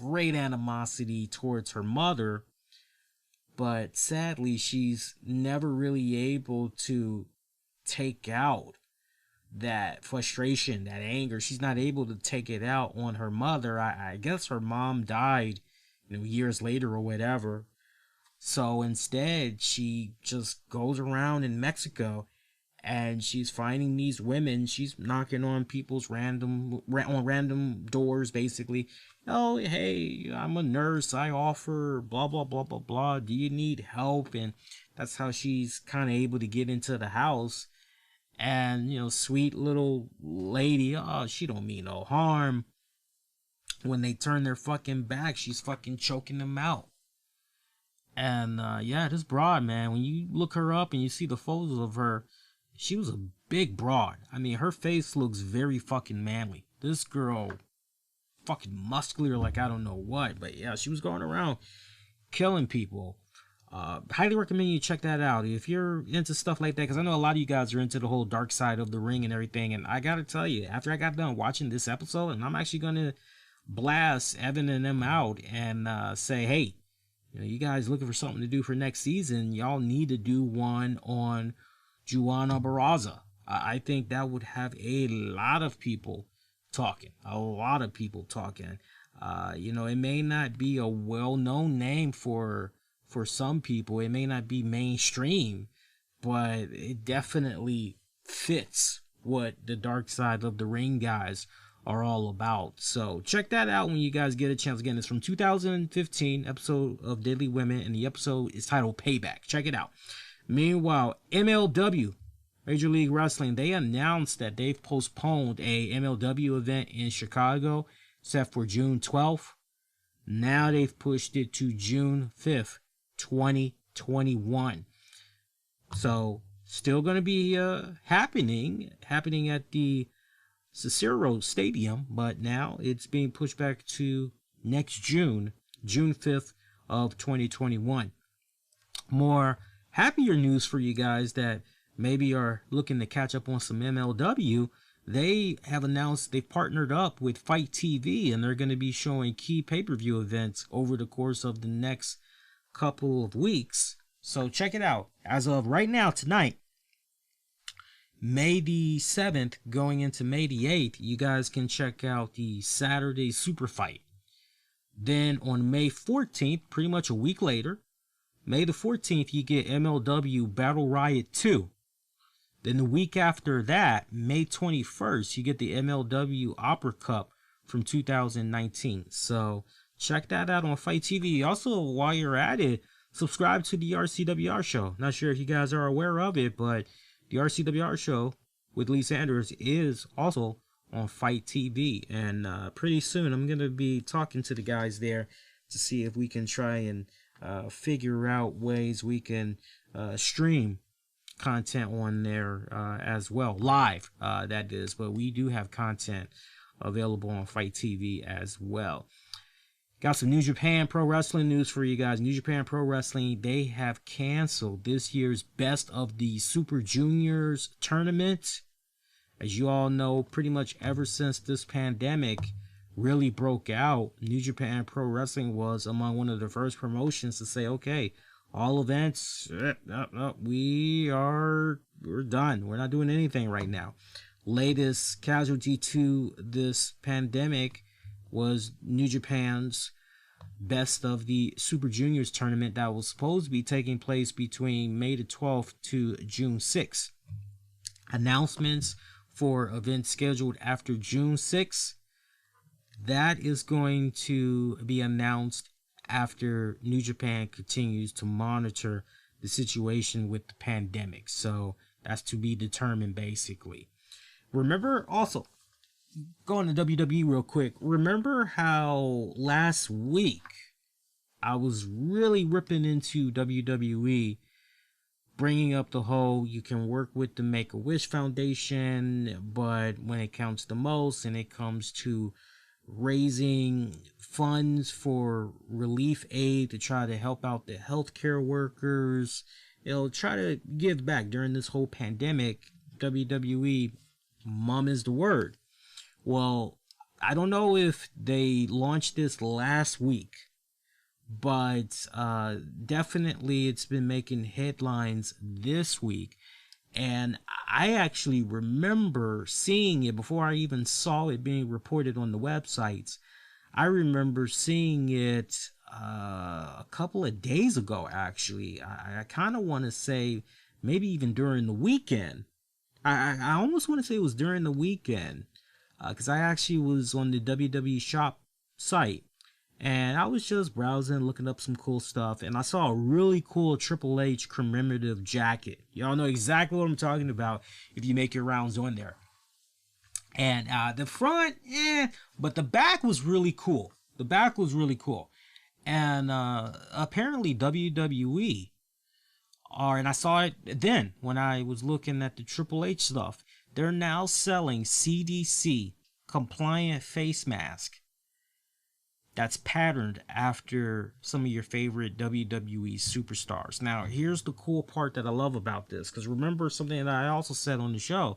S1: great animosity towards her mother, but sadly she's never really able to take out that frustration, that anger. She's not able to take it out on her mother. I guess her mom died, you know, years later or whatever. So instead she just goes around in Mexico and she's finding these women. She's knocking on people's random doors, basically. Oh, hey, I'm a nurse. I offer blah, blah, blah, blah, blah. Do you need help? And that's how she's kind of able to get into the house. And, you know, sweet little lady, oh, she don't mean no harm. When they turn their fucking back, she's fucking choking them out. And, yeah, this broad, man, when you look her up and you see the photos of her, she was a big broad. I mean, her face looks very fucking manly. This girl, fucking muscular like I don't know what. But yeah, she was going around killing people. Highly recommend you check that out if you're into stuff like that, because I know a lot of you guys are into the whole dark side of the ring and everything. And I gotta tell you, after I got done watching this episode, and I'm actually gonna blast Evan and them out and say, hey, you know, you guys looking for something to do for next season, y'all need to do one on Juana Barraza. I think that would have a lot of people talking. You know, it may not be a well-known name for some people. It may not be mainstream, but it definitely fits what the dark side of the ring guys are all about. So check that out when you guys get a chance. Again, it's from 2015 episode of Deadly Women, and the episode is titled Payback. Check it out. Meanwhile, MLW, Major League Wrestling, they announced that they've postponed a MLW event in Chicago set for June 12th. Now they've pushed it to June 5th, 2021. So still going to be happening at the Cicero Stadium, but now it's being pushed back to next June 5th of 2021. More happier news for you guys that maybe are looking to catch up on some MLW. They have announced they've partnered up with Fight TV, and they're going to be showing key pay-per-view events over the course of the next couple of weeks. So check it out. As of right now, tonight, May the 7th, going into May the 8th, you guys can check out the Saturday Super Fight. Then on May 14th, pretty much a week later, May the 14th, you get MLW Battle Riot 2. Then the week after that, May 21st, you get the MLW Opera Cup from 2019. So check that out on Fight TV. Also, while you're at it, subscribe to the RCWR show. Not sure if you guys are aware of it, but the RCWR show with Lee Sanders is also on Fight TV. And pretty soon, I'm going to be talking to the guys there to see if we can try and figure out ways we can stream content on there as well, live that is, but we do have content available on Fight TV as well. Got some New Japan Pro Wrestling news for you guys. New Japan Pro Wrestling, they have canceled this year's Best of the Super Juniors tournament. As you all know, pretty much ever since this pandemic really broke out, New Japan Pro Wrestling was among one of the first promotions to say, okay, all events, we're done. We're not doing anything right now. Latest casualty to this pandemic was New Japan's Best of the Super Juniors tournament that was supposed to be taking place between May the 12th to June 6th. Announcements for events scheduled after June 6th, that is going to be announced after New Japan continues to monitor the situation with the pandemic. So that's to be determined, basically. Remember also, going to WWE real quick. Remember how last week I was really ripping into WWE, bringing up the whole you can work with the Make-A-Wish Foundation, but when it counts the most and it comes to raising funds for relief aid to try to help out the healthcare workers, try to give back during this whole pandemic, WWE, mom is the word. Well, I don't know if they launched this last week, but definitely it's been making headlines this week. And I actually remember seeing it before I even saw it being reported on the websites. I remember seeing it a couple of days ago, actually. I kind of want to say maybe even during the weekend. I almost want to say it was during the weekend, because I actually was on the WWE shop site. And I was just browsing, looking up some cool stuff, and I saw a really cool Triple H commemorative jacket. Y'all know exactly what I'm talking about if you make your rounds on there. And the front, but the back was really cool. The back was really cool. And apparently WWE, and I saw it then when I was looking at the Triple H stuff, they're now selling CDC compliant face mask that's patterned after some of your favorite WWE superstars. Now, here's the cool part that I love about this, because remember something that I also said on the show.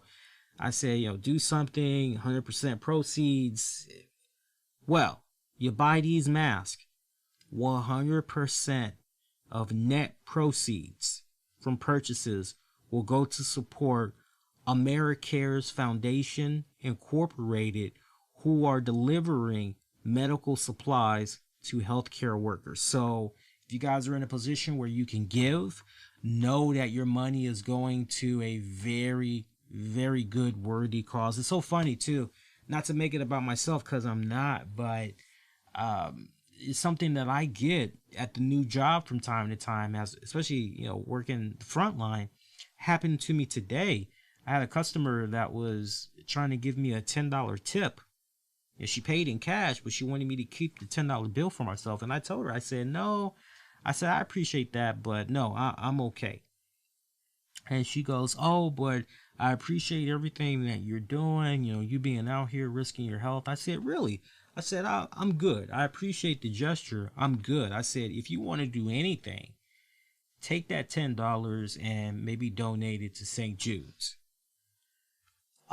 S1: I said, do something, 100% proceeds. Well, you buy these masks, 100% of net proceeds from purchases will go to support AmeriCares Foundation Incorporated, who are delivering medical supplies to healthcare workers. So if you guys are in a position where you can give, know that your money is going to a very, very good, worthy cause. It's so funny too, not to make it about myself, because I'm not, but it's something that I get at the new job from time to time, as especially working the front line. Happened to me today. I had a customer that was trying to give me a $10 tip. And she paid in cash, but she wanted me to keep the $10 bill for myself. And I told her, I said, no. I said, I appreciate that, but no, I'm okay. And she goes, oh, but I appreciate everything that you're doing. You being out here risking your health. I said, really? I said, I'm good. I appreciate the gesture. I'm good. I said, if you want to do anything, take that $10 and maybe donate it to St. Jude's.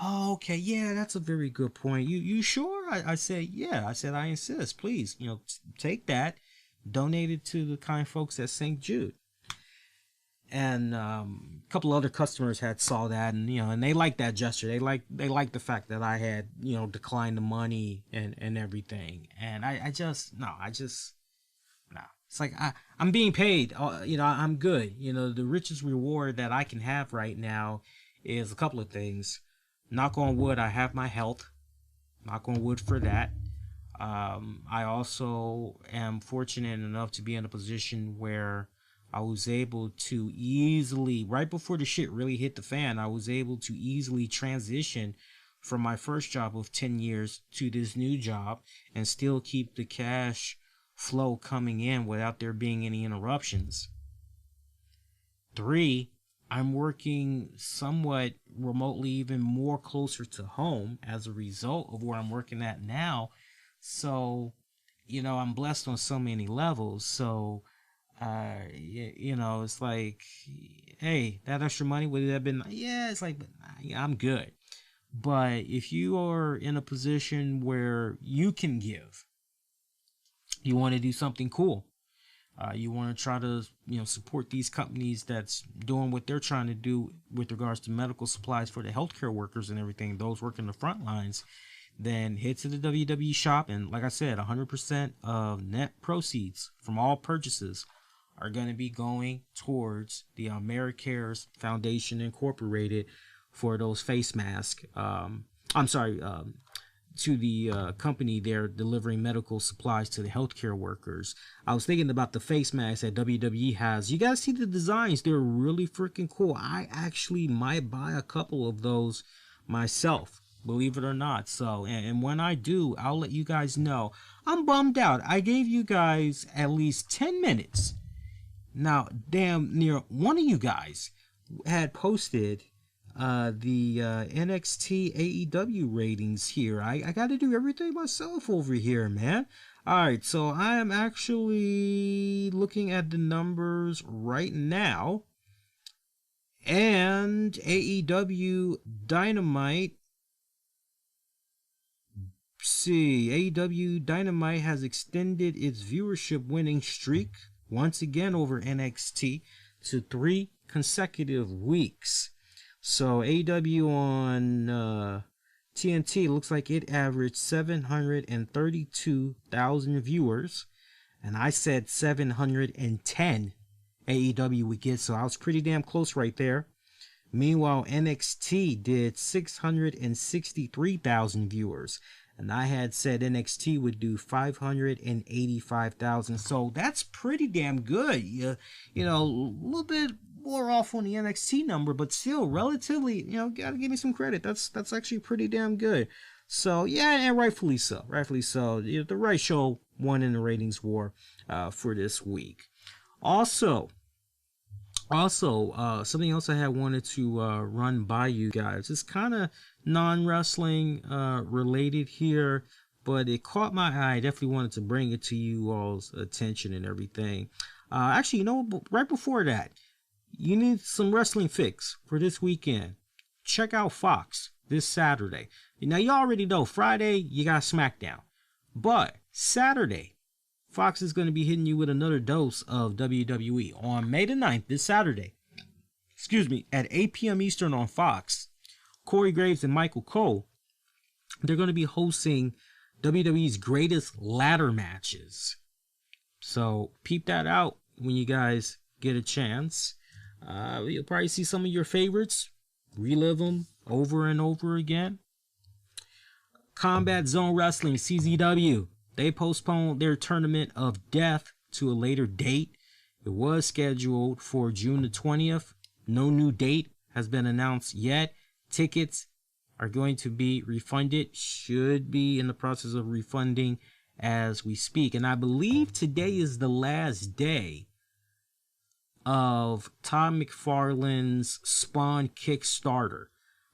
S1: Oh, okay, yeah, that's a very good point. You sure? I said, yeah. I said, I insist. Please, take that, donate it to the kind folks at St. Jude. And a couple other customers had saw that, and they liked that gesture. They liked the fact that I had declined the money and everything. And no. It's like I'm being paid. I'm good. The richest reward that I can have right now is a couple of things. Knock on wood, I have my health. Knock on wood for that. I also am fortunate enough to be in a position where I was able to easily, right before the shit really hit the fan, I was able to easily transition from my first job of 10 years to this new job and still keep the cash flow coming in without there being any interruptions. 3, I'm working somewhat remotely, even more closer to home as a result of where I'm working at now. So, I'm blessed on so many levels. So, it's like, hey, that extra money, would it have been? Yeah, it's like, but I'm good. But if you are in a position where you can give, you want to do something cool. You want to try to, support these companies that's doing what they're trying to do with regards to medical supplies for the healthcare workers and everything, those working the front lines, then head to the WWE shop. And like I said, 100% of net proceeds from all purchases are going to be going towards the AmeriCares Foundation Incorporated for those face masks. To the company there delivering medical supplies to the healthcare workers. I was thinking about the face masks that WWE has. You guys see the designs? They're really freaking cool. I actually might buy a couple of those myself. believe it or not. So, and when I do, I'll let you guys know. I'm bummed out. I gave you guys at least 10 minutes. Now, damn near one of you guys had posted the NXT AEW ratings here. I got to do everything myself over here, man. Alright, so I am actually looking at the numbers right now. And AEW Dynamite. AEW Dynamite has extended its viewership winning streak once again over NXT to 3 consecutive weeks. So AEW on TNT looks like it averaged 732,000 viewers, and I said 710 AEW would get, so I was pretty damn close right there. Meanwhile, NXT did 663,000 viewers, and I had said NXT would do 585,000, so that's pretty damn good. You know, a little bit more off on the NXT number, but still relatively, you know, gotta give me some credit. That's actually pretty damn good. So yeah, and rightfully so. Rightfully so. You know, the right show won in the ratings war for this week. Also, something else I had wanted to run by you guys. It's kind of non-wrestling related here, but it caught my eye. I definitely wanted to bring it to you all's attention and everything. Actually, you know, right before that, you need some wrestling fix for this weekend. Check out Fox this Saturday. Now, you already know Friday, you got SmackDown. But Saturday, Fox is going to be hitting you with another dose of WWE. On May the 9th, this Saturday, at 8 p.m. Eastern on Fox, Corey Graves and Michael Cole, they're going to be hosting WWE's greatest ladder matches. So peep that out when you guys get a chance. You'll probably see some of your favorites, relive them over and over again. Combat Zone Wrestling, CZW, they postponed their Tournament of Death to a later date. It was scheduled for June the 20th. No new date has been announced yet. Tickets are going to be refunded, should be in the process of refunding as we speak. And I believe today is the last day of Todd McFarlane's Spawn Kickstarter.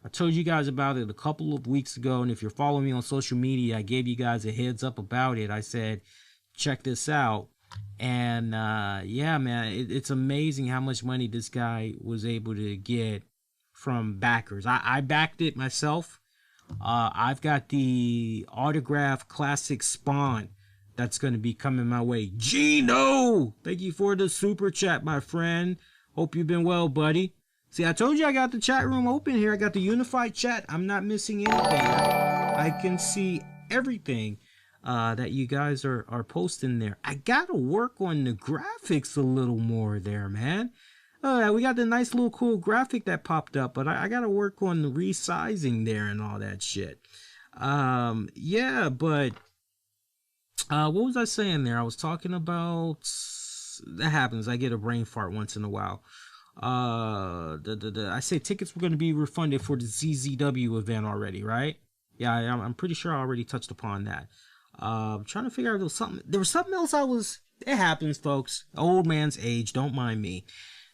S1: I told you guys about it a couple of weeks ago, and if you're following me on social media, I gave you guys a heads up about it. I said, check this out. And yeah, man, it's amazing how much money this guy was able to get from backers. I backed it myself. I've got the autograph classic Spawn that's going to be coming my way. Gino, thank you for the super chat, my friend. Hope you've been well, buddy. See, I told you I got the chat room open here. I got the unified chat. I'm not missing anything. I can see everything that you guys are posting there. I got to work on the graphics a little more there, man. We got the nice little cool graphic that popped up, but I got to work on the resizing there and all that shit. Yeah, but what was I saying there? I was talking about, that happens. I get a brain fart once in a while. I say tickets were going to be refunded for the ZZW event already, right? Yeah, I'm pretty sure I already touched upon that. I'm trying to figure out if there was something else it happens, folks. Old man's age, don't mind me.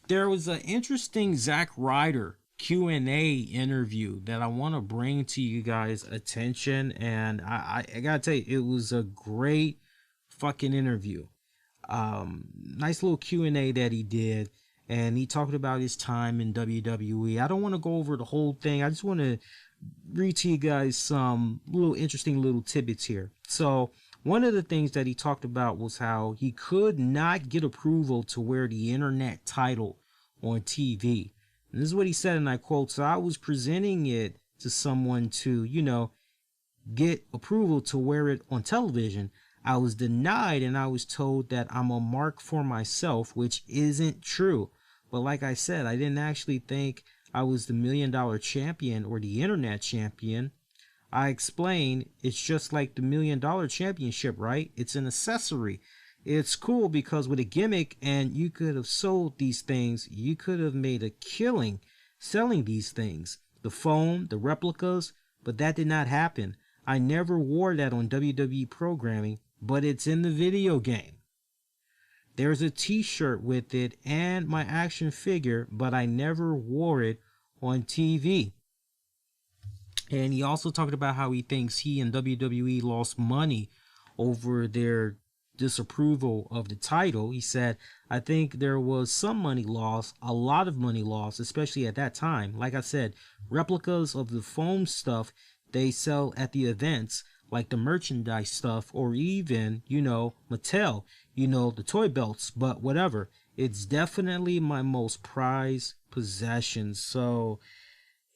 S1: There was an interesting Zack Ryder Q&A interview that I want to bring to you guys' attention, and I gotta tell you, it was a great fucking interview. Nice little Q&A that he did, and he talked about his time in WWE. I don't want to go over the whole thing. I just want to read to you guys some interesting little tidbits here. So one of the things that he talked about was how he could not get approval to wear the internet title on TV. And this is what he said, and I quote, "So I was presenting it to someone to, get approval to wear it on television. I was denied, and I was told that I'm a mark for myself, which isn't true. But like I said, I didn't actually think I was the $1 Million champion or the internet champion. I explained, it's just like the $1 Million championship, right? It's an accessory. It's cool because with a gimmick, and you could have sold these things, you could have made a killing selling these things. The foam, the replicas, but that did not happen. I never wore that on WWE programming, but it's in the video game. There's a t-shirt with it and my action figure, but I never wore it on TV. And he also talked about how he thinks he and WWE lost money over their disapproval of the title. He said, I think there was some money lost, a lot of money lost, especially at that time. Like I said, replicas of the foam stuff they sell at the events, like the merchandise stuff, or even, Mattel, the toy belts, but whatever. It's definitely my most prized possession. So,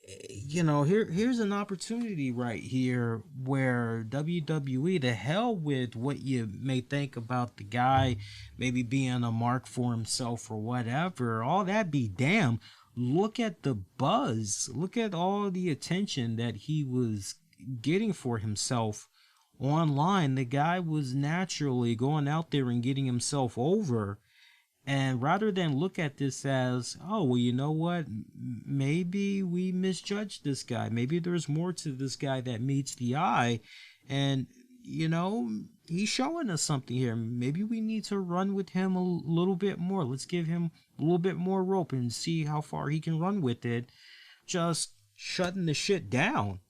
S1: here's an opportunity right here where WWE, the hell with what you may think about the guy maybe being a mark for himself or whatever, all that be damn. Look at the buzz. Look at all the attention that he was getting for himself online. The guy was naturally going out there and getting himself over. And rather than look at this as, oh, well, you know what? Maybe we misjudged this guy. Maybe there's more to this guy that meets the eye. And, he's showing us something here. Maybe we need to run with him a little bit more. Let's give him a little bit more rope and see how far he can run with it. Just shutting the shit down.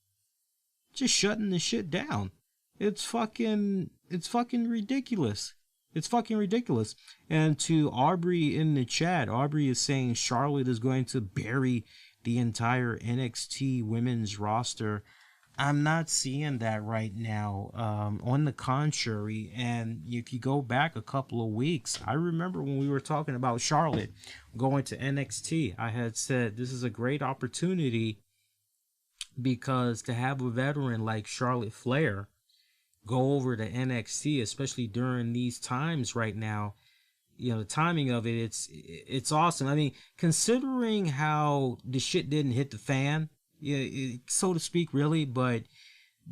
S1: Just shutting the shit down. It's fucking ridiculous. It's fucking ridiculous. And to Aubrey in the chat, Aubrey is saying Charlotte is going to bury the entire NXT women's roster. I'm not seeing that right now. On the contrary, and if you go back a couple of weeks, I remember when we were talking about Charlotte going to NXT, I had said this is a great opportunity because to have a veteran like Charlotte Flair go over to NXT, especially during these times right now, the timing of it's awesome. I mean, considering how the shit didn't hit the fan, so to speak, really, but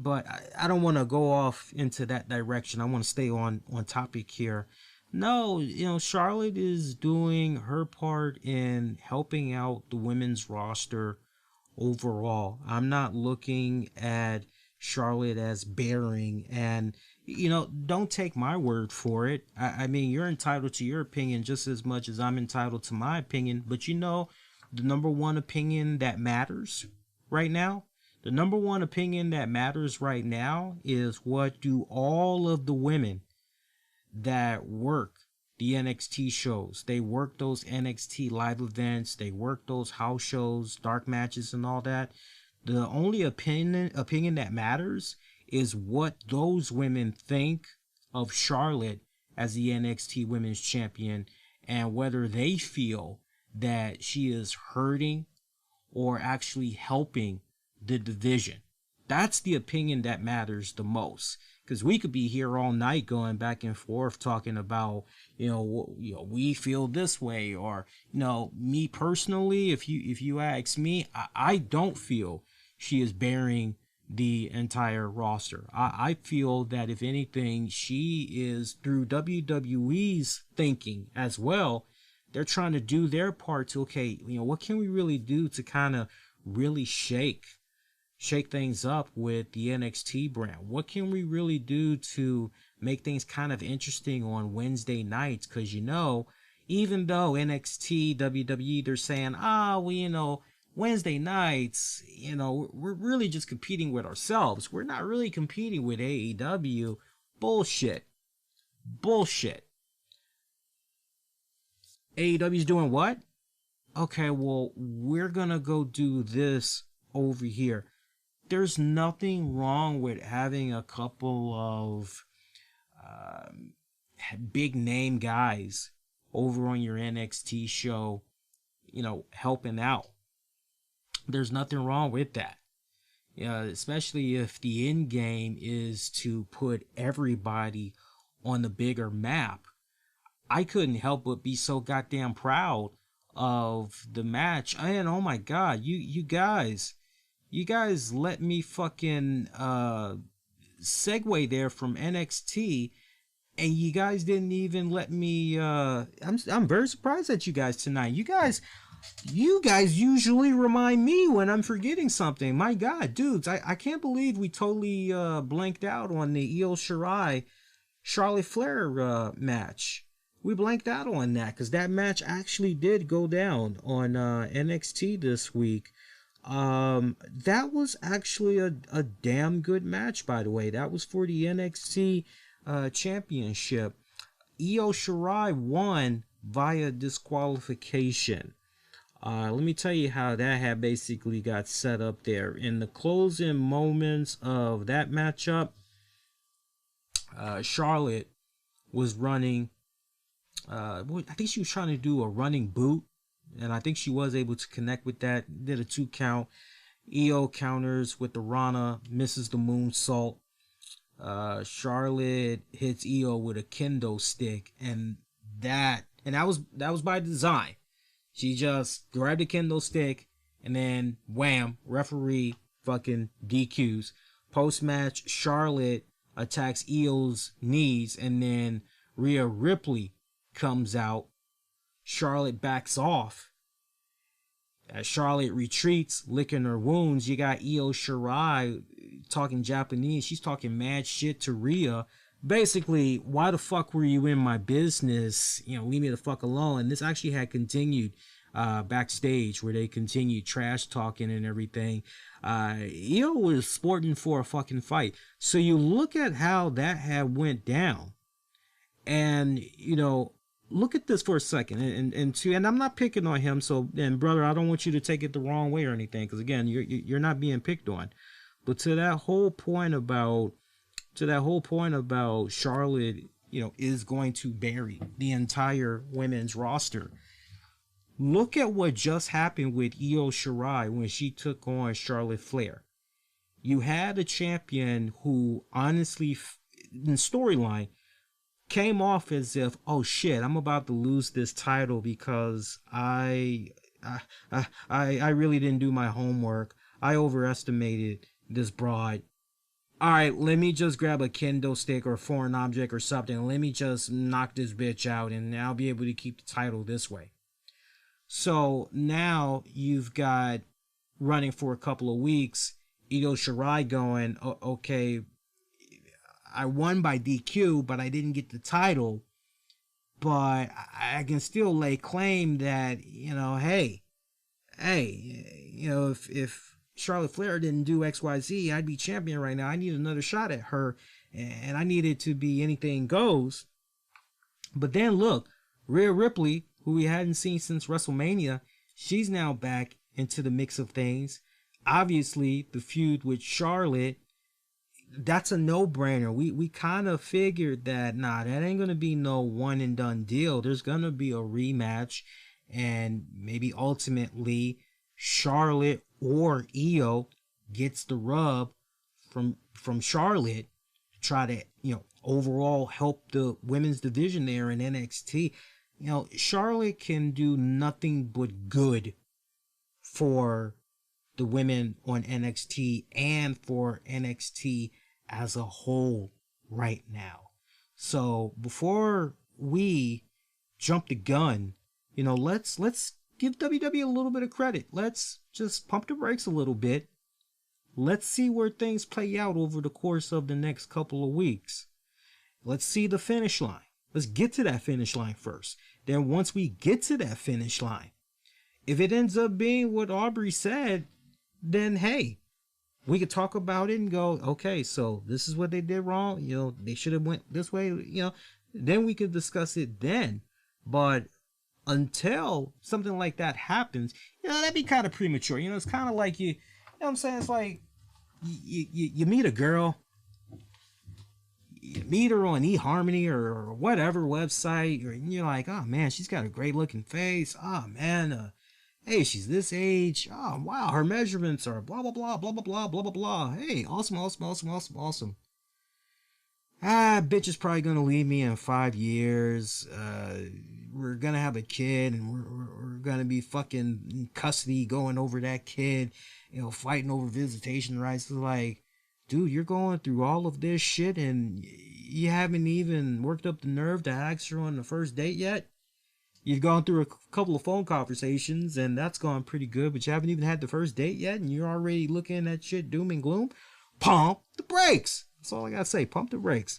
S1: I don't want to go off into that direction. I want to stay on topic here. No, Charlotte is doing her part in helping out the women's roster overall. I'm not looking at Charlotte as bearing, and don't take my word for it. I mean, you're entitled to your opinion just as much as I'm entitled to my opinion, but the number one opinion that matters right now, is what do all of the women that work the NXT shows, they work those NXT live events, they work those house shows, dark matches and all that. The only opinion that matters is what those women think of Charlotte as the NXT Women's Champion and whether they feel that she is hurting or actually helping the division. That's the opinion that matters the most. Because we could be here all night going back and forth talking about, we feel this way, or, me personally, if you ask me, I don't feel she is bearing the entire roster. I feel that if anything, she is, through WWE's thinking as well, they're trying to do their part to, okay, what can we really do to kind of really shake things up with the NXT brand? What can we really do to make things kind of interesting on Wednesday nights? Because, even though NXT, WWE, they're saying, Wednesday nights, we're really just competing with ourselves. We're not really competing with AEW. Bullshit. AEW's doing what? Okay, well, we're gonna go do this over here. There's nothing wrong with having a couple of big name guys over on your NXT show, helping out. There's nothing wrong with that. Especially if the end game is to put everybody on the bigger map. I couldn't help but be so goddamn proud of the match. And oh my god, you guys let me fucking segue there from NXT, and you guys didn't even let me I'm very surprised at you guys tonight. You guys You guys usually remind me when I'm forgetting something. My God, dudes, I can't believe we totally blanked out on the Io Shirai Charlotte Flair match. We blanked out on that because that match actually did go down on NXT this week. That was actually a damn good match, by the way. That was for the NXT championship. Io Shirai won via disqualification. Let me tell you how that had basically got set up there. In the closing moments of that matchup, Charlotte was running, I think she was trying to do a running boot, and I think she was able to connect with that. Did a 2 count. Io counters with the Rana, misses the moonsault. Charlotte hits Io with a kendo stick, and that was by design. She just grabbed the kendo stick, and then wham, referee fucking DQs. Post match, Charlotte attacks Io's knees, and then Rhea Ripley comes out. Charlotte backs off. As Charlotte retreats, licking her wounds, you got Io Shirai talking Japanese. She's talking mad shit to Rhea. Basically, why the fuck were you in my business? Leave me the fuck alone. And this actually had continued backstage, where they continued trash talking and everything. Io was sporting for a fucking fight. So you look at how that had went down, and look at this for a second, and I'm not picking on him. So, and brother, I don't want you to take it the wrong way or anything, because again, you're not being picked on. But to that whole point about Charlotte, is going to bury the entire women's roster. Look at what just happened with Io Shirai when she took on Charlotte Flair. You had a champion who, honestly, in storyline, came off as if, oh shit, I'm about to lose this title because I really didn't do my homework. I overestimated this broad. All right, let me just grab a kendo stick or a foreign object or something. Let me just knock this bitch out, and I'll be able to keep the title this way. So now you've got, running for a couple of weeks, Io Shirai going, okay, I won by DQ, but I didn't get the title. But I can still lay claim that, hey, if Charlotte Flair didn't do XYZ, I'd be champion right now. I need another shot at her, and I need it to be anything goes. But then look, Rhea Ripley, who we hadn't seen since WrestleMania, she's now back into the mix of things. Obviously, the feud with Charlotte, that's a no-brainer. We kind of figured that, that ain't going to be no one-and-done deal. There's going to be a rematch, and maybe ultimately Charlotte or Io gets the rub from Charlotte to try to, overall help the women's division there in NXT. Charlotte can do nothing but good for the women on NXT and for NXT as a whole right now. So before we jump the gun, let's give WWE a little bit of credit. Let's just pump the brakes a little bit. Let's see where things play out over the course of the next couple of weeks. Let's see the finish line. Let's get to that finish line first. Then once we get to that finish line, if it ends up being what Aubrey said, then hey, we could talk about it and go, okay, so this is what they did wrong. They should have went this way. Then we could discuss it then. But until something like that happens, that'd be kind of premature. It's kind of like you know what I'm saying? It's like you meet a girl, you meet her on eHarmony or whatever website, and you're like, oh man, she's got a great looking face. Oh man, hey, she's this age. Oh wow, her measurements are blah blah blah blah blah blah blah blah blah. Hey, awesome. Bitch is probably gonna leave me in 5 years. We're gonna have a kid, and we're gonna be fucking in custody going over that kid, fighting over visitation rights. It's like, dude, you're going through all of this shit, and you haven't even worked up the nerve to ask her on the first date yet. You've gone through a couple of phone conversations, and that's gone pretty good, but you haven't even had the first date yet, and you're already looking at shit doom and gloom. Pump the brakes. That's all I gotta say. Pump the brakes.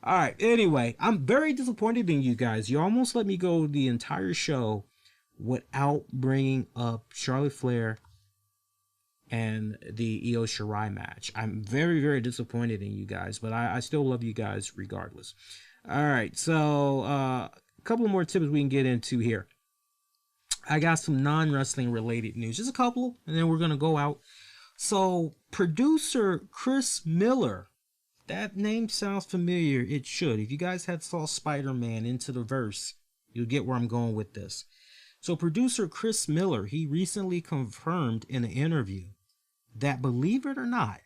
S1: All right. Anyway, I'm very disappointed in you guys. You almost let me go the entire show without bringing up Charlotte Flair and the Io Shirai match. I'm very, very disappointed in you guys, but I still love you guys regardless. All right. So, a couple more tips we can get into here. I got some non-wrestling related news, just a couple, and then we're going to go out. So, producer Chris Miller, that name sounds familiar. It should. If you guys had saw Spider-Man Into the Verse, you'll get where I'm going with this. So, producer Chris Miller, he recently confirmed in an interview that, believe it or not,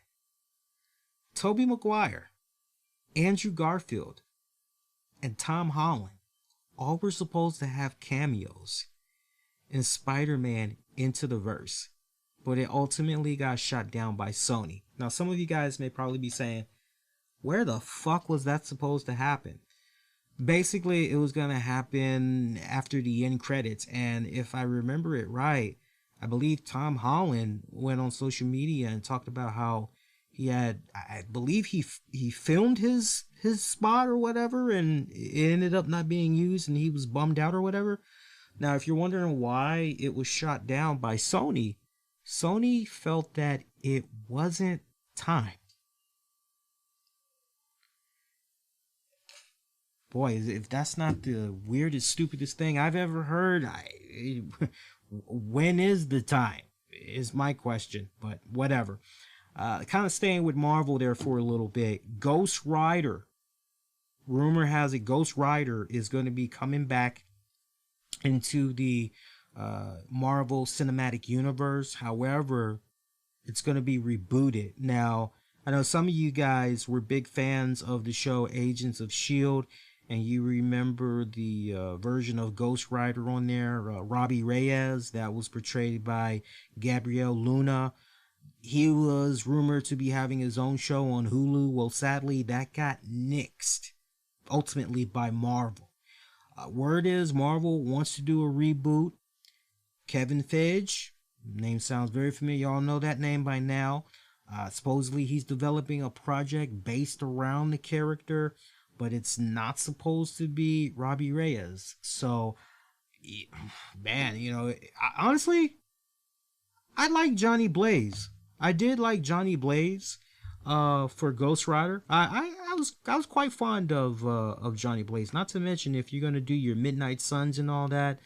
S1: Tobey Maguire, Andrew Garfield, and Tom Holland all were supposed to have cameos in Spider-Man Into the Verse, but it ultimately got shot down by Sony. Now, some of you guys may probably be saying, where the fuck was that supposed to happen? Basically, it was going to happen after the end credits, and if I remember it right, I believe Tom Holland went on social media and talked about how he had, I believe he filmed his spot or whatever, and it ended up not being used, and he was bummed out or whatever. Now, if you're wondering why it was shot down by Sony, Sony felt that it wasn't time. Boy, if that's not the weirdest, stupidest thing I've ever heard, when is the time? Is my question, but whatever. Kind of staying with Marvel there for a little bit. Ghost Rider. Rumor has it Ghost Rider is going to be coming back into the Marvel Cinematic Universe. However, it's going to be rebooted. Now, I know some of you guys were big fans of the show Agents of S.H.I.E.L.D., and you remember the version of Ghost Rider on there, Robbie Reyes, that was portrayed by Gabriel Luna. He was rumored to be having his own show on Hulu. Well, sadly, that got nixed, ultimately, by Marvel. Word is Marvel wants to do a reboot. Kevin Feige, name sounds very familiar. Y'all know that name by now. Supposedly, he's developing a project based around the character, but it's not supposed to be Robbie Reyes. So, man, you know, honestly, I like Johnny Blaze. I did like Johnny Blaze for Ghost Rider. I was quite fond of Johnny Blaze. Not to mention, if you're gonna do your Midnight Suns and all that,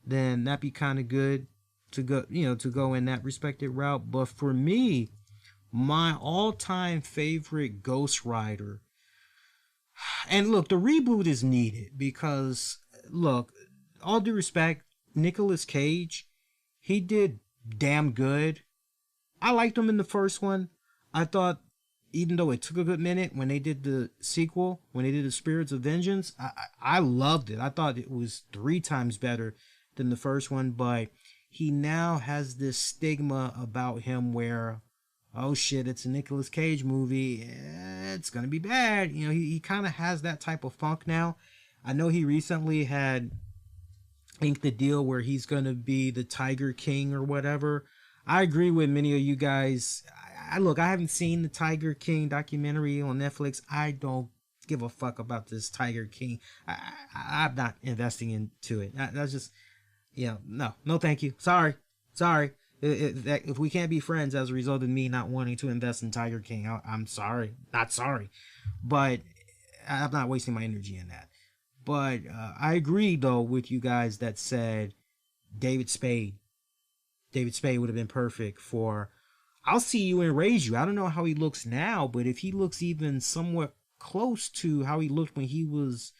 S1: then that'd be kind of good to go, to go in that respected route. But for me, my all-time favorite Ghost Rider. And look, the reboot is needed because, look, all due respect, Nicolas Cage, he did damn good. I liked him in the first one. I thought, even though it took a good minute when they did the sequel, when they did the Spirits of Vengeance, I loved it. I thought it was 3 times better than the first one, but he now has this stigma about him where, oh shit, it's a Nicolas Cage movie, it's gonna be bad. He kind of has that type of funk now. I know he recently had inked the deal where he's gonna be the Tiger King or whatever. I agree with many of you guys. Look, I haven't seen the Tiger King documentary on Netflix. I don't give a fuck about this Tiger King. I'm not investing into it. That's just, no, thank you. Sorry. If we can't be friends as a result of me not wanting to invest in Tiger King, I'm sorry. Not sorry. But I'm not wasting my energy in that. But I agree, though, with you guys that said David Spade. David Spade would have been perfect for I'll See You and Raise You. I don't know how he looks now, but if he looks even somewhat close to how he looked when he was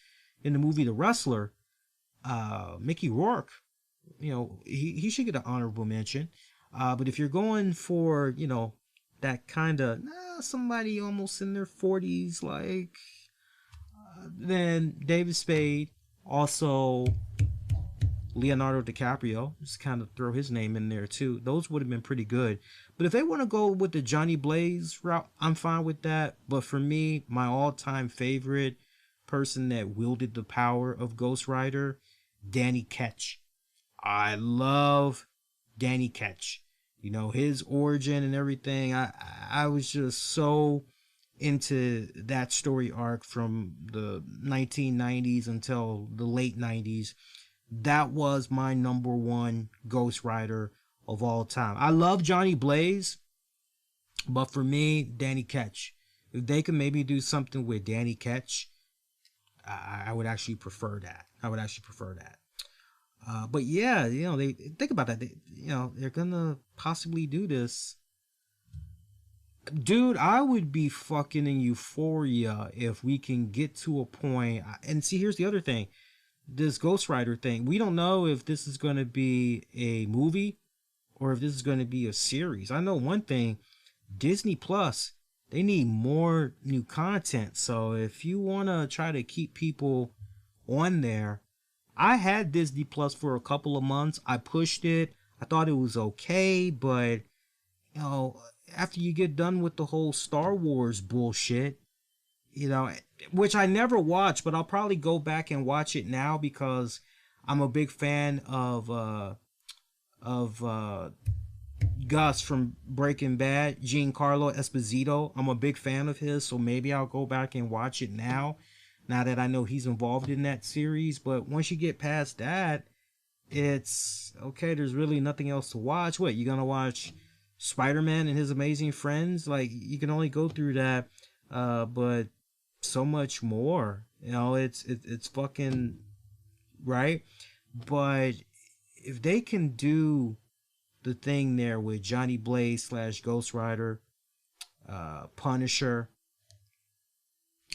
S1: in the movie The Wrestler, Mickey Rourke, he should get an honorable mention. But if you're going for, that kind of somebody almost in their 40s, like, then David Spade, also Leonardo DiCaprio, just kind of throw his name in there too. Those would have been pretty good. But if they want to go with the Johnny Blaze route, I'm fine with that. But for me, my all-time favorite person that wielded the power of Ghost Rider Danny Ketch. I love Danny Ketch. You know, his origin and everything. I was just so into that story arc from the 1990s until the late 90s. That was my number one Ghost Rider of all time. I love Johnny Blaze, but for me, Danny Ketch. If they could maybe do something with Danny Ketch, I would actually prefer that. I would actually prefer that. But yeah, you know, they think about that. They're gonna possibly do this. Dude, I would be fucking in euphoria if we can get to a point. And see, here's the other thing. This Ghost Rider thing, we don't know if this is going to be a movie or if this is going to be a series. I know one thing, Disney Plus, they need more new content. So if you want to try to keep people on there, I had Disney Plus for a couple of months. I pushed it. I thought it was okay, but you know, after you get done with the whole Star Wars bullshit, you know, which I never watched, but I'll probably go back and watch it now because I'm a big fan of Gus from Breaking Bad, Giancarlo Esposito. I'm a big fan of his, so maybe I'll go back and watch it now that I know he's involved in that series. But once you get past that, it's okay, there's really nothing else to watch. What, you gonna watch Spider-Man and His Amazing Friends? Like, you can only go through that, but so much more. You know, it's fucking right. But if they can do the thing there with Johnny Blaze / Ghost Rider, Punisher,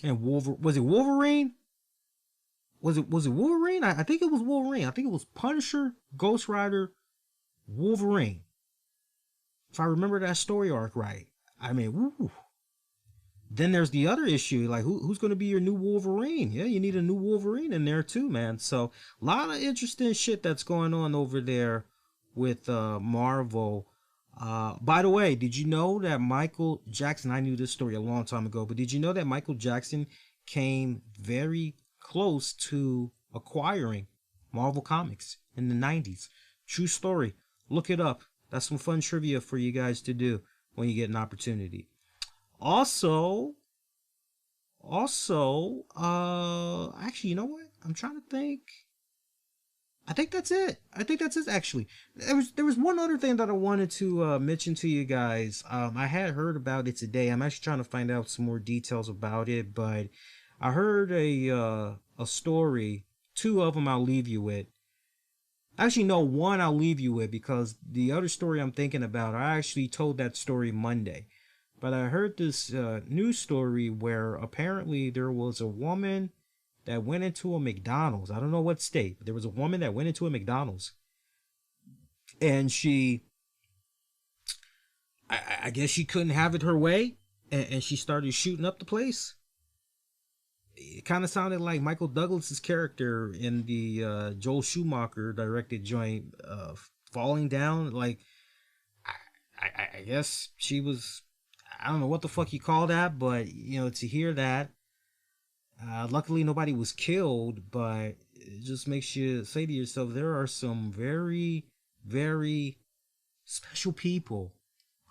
S1: and Wolverine. Was it Wolverine? Was it Wolverine? I think it was Wolverine. I think it was Punisher, Ghost Rider, Wolverine. If I remember that story arc right. I mean, woo. Then there's the other issue, like who's going to be your new Wolverine? Yeah, you need a new Wolverine in there too, man. So a lot of interesting shit that's going on over there with Marvel. By the way, did you know that Michael Jackson, I knew this story a long time ago, but did you know that Michael Jackson came very close to acquiring Marvel Comics in the 90s? True story. Look it up. That's some fun trivia for you guys to do when you get an opportunity. Also, actually, you know what? I'm trying to think. I think that's it. Actually, there was one other thing that I wanted to mention to you guys. I had heard about it today. I'm actually trying to find out some more details about it, but I heard a story. Two of them I'll leave you with. Actually, no, one I'll leave you with because the other story I'm thinking about, I actually told that story Monday. But I heard this news story where apparently there was a woman that went into a McDonald's. I don't know what state, but there was a woman that went into a McDonald's. And I guess she couldn't have it her way. And she started shooting up the place. It kind of sounded like Michael Douglas's character in the Joel Schumacher directed joint, Falling Down. Like, I guess she was, I don't know what the fuck you call that, but, you know, to hear that, luckily nobody was killed, but it just makes you say to yourself, there are some very, very special people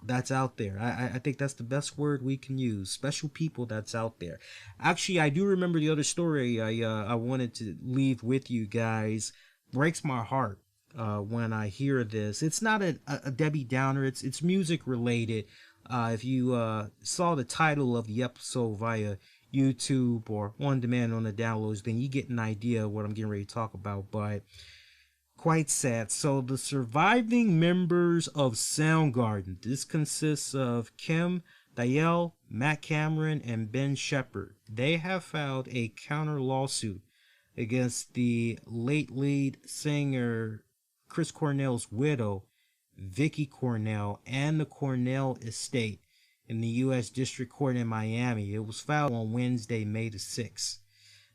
S1: that's out there. I think that's the best word we can use. Special people that's out there. Actually, I do remember the other story I wanted to leave with you guys. Breaks my heart when I hear this. It's not a Debbie Downer. It's music related. If you saw the title of the episode via YouTube or on demand on the downloads, then you get an idea of what I'm getting ready to talk about. But quite sad. So the surviving members of Soundgarden. This consists of Kim Deal, Matt Cameron, and Ben Shepherd. They have filed a counter lawsuit against the late lead singer Chris Cornell's widow, Vicky Cornell, and the Cornell estate in the U.S. District Court in Miami. It was filed on Wednesday, May the 6th.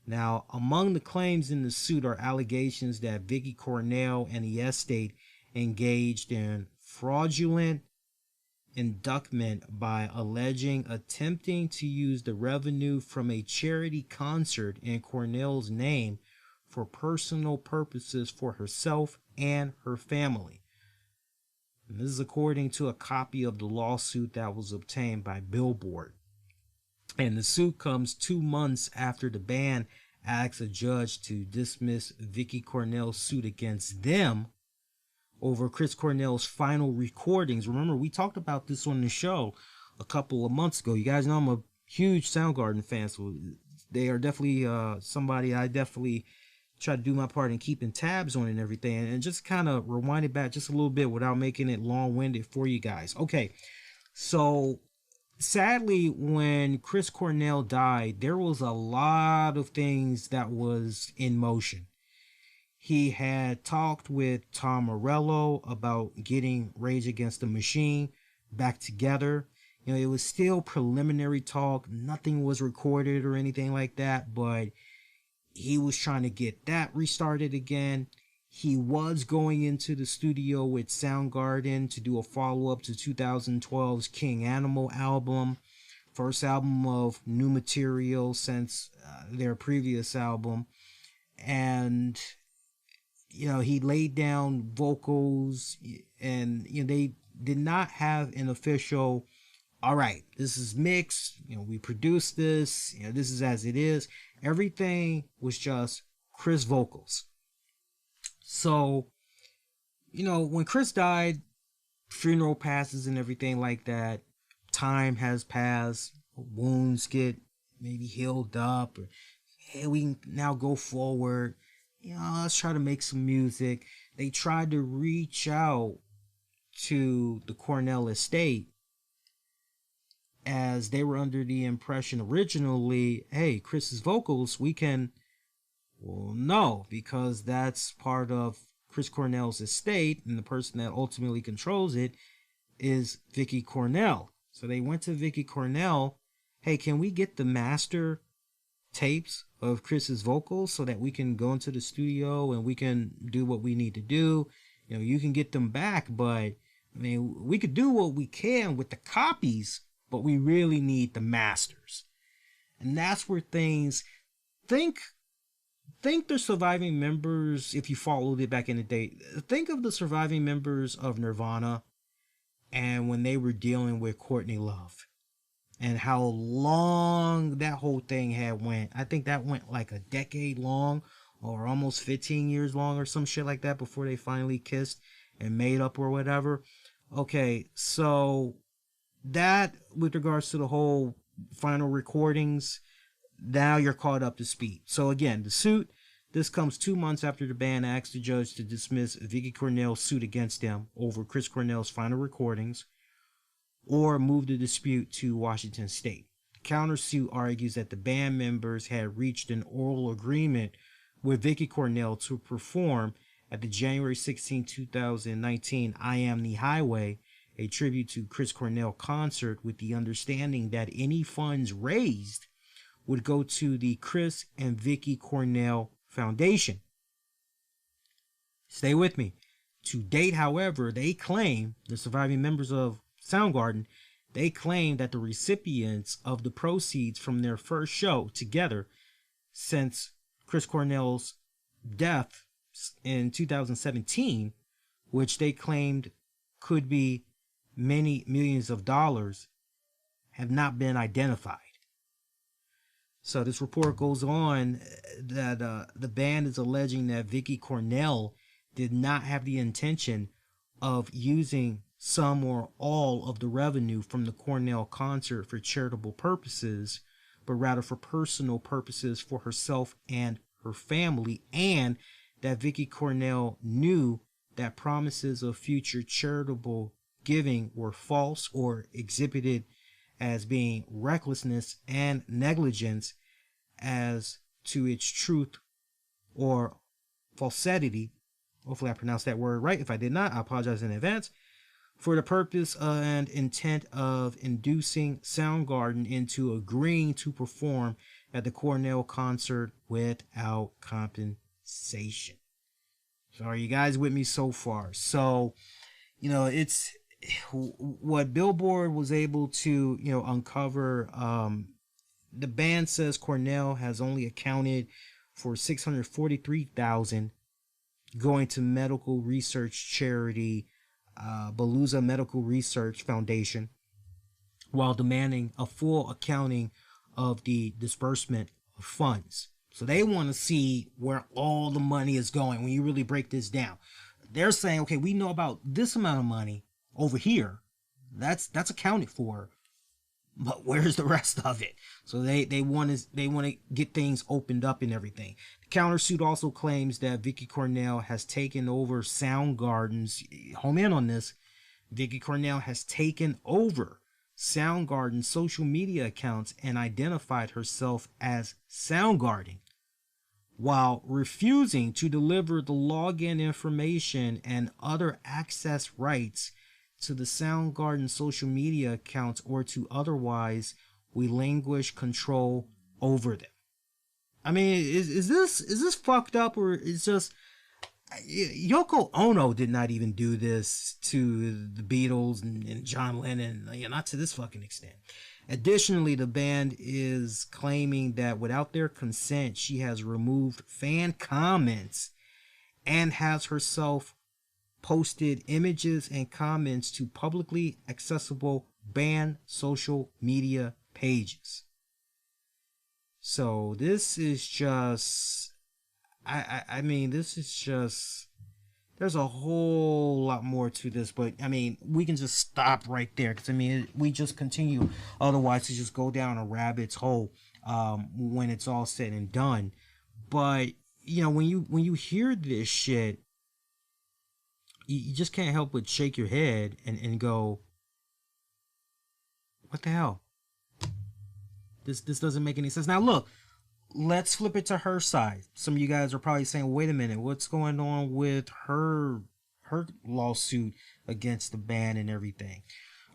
S1: Now, among the claims in the suit are allegations that Vicky Cornell and the estate engaged in fraudulent inductment by alleging attempting to use the revenue from a charity concert in Cornell's name for personal purposes for herself and her family. And this is according to a copy of the lawsuit that was obtained by Billboard. And the suit comes 2 months after the band asked a judge to dismiss Vicky Cornell's suit against them over Chris Cornell's final recordings. Remember, we talked about this on the show a couple of months ago. You guys know I'm a huge Soundgarden fan, so they are definitely somebody I definitely try to do my part in keeping tabs on and everything, and just kind of rewind it back just a little bit without making it long-winded for you guys. Okay, so sadly, when Chris Cornell died, there was a lot of things that was in motion. He had talked with Tom Morello about getting Rage Against the Machine back together. You know, it was still preliminary talk. Nothing was recorded or anything like that, but he was trying to get that restarted again. He was going into the studio with Soundgarden to do a follow-up to 2012's King Animal album, first album of new material since their previous album. And you know, he laid down vocals, and you know, they did not have an official, all right, this is mixed, you know, we produced this, you know, this is as it is. Everything was just Chris vocals. So, you know, when Chris died, funeral passes and everything like that, time has passed, wounds get maybe healed up, or hey, we can now go forward. You know, let's try to make some music. They tried to reach out to the Cornell estate, as they were under the impression originally, hey, Chris's vocals, we can, well, no, because that's part of Chris Cornell's estate, and the person that ultimately controls it is Vicky Cornell. So they went to Vicky Cornell, hey, can we get the master tapes of Chris's vocals so that we can go into the studio and we can do what we need to do? You know, you can get them back, but I mean, we could do what we can with the copies, but we really need the masters. And that's where things, think the surviving members, if you followed it back in the day, think of the surviving members of Nirvana and when they were dealing with Courtney Love, and how long that whole thing had went. I think that went like a decade long, or almost 15 years long, or some shit like that, before they finally kissed and made up or whatever. Okay, so that, with regards to the whole final recordings, now you're caught up to speed. So again, the suit, this comes 2 months after the band asked the judge to dismiss Vicky Cornell's suit against them over Chris Cornell's final recordings, or move the dispute to Washington State. The countersuit argues that the band members had reached an oral agreement with Vicky Cornell to perform at the January 16, 2019 I Am the Highway, a tribute to Chris Cornell concert, with the understanding that any funds raised would go to the Chris and Vicky Cornell Foundation. Stay with me. To date, however, they claim, the surviving members of Soundgarden, they claim that the recipients of the proceeds from their first show together since Chris Cornell's death in 2017, which they claimed could be many millions of dollars, have not been identified. So this report goes on that the band is alleging that Vicky Cornell did not have the intention of using some or all of the revenue from the Cornell concert for charitable purposes, but rather for personal purposes for herself and her family, and that Vicky Cornell knew that promises of future charitable giving were false or exhibited as being recklessness and negligence as to its truth or falsity. Hopefully I pronounced that word right. If I did not, I apologize in advance. For the purpose and intent of inducing Soundgarden into agreeing to perform at the Cornell concert without compensation. So are you guys with me so far? So, you know, it's what Billboard was able to, uncover. The band says Cornell has only accounted for $643,000 going to medical research charity Beluza Medical Research Foundation, while demanding a full accounting of the disbursement of funds. So they want to see where all the money is going when you really break this down. They're saying, okay, we know about this amount of money over here. That's accounted for. But where's the rest of it? So they want to get things opened up and everything. The countersuit also claims that Vicky Cornell has taken over Soundgarden's, home in on this, Vicky Cornell has taken over Soundgarden's social media accounts and identified herself as Soundgarden, while refusing to deliver the login information and other access rights to the Soundgarden social media accounts, or to otherwise relinquish control over them. I mean, is this fucked up, or is just Yoko Ono did not even do this to the Beatles and John Lennon, not to this fucking extent. Additionally, the band is claiming that without their consent, she has removed fan comments and has herself posted images and comments to publicly accessible band social media pages. So this is just, I mean, this is just, there's a whole lot more to this, but I mean, we can just stop right there, because I mean, we just continue otherwise to just go down a rabbit's hole when it's all said and done. But when you hear this shit, you just can't help but shake your head and go, what the hell? This doesn't make any sense. Now look, let's flip it to her side. Some of you guys are probably saying, wait a minute, what's going on with her lawsuit against the band and everything?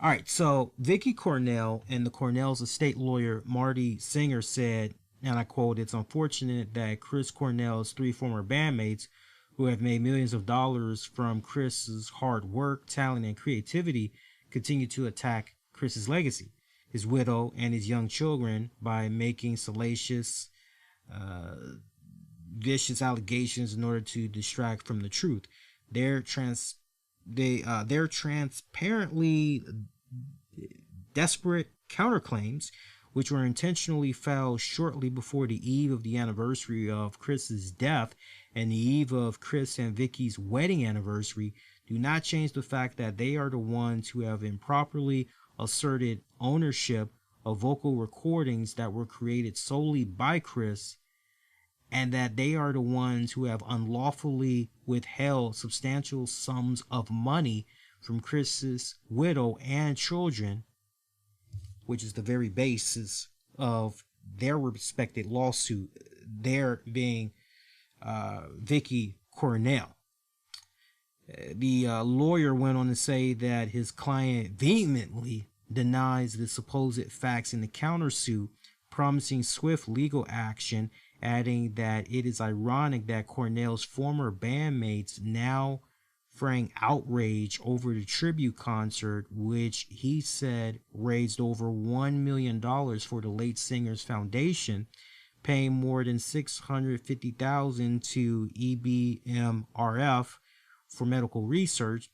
S1: All right, so Vicky Cornell and the Cornell's estate lawyer Marty Singer said, and I quote, "It's unfortunate that Chris Cornell's 3 former bandmates, who have made millions of dollars from Chris's hard work, talent, and creativity, continue to attack Chris's legacy, his widow, and his young children by making salacious, vicious allegations in order to distract from the truth. They're transparently desperate counterclaims, which were intentionally filed shortly before the eve of the anniversary of Chris's death and the eve of Chris and Vicky's wedding anniversary, do not change the fact that they are the ones who have improperly asserted ownership of vocal recordings that were created solely by Chris, and that they are the ones who have unlawfully withheld substantial sums of money from Chris's widow and children, which is the very basis of their respected lawsuit, there being Vicky Cornell." The lawyer went on to say that his client vehemently denies the supposed facts in the countersuit, promising swift legal action, adding that it is ironic that Cornell's former bandmates now fraying outrage over the tribute concert, which he said raised over $1 million for the late singer's foundation, paying more than $650,000 to EBMRF for medical research,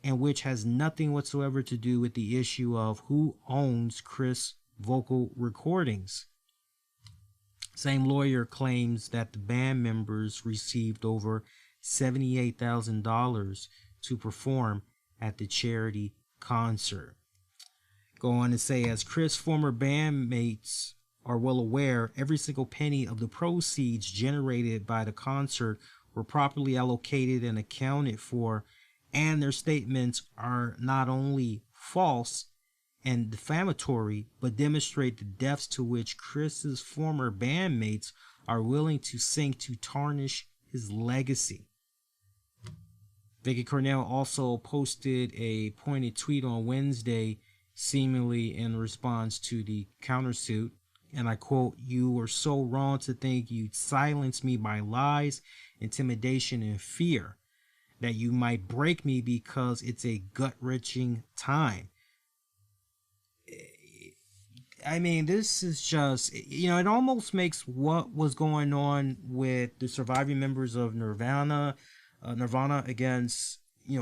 S1: and which has nothing whatsoever to do with the issue of who owns Chris vocal recordings. Same lawyer claims that the band members received over $78,000 to perform at the charity concert. Go on to say, as Chris' former bandmates are well aware, every single penny of the proceeds generated by the concert were properly allocated and accounted for, and their statements are not only false and defamatory, but demonstrate the depths to which Chris's former bandmates are willing to sink to tarnish his legacy. Vicky Cornell also posted a pointed tweet on Wednesday, seemingly in response to the countersuit, and I quote, "You were so wrong to think you'd silence me by lies, intimidation, and fear, that you might break me because it's a gut-wrenching time." I mean, this is just, it almost makes what was going on with the surviving members of Nirvana against,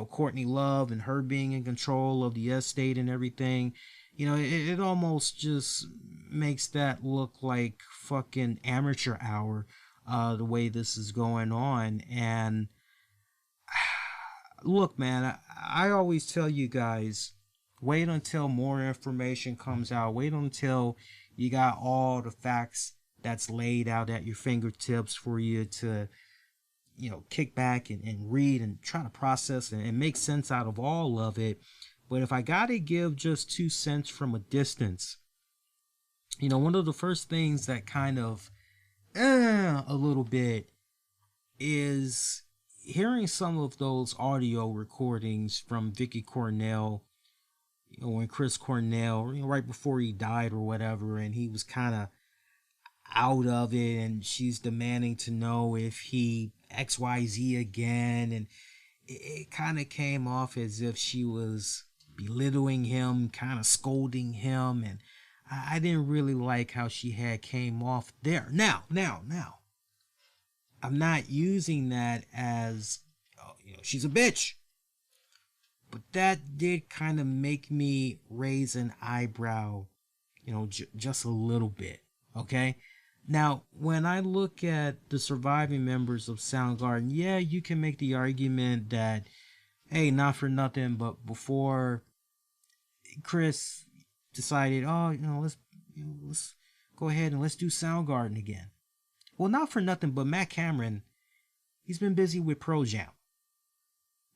S1: Courtney Love and her being in control of the estate and everything. It almost just makes that look like fucking amateur hour, the way this is going on. And look, man, I always tell you guys, wait until more information comes out. Wait until you got all the facts that's laid out at your fingertips for you to, kick back and read and try to process and make sense out of all of it. But if I gotta give just 2 cents from a distance, one of the first things that kind of, a little bit is hearing some of those audio recordings from Vicky Cornell, when Chris Cornell, right before he died or whatever, and he was kind of out of it, and she's demanding to know if he XYZ again, and it kind of came off as if she was belittling him, kind of scolding him, and I didn't really like how she had came off there. Now, I'm not using that as, she's a bitch. But that did kind of make me raise an eyebrow, just a little bit, okay? Now, when I look at the surviving members of Soundgarden, yeah, you can make the argument that, hey, not for nothing, but before Chris decided, let's go ahead and let's do Soundgarden again. Well, not for nothing, but Matt Cameron, he's been busy with Pearl Jam.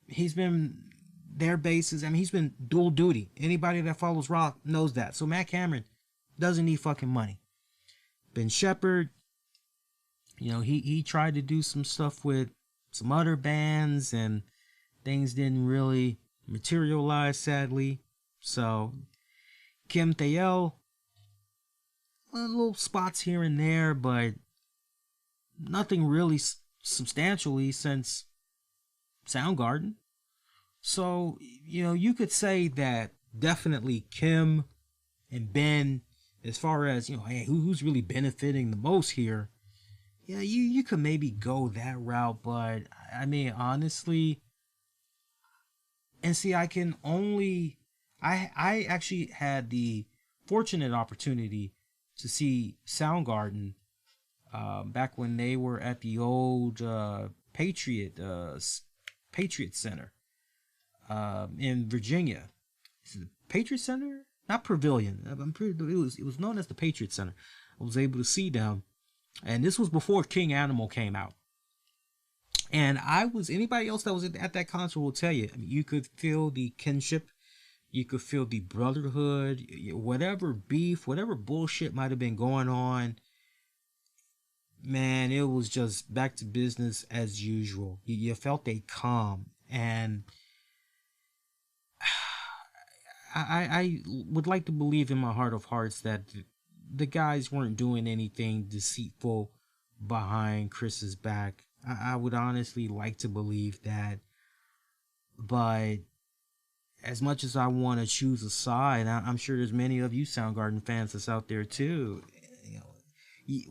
S1: He's been their bases. I mean, he's been dual duty. Anybody that follows rock knows that. So Matt Cameron doesn't need fucking money. Ben Shepherd, he tried to do some stuff with some other bands and things didn't really materialize, sadly. So Kim Thayil, little spots here and there, but nothing really substantially since Soundgarden. So, you could say that definitely Kim and Ben, as far as, hey, who's really benefiting the most here? Yeah, you could maybe go that route, but I mean, honestly, and see, I actually had the fortunate opportunity to see Soundgarden back when they were at the old Patriot Center in Virginia. Is it the Patriot Center? Not Pavilion. It was known as the Patriot Center. I was able to see them, and this was before King Animal came out. And anybody else that was at that concert will tell you, I mean, you could feel the kinship, you could feel the brotherhood, whatever beef, whatever bullshit might have been going on. Man, it was just back to business as usual. You felt a calm, and I would like to believe in my heart of hearts that the guys weren't doing anything deceitful behind Chris's back. I would honestly like to believe that, but as much as I want to choose a side, I'm sure there's many of you Soundgarden fans that's out there too.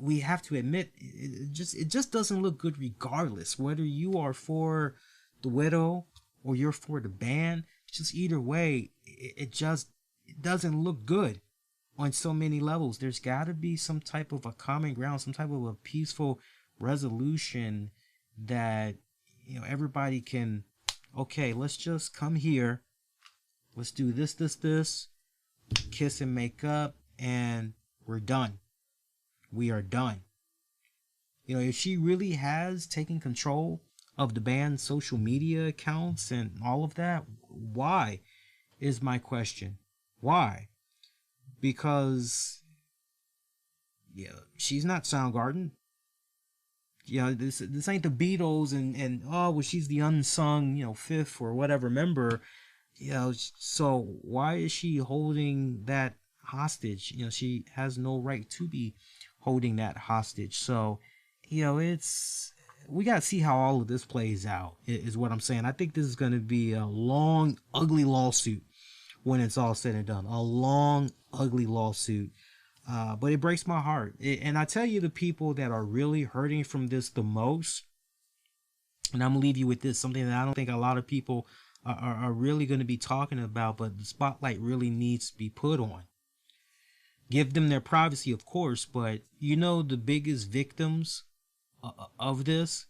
S1: We have to admit, it just doesn't look good regardless, whether you are for the widow or you're for the band. Just either way, it doesn't look good on so many levels. There's got to be some type of a common ground, some type of a peaceful resolution that everybody can, okay, let's just come here, let's do this, kiss and make up, and we're done. We are done. If she really has taken control of the band's social media accounts and all of that, why is my question? Why? Because she's not Soundgarden. This ain't the Beatles and she's the unsung fifth or whatever member. So why is she holding that hostage? She has no right to be holding that hostage. So we gotta see how all of this plays out, is what I'm saying. I think this is going to be a long, ugly lawsuit when it's all said and done. A long, ugly lawsuit. But it breaks my heart. And I tell you, the people that are really hurting from this the most, and I'm gonna leave you with this, something that I don't think a lot of people are really going to be talking about, but the spotlight really needs to be put on. Give them their privacy, of course, but you know the biggest victims of this?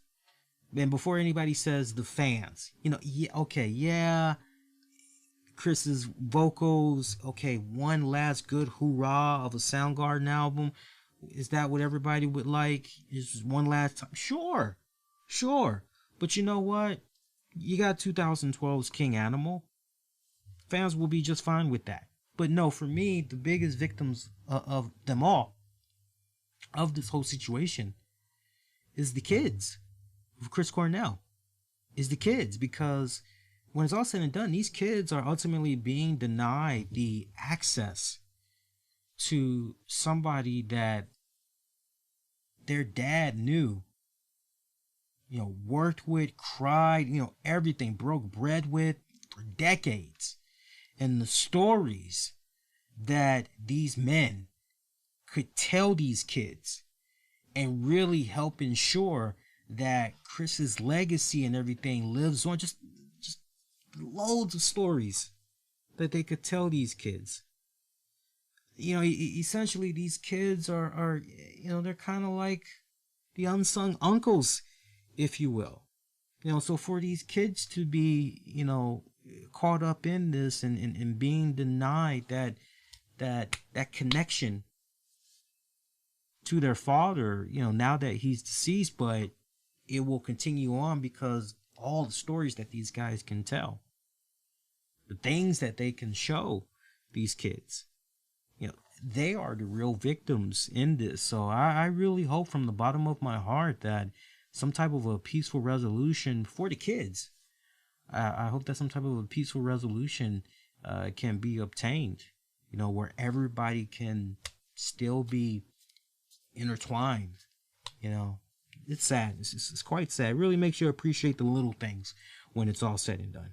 S1: And before anybody says the fans, you know, yeah, okay, yeah, Chris's vocals, okay, one last good hoorah of a Soundgarden album. Is that what everybody would like? Is one last time? Sure, sure. But you know what? You got 2012's King Animal. Fans will be just fine with that. But no, for me, the biggest victims of them all, of this whole situation, is the kids of Chris Cornell. Is the kids, because when it's all said and done, these kids are ultimately being denied the access to somebody that their dad knew, you know, worked with, cried, you know, everything, broke bread with for decades. And the stories that these men could tell these kids and really help ensure that Chris's legacy and everything lives on. Just loads of stories that they could tell these kids. You know, essentially these kids are you know, they're kind of like the unsung uncles, if you will. You know, so for these kids to be, you know, caught up in this and being denied that connection to their father, you know, now that he's deceased, but it will continue on because all the stories that these guys can tell, the things that they can show these kids, you know, they are the real victims in this. So I really hope from the bottom of my heart that some type of a peaceful resolution for the kids. I hope that some type of a peaceful resolution can be obtained, you know, where everybody can still be intertwined. You know, it's sad. It's quite sad. It really makes you appreciate the little things when it's all said and done.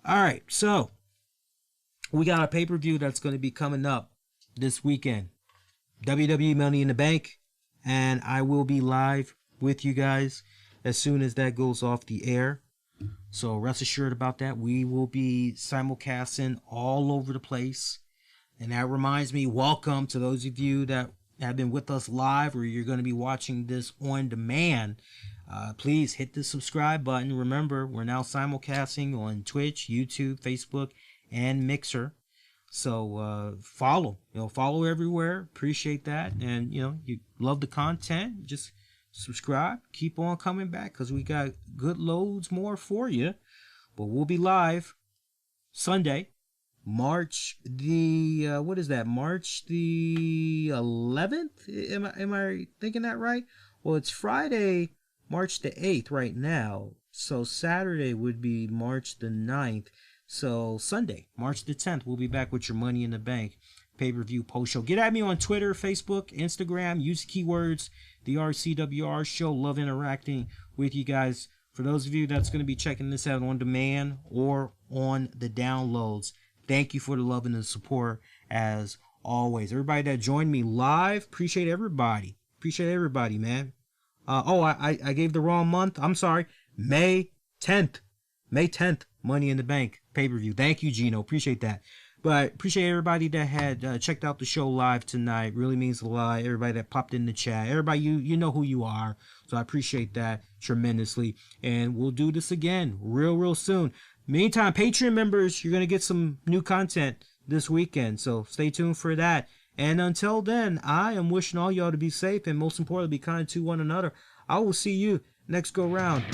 S1: All right, so we got a pay-per-view that's going to be coming up this weekend. WWE Money in the Bank, and I will be live with you guys as soon as that goes off the air. So rest assured about that. We will be simulcasting all over the place. And that reminds me, welcome to those of you that have been with us live, or you're going to be watching this on demand. Please hit the subscribe button. Remember, we're now simulcasting on Twitch, YouTube, Facebook, and Mixer. So follow everywhere. Appreciate that. And you know, you love the content, just subscribe, keep on coming back, because we got good loads more for you. But we'll be live Sunday, March the March the 11th. Am I thinking that right? Well, it's Friday, March the 8th right now. So Saturday would be March the 9th. So Sunday, March the 10th, we'll be back with your Money in the Bank pay-per-view post show. Get at me on Twitter, Facebook, Instagram. Use keywords the RCWR show. Love interacting with you guys. For those of you that's going to be checking this out on demand or on the downloads, thank you for the love and the support as always. Everybody that joined me live, appreciate everybody. Appreciate everybody, man. I gave the wrong month. I'm sorry. May 10th. May 10th, Money in the Bank pay-per-view. Thank you, Gino. Appreciate that. But appreciate everybody that had checked out the show live tonight. Really means a lot. Everybody that popped in the chat. Everybody, you know who you are. So I appreciate that tremendously. And we'll do this again real soon. Meantime, Patreon members, you're going to get some new content this weekend. So stay tuned for that. And until then, I am wishing all y'all to be safe and most importantly, be kind to one another. I will see you next go round.